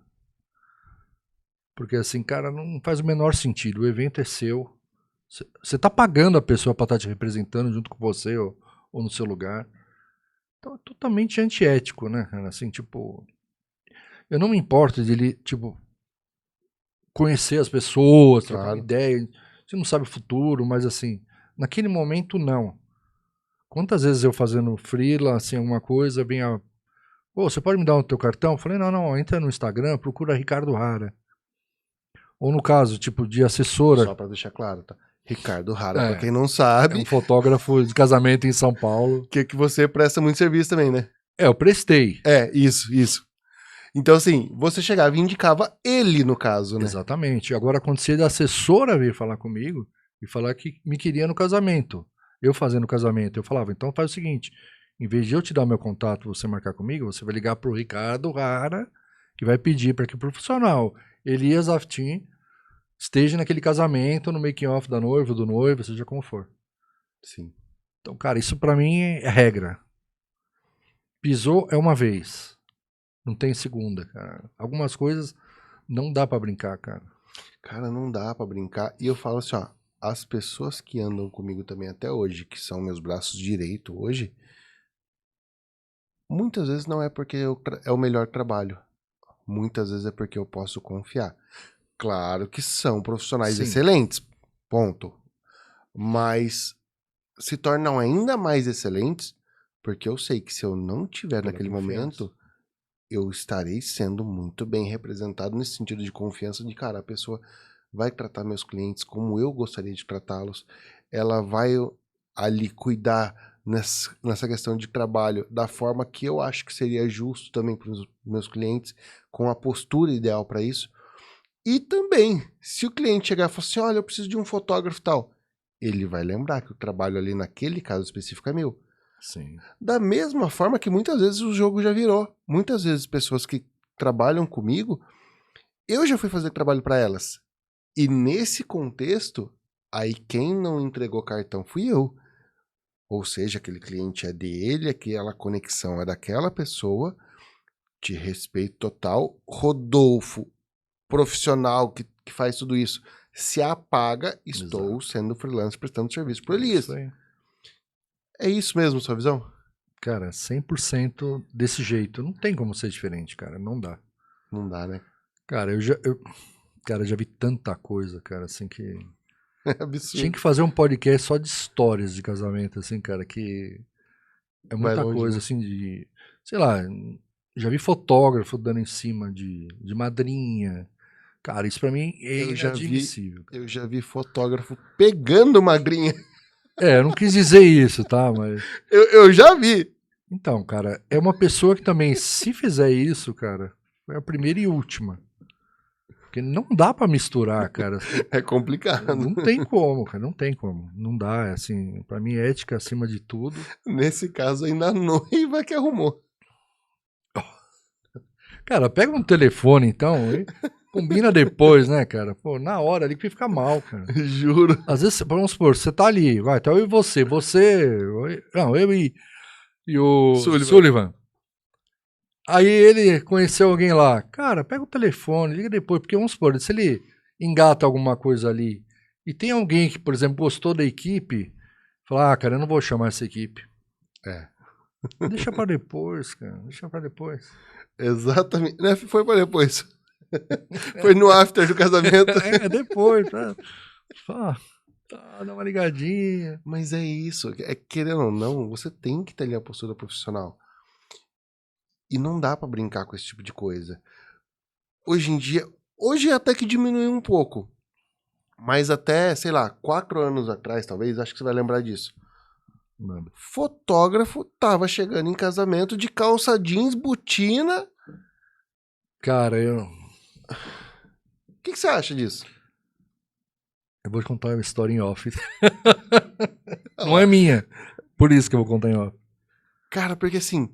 Porque assim, cara, não faz o menor sentido. O evento é seu. Você tá pagando a pessoa pra estar te representando junto com você ou no seu lugar. Então é totalmente antiético, né, cara? Assim, tipo... Eu não me importo de ele, tipo, conhecer as pessoas, trocar uma Claro. ideia. Você não sabe o futuro, mas assim, naquele momento não. Quantas vezes eu fazendo freela, assim, alguma coisa, vinha... Pô, você pode me dar o teu cartão? Eu falei, não, entra no Instagram, procura Ricardo Rara. Ou no caso, tipo, de assessora. Só pra deixar claro, tá? Ricardo Rara, pra É, quem não é sabe, um fotógrafo de casamento em São Paulo. que você presta muito serviço também, né? Eu prestei. É, isso. Então, assim, você chegava e indicava ele, no caso, né? Exatamente. Agora acontecia da assessora vir falar comigo e falar que me queria no casamento. Eu fazendo o casamento, eu falava, então faz o seguinte, em vez de eu te dar meu contato, você marcar comigo, você vai ligar pro Ricardo Rara e vai pedir para que o profissional Elias Aftin esteja naquele casamento, no making off da noiva, do noivo, seja como for. Sim. Então, cara, isso pra mim é regra. Pisou é uma vez. Não tem segunda, cara. Algumas coisas não dá pra brincar, cara. Cara, não dá pra brincar. E eu falo assim, ó, as pessoas que andam comigo também até hoje, que são meus braços direitos hoje, muitas vezes não é porque é o melhor trabalho. Muitas vezes é porque eu posso confiar. Claro que são profissionais Sim. excelentes, ponto. Mas se tornam ainda mais excelentes porque eu sei que se eu não tiver Pela naquele confiança. momento, eu estarei sendo muito bem representado nesse sentido de confiança de, cara, a pessoa vai tratar meus clientes como eu gostaria de tratá-los, ela vai ali cuidar nessa questão de trabalho da forma que eu acho que seria justo também para os meus clientes, com a postura ideal para isso. E também, se o cliente chegar e falar assim, olha, eu preciso de um fotógrafo e tal, ele vai lembrar que o trabalho ali naquele caso específico é meu. Sim. Da mesma forma que muitas vezes o jogo já virou. Muitas vezes pessoas que trabalham comigo, eu já fui fazer trabalho para elas. E nesse contexto, aí quem não entregou cartão fui eu. Ou seja, aquele cliente é dele, aquela conexão é daquela pessoa, de respeito total. Rodolfo, profissional que faz tudo isso, Se apaga, estou sendo freelance prestando serviço pro Elias. Isso aí. É isso mesmo, sua visão? Cara, 100% desse jeito. Não tem como ser diferente, cara. Não dá. Não dá, né? Cara, cara, já vi tanta coisa, cara, assim que... É absurdo. Tinha que fazer um podcast só de histórias de casamento, assim, cara, que é Vai muita longe, coisa, né? assim, de... Sei lá, já vi fotógrafo dando em cima de madrinha. Cara, isso pra mim é Eu já vi, inadmissível. eu já vi fotógrafo pegando magrinha. É, eu não quis dizer isso, tá? Mas... Eu já vi. Então, cara, é uma pessoa que também, se fizer isso, cara, é a primeira e última. Porque não dá pra misturar, cara. É complicado. Não tem como, cara, não tem como. Não dá, é assim, pra mim ética acima de tudo. Nesse caso, ainda a noiva que arrumou. Cara, pega um telefone então e combina depois, né, cara? Pô, na hora ali que fica mal, cara. Juro. Às vezes, vamos supor, você tá ali, vai, então eu e você, não, eu e o Sullivan. Aí ele conheceu alguém lá. Cara, pega o telefone, liga depois, porque vamos supor, se ele engata alguma coisa ali e tem alguém que, por exemplo, gostou da equipe, fala, cara, eu não vou chamar essa equipe. É. Deixa pra depois, cara, deixa pra depois. Exatamente. Né? Foi pra depois. Foi no after do casamento. É, depois, tá? Dá uma ligadinha. Mas é isso. Querendo ou não, você tem que ter ali a postura profissional. E não dá pra brincar com esse tipo de coisa. Hoje em dia, hoje até que diminuiu um pouco. Mas até, sei lá, 4 anos atrás, talvez, acho que você vai lembrar disso. Mano. Fotógrafo tava chegando em casamento de calça jeans, botina. Cara, O que você acha disso? eu vou te contar uma história em off. Não é minha. Por isso que eu vou contar em off. Cara, porque assim,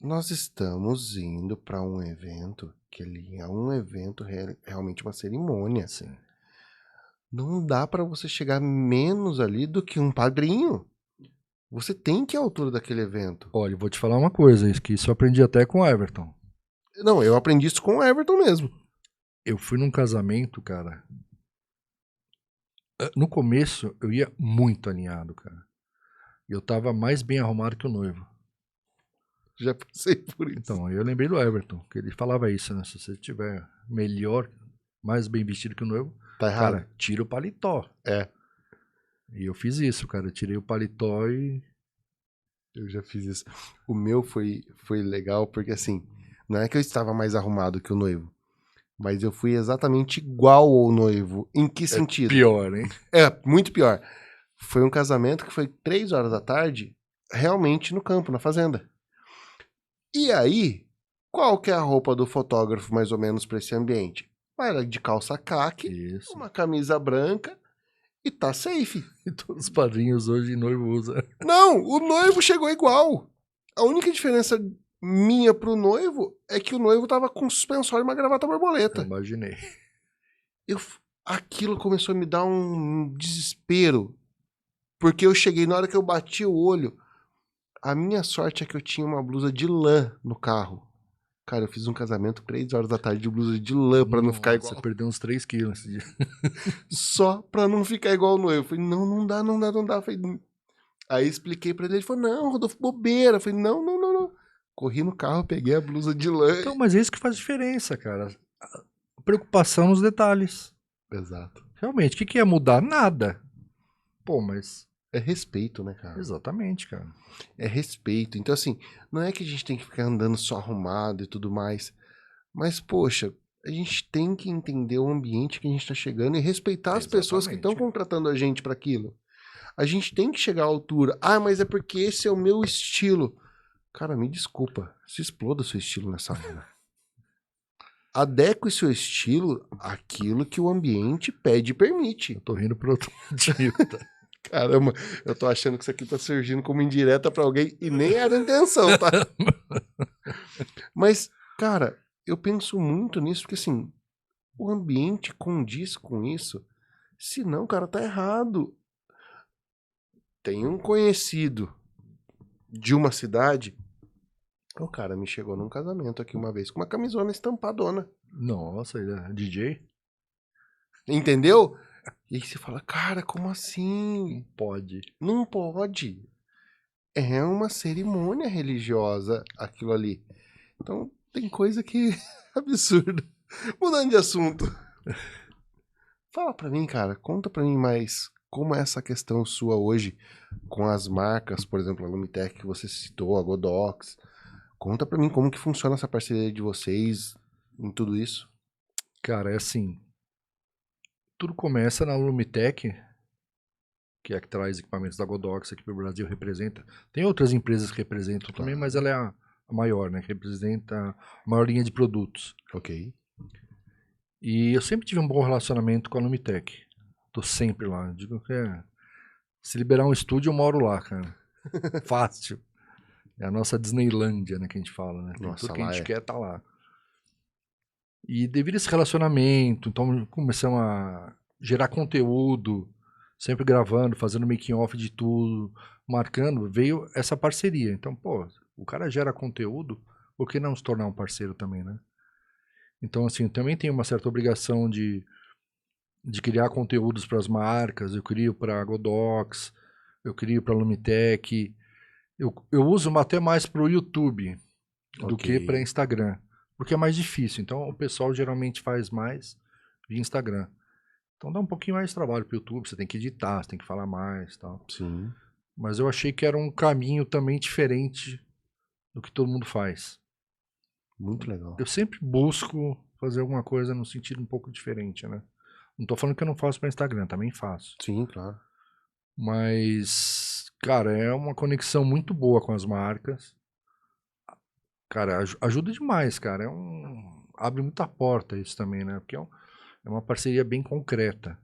nós estamos indo pra um evento que ele é um evento realmente uma cerimônia. Sim. Não dá pra você chegar menos ali do que um padrinho. Você tem que ir à altura daquele evento. Olha, eu vou te falar uma coisa, que isso eu aprendi até com o Everton. Não, eu aprendi isso com o Everton mesmo. Eu fui num casamento, cara. No começo, eu ia muito alinhado, cara. E eu tava mais bem arrumado que o noivo. Já passei por isso. Então, eu lembrei do Everton, que ele falava isso, né? Se você estiver melhor, mais bem vestido que o noivo, Tá errado. cara, tira o paletó. É. E eu fiz isso, cara. Eu tirei o paletó e... Eu já fiz isso. O meu foi legal porque, assim, não é que eu estava mais arrumado que o noivo, mas eu fui exatamente igual ao noivo. Em que sentido? Pior, hein? É, muito pior. Foi um casamento que foi 3 horas da tarde, realmente no campo, na fazenda. E aí, qual que é a roupa do fotógrafo, mais ou menos, para esse ambiente? Vai de calça caque, Isso. uma camisa branca e tá safe. E todos os padrinhos hoje noivo usa. Não, o noivo chegou igual. A única diferença minha pro noivo é que o noivo tava com suspensório e uma gravata borboleta. Eu imaginei. Aquilo começou a me dar um desespero. Porque eu cheguei, na hora que eu bati o olho, a minha sorte é que eu tinha uma blusa de lã no carro. Cara, eu fiz um casamento 3 horas da tarde de blusa de lã pra não ficar igual. Você perdeu uns 3 quilos esse dia. Só pra não ficar igual o noivo. Eu falei, não dá. Eu falei, aí expliquei pra ele falou, não, Rodolfo, bobeira. Eu falei, não. Corri no carro, peguei a blusa de lã. Então, mas é isso que faz diferença, cara. A preocupação nos detalhes. Exato. Realmente, o que ia mudar? Nada. Pô, mas... É respeito, né, cara? Exatamente, cara. É respeito. Então, assim, não é que a gente tem que ficar andando só arrumado e tudo mais. Mas, poxa, a gente tem que entender o ambiente que a gente tá chegando e respeitar as pessoas que estão contratando a gente para aquilo. A gente tem que chegar à altura. Ah, mas é porque esse é o meu estilo. Cara, me desculpa. Se exploda o seu estilo nessa hora. Adeque o seu estilo àquilo que o ambiente pede e permite. Eu tô rindo por outro motivo, tá? Caramba, eu tô achando que isso aqui tá surgindo como indireta pra alguém e nem era a intenção, tá? Mas, cara, eu penso muito nisso porque, assim, o ambiente condiz com isso. Senão, cara, tá errado. Tem um conhecido de uma cidade. O cara me chegou num casamento aqui uma vez com uma camisona estampadona. Nossa, ele é DJ? Entendeu? E aí você fala, cara, como assim? Pode. Não pode. É uma cerimônia religiosa aquilo ali. Então tem coisa que é absurda. Mudando de assunto. Fala pra mim, cara, conta pra mim mais como é essa questão sua hoje com as marcas, por exemplo, a Lumitec que você citou, a Godox. Conta pra mim como que funciona essa parceria de vocês em tudo isso. Cara, é assim, tudo começa na Lumitec, que é a que traz equipamentos da Godox aqui para o Brasil, representa. Tem outras empresas que representam também, mas ela é a maior, né? Que representa a maior linha de produtos. Ok. E eu sempre tive um bom relacionamento com a Lumitec. Tô sempre lá. Digo que se liberar um estúdio, eu moro lá, cara. Fácil. É a nossa Disneylândia, né, que a gente fala, né? Tem Nossa, tudo que a lá gente é. quer, tá lá. E devido a esse relacionamento, então começamos a gerar conteúdo, sempre gravando, fazendo making off de tudo, marcando, veio essa parceria. Então, pô, o cara gera conteúdo, por que não se tornar um parceiro também, né? Então, assim, eu também tenho uma certa obrigação de criar conteúdos para as marcas, eu crio para a Godox, eu crio para a Lumitec, eu uso até mais para o YouTube do que para Ok. Instagram, porque é mais difícil. Então o pessoal geralmente faz mais via Instagram. Então dá um pouquinho mais de trabalho para o YouTube, você tem que editar, você tem que falar mais, tal. Sim. Mas eu achei que era um caminho também diferente do que todo mundo faz. Muito legal. Eu sempre busco fazer alguma coisa no sentido um pouco diferente, né? Não tô falando que eu não faço para Instagram, também faço. Sim, claro. Mas, cara, é uma conexão muito boa com as marcas. Cara, ajuda demais, cara. Abre muita porta isso também, né? Porque é uma parceria bem concreta.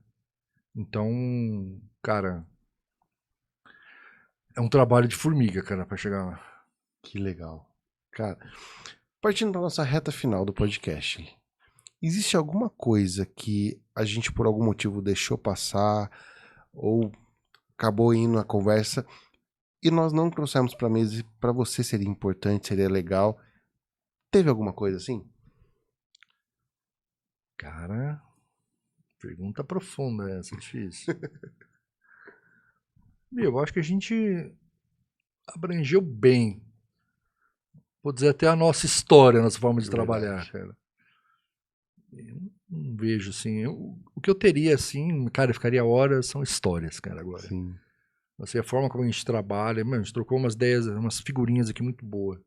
Então, cara, é um trabalho de formiga, cara, pra chegar lá. Que legal. Cara, partindo para nossa reta final do podcast, existe alguma coisa que a gente por algum motivo deixou passar ou acabou indo na conversa e nós não trouxemos para mesa e para você seria importante, seria legal? Teve alguma coisa assim? Cara, pergunta profunda essa, difícil. Meu, eu acho que a gente abrangeu bem. Vou dizer até a nossa história, a nossa forma de trabalhar, Verdade. cara. Eu não vejo, assim. O que eu teria, assim, cara, eu ficaria horas, são histórias, cara, agora. Sim. Assim, a forma como a gente trabalha, mano, a gente trocou umas ideias, umas figurinhas aqui muito boas.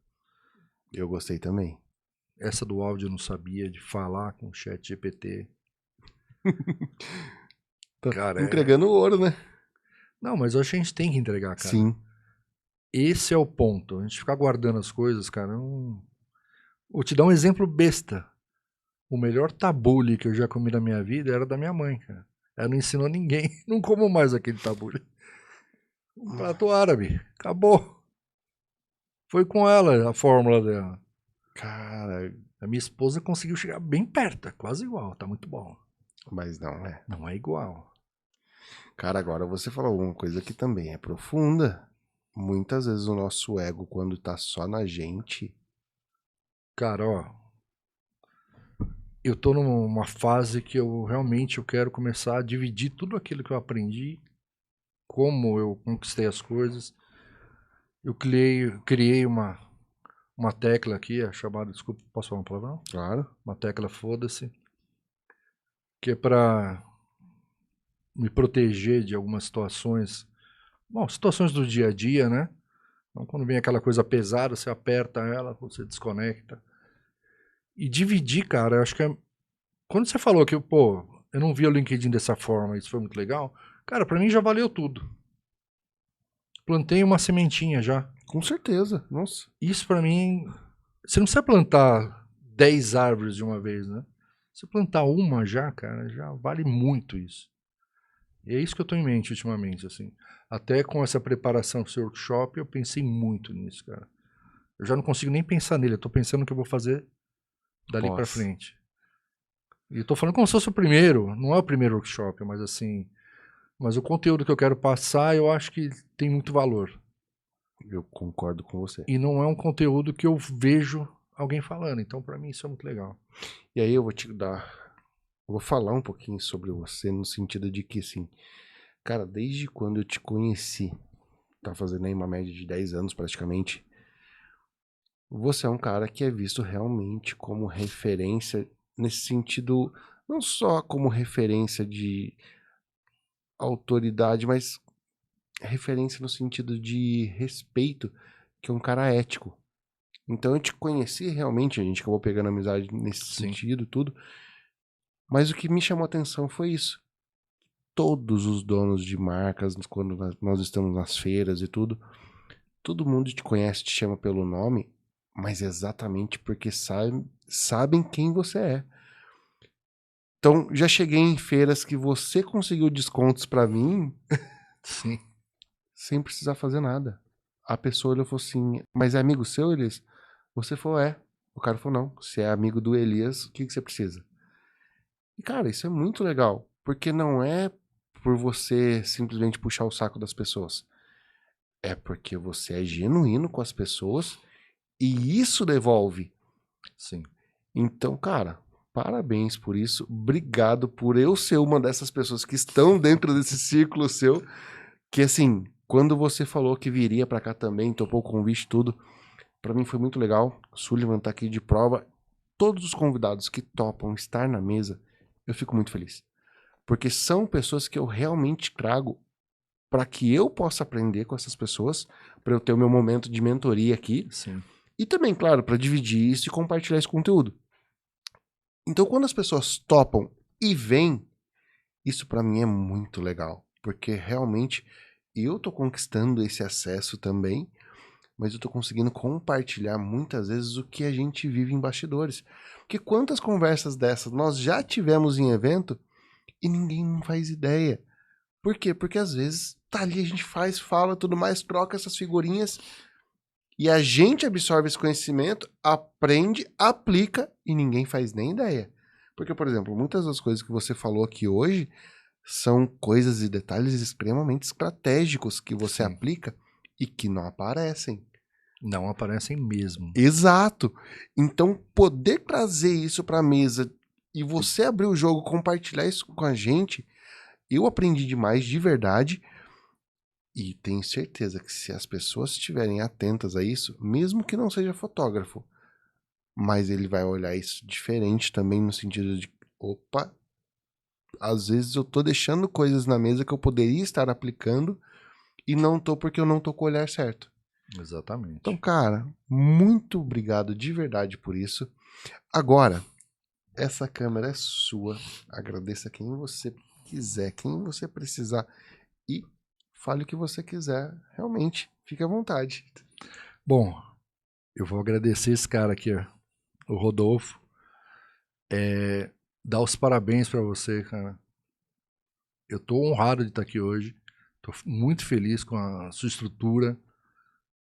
Eu gostei também. Essa do áudio eu não sabia, de falar com o chat GPT. Tá Cara, entregando ouro, né? Não, mas eu acho que a gente tem que entregar, cara. Sim. Esse é o ponto. A gente ficar guardando as coisas, cara, não... Vou te dar um exemplo besta. O melhor tabule que eu já comi na minha vida era da minha mãe, cara. Ela não ensinou ninguém. Não como mais aquele tabule. Um prato árabe. Acabou. Foi com ela a fórmula dela. Cara, A minha esposa conseguiu chegar bem perto. É quase igual. Tá muito bom. mas não é. Não é igual. Cara, agora você falou uma coisa que também é profunda. Muitas vezes o nosso ego, quando tá só na gente. Cara, ó. Eu tô numa fase que eu realmente quero começar a dividir tudo aquilo que eu aprendi, como eu conquistei as coisas. Eu criei uma tecla aqui, é chamada, desculpa, posso falar uma palavra? Claro. Uma tecla foda-se, que é pra me proteger de algumas situações, bom, situações do dia a dia, né? Então, quando vem aquela coisa pesada, você aperta ela, você desconecta. E dividir, cara, eu acho que quando você falou que, pô, eu não vi o LinkedIn dessa forma, isso foi muito legal, cara, pra mim já valeu tudo. Plantei uma sementinha já. Com certeza. Nossa. Isso pra mim, você não precisa plantar 10 árvores de uma vez, né? Se plantar uma já, cara, já vale muito isso. E é isso que eu tô em mente ultimamente, assim. Até com essa preparação pro seu workshop, eu pensei muito nisso, cara. Eu já não consigo nem pensar nele, eu tô pensando no que eu vou fazer dali pra Pós. frente. E eu tô falando como se fosse o primeiro, não é o primeiro workshop, mas assim, mas o conteúdo que eu quero passar, eu acho que tem muito valor. Eu concordo com você. E não é um conteúdo que eu vejo alguém falando, então pra mim isso é muito legal. E aí eu vou te dar vou falar um pouquinho sobre você no sentido de que, assim, cara, desde quando eu te conheci, tá fazendo aí uma média de 10 anos praticamente, você é um cara que é visto realmente como referência nesse sentido, não só como referência de autoridade, mas referência no sentido de respeito, que é um cara ético. Então eu te conheci realmente, a gente acabou pegando amizade nesse Sim. sentido, tudo. Mas o que me chamou a atenção foi isso. Todos os donos de marcas, quando nós estamos nas feiras e tudo, todo mundo te conhece, te chama pelo nome, mas exatamente porque sabem quem você é. Então, já cheguei em feiras que você conseguiu descontos pra mim Sim. sem precisar fazer nada. A pessoa olhou e falou assim, mas é amigo seu, Elias? Você falou, é. O cara falou, não, se é amigo do Elias, o que você precisa? E, cara, isso é muito legal, porque não é por você simplesmente puxar o saco das pessoas. É porque você é genuíno com as pessoas e isso devolve. Sim. Então, cara, parabéns por isso. Obrigado por eu ser uma dessas pessoas que estão dentro desse círculo seu. Que, assim, quando você falou que viria pra cá também, topou o convite e tudo, pra mim foi muito legal. Sullivan tá aqui de prova. Todos os convidados que topam estar na mesa, eu fico muito feliz. Porque são pessoas que eu realmente trago para que eu possa aprender com essas pessoas, para eu ter o meu momento de mentoria aqui. Sim. E também, claro, para dividir isso e compartilhar esse conteúdo. Então, quando as pessoas topam e vêm, isso para mim é muito legal. Porque realmente eu tô conquistando esse acesso também, mas eu tô conseguindo compartilhar muitas vezes o que a gente vive em bastidores. Porque quantas conversas dessas nós já tivemos em evento e ninguém não faz ideia. Por quê? Porque às vezes tá ali, a gente faz, fala, tudo mais, troca essas figurinhas e a gente absorve esse conhecimento, aprende, aplica e ninguém faz nem ideia. Porque, por exemplo, muitas das coisas que você falou aqui hoje são coisas e detalhes extremamente estratégicos que você Sim. aplica e que não aparecem. Não aparecem mesmo. Exato. Então, poder trazer isso para a mesa e você abrir o jogo, compartilhar isso com a gente, eu aprendi demais de verdade. E tenho certeza que se as pessoas estiverem atentas a isso, mesmo que não seja fotógrafo, mas ele vai olhar isso diferente também no sentido de, opa, às vezes eu tô deixando coisas na mesa que eu poderia estar aplicando e não tô porque eu não tô com o olhar certo. Então, Exatamente. cara, muito obrigado de verdade por isso. Agora, essa câmera é sua. Agradeça quem você quiser, quem você precisar e fale o que você quiser. Realmente, fique à vontade. Bom, eu vou agradecer esse cara aqui, ó, o Rodolfo. Dar os parabéns pra você, cara. Eu tô honrado de estar aqui hoje. Tô muito feliz com a sua estrutura,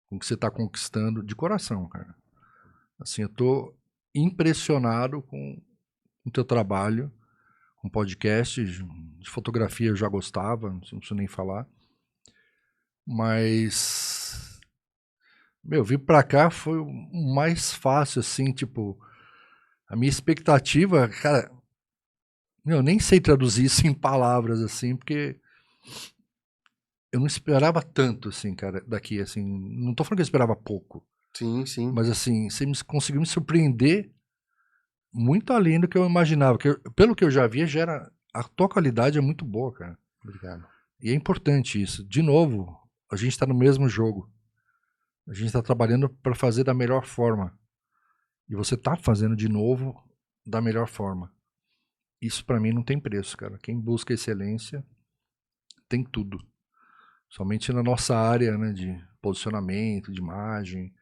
com o que você tá conquistando, de coração, cara. Assim, eu tô impressionado com o teu trabalho, com podcast, de fotografia eu já gostava, não preciso nem falar. Mas, meu, vir pra cá foi o mais fácil, assim, tipo, a minha expectativa, cara, eu nem sei traduzir isso em palavras, assim, porque eu não esperava tanto, assim, cara, daqui, assim, não tô falando que eu esperava pouco, Sim, sim. mas, assim, você conseguiu me surpreender muito além do que eu imaginava, pelo que eu já vi, a tua qualidade é muito boa, cara, Obrigado. e é importante isso. De novo, a gente tá no mesmo jogo, a gente tá trabalhando para fazer da melhor forma, e você tá fazendo de novo da melhor forma. Isso pra mim não tem preço, cara. Quem busca excelência tem tudo. Somente na nossa área, né, de posicionamento, de imagem.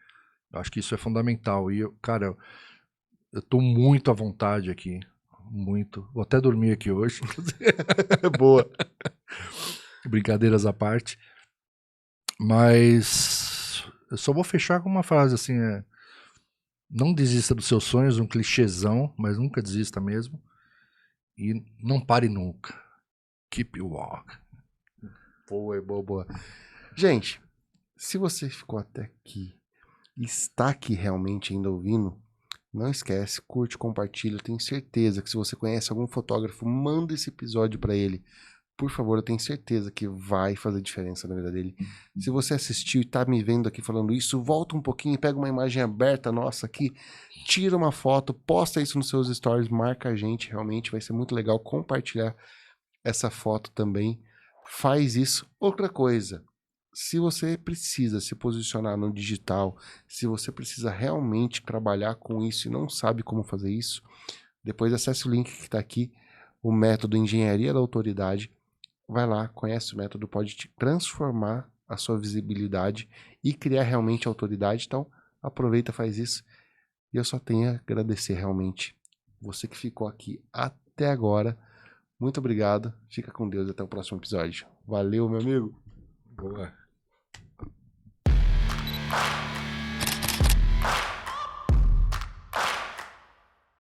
Eu acho que isso é fundamental. E, cara, eu tô muito à vontade aqui. Muito. Vou até dormir aqui hoje. Boa. Brincadeiras à parte. Mas eu só vou fechar com uma frase assim, não desista dos seus sonhos, um clichêzão, mas nunca desista mesmo. E não pare nunca. Keep you walk. Boa, boa, boa. Gente, se você ficou até aqui e está aqui realmente ainda ouvindo, Não esquece, curte, compartilha. Eu tenho certeza que se você conhece algum fotógrafo, manda esse episódio para ele. Por favor, eu tenho certeza que vai fazer diferença na vida dele. Se você assistiu e tá me vendo aqui falando isso, volta um pouquinho, pega uma imagem aberta nossa aqui, tira uma foto, posta isso nos seus stories, marca a gente, realmente vai ser muito legal compartilhar essa foto também. Faz isso. Outra coisa, se você precisa se posicionar no digital, se você precisa realmente trabalhar com isso e não sabe como fazer isso, depois acesse o link que está aqui, o método Engenharia da Autoridade. Vai lá, conhece o método, pode te transformar a sua visibilidade e criar realmente autoridade. Então, aproveita, faz isso. E eu só tenho a agradecer realmente você que ficou aqui até agora. Muito obrigado. Fica com Deus e até o próximo episódio. Valeu, meu amigo. Boa.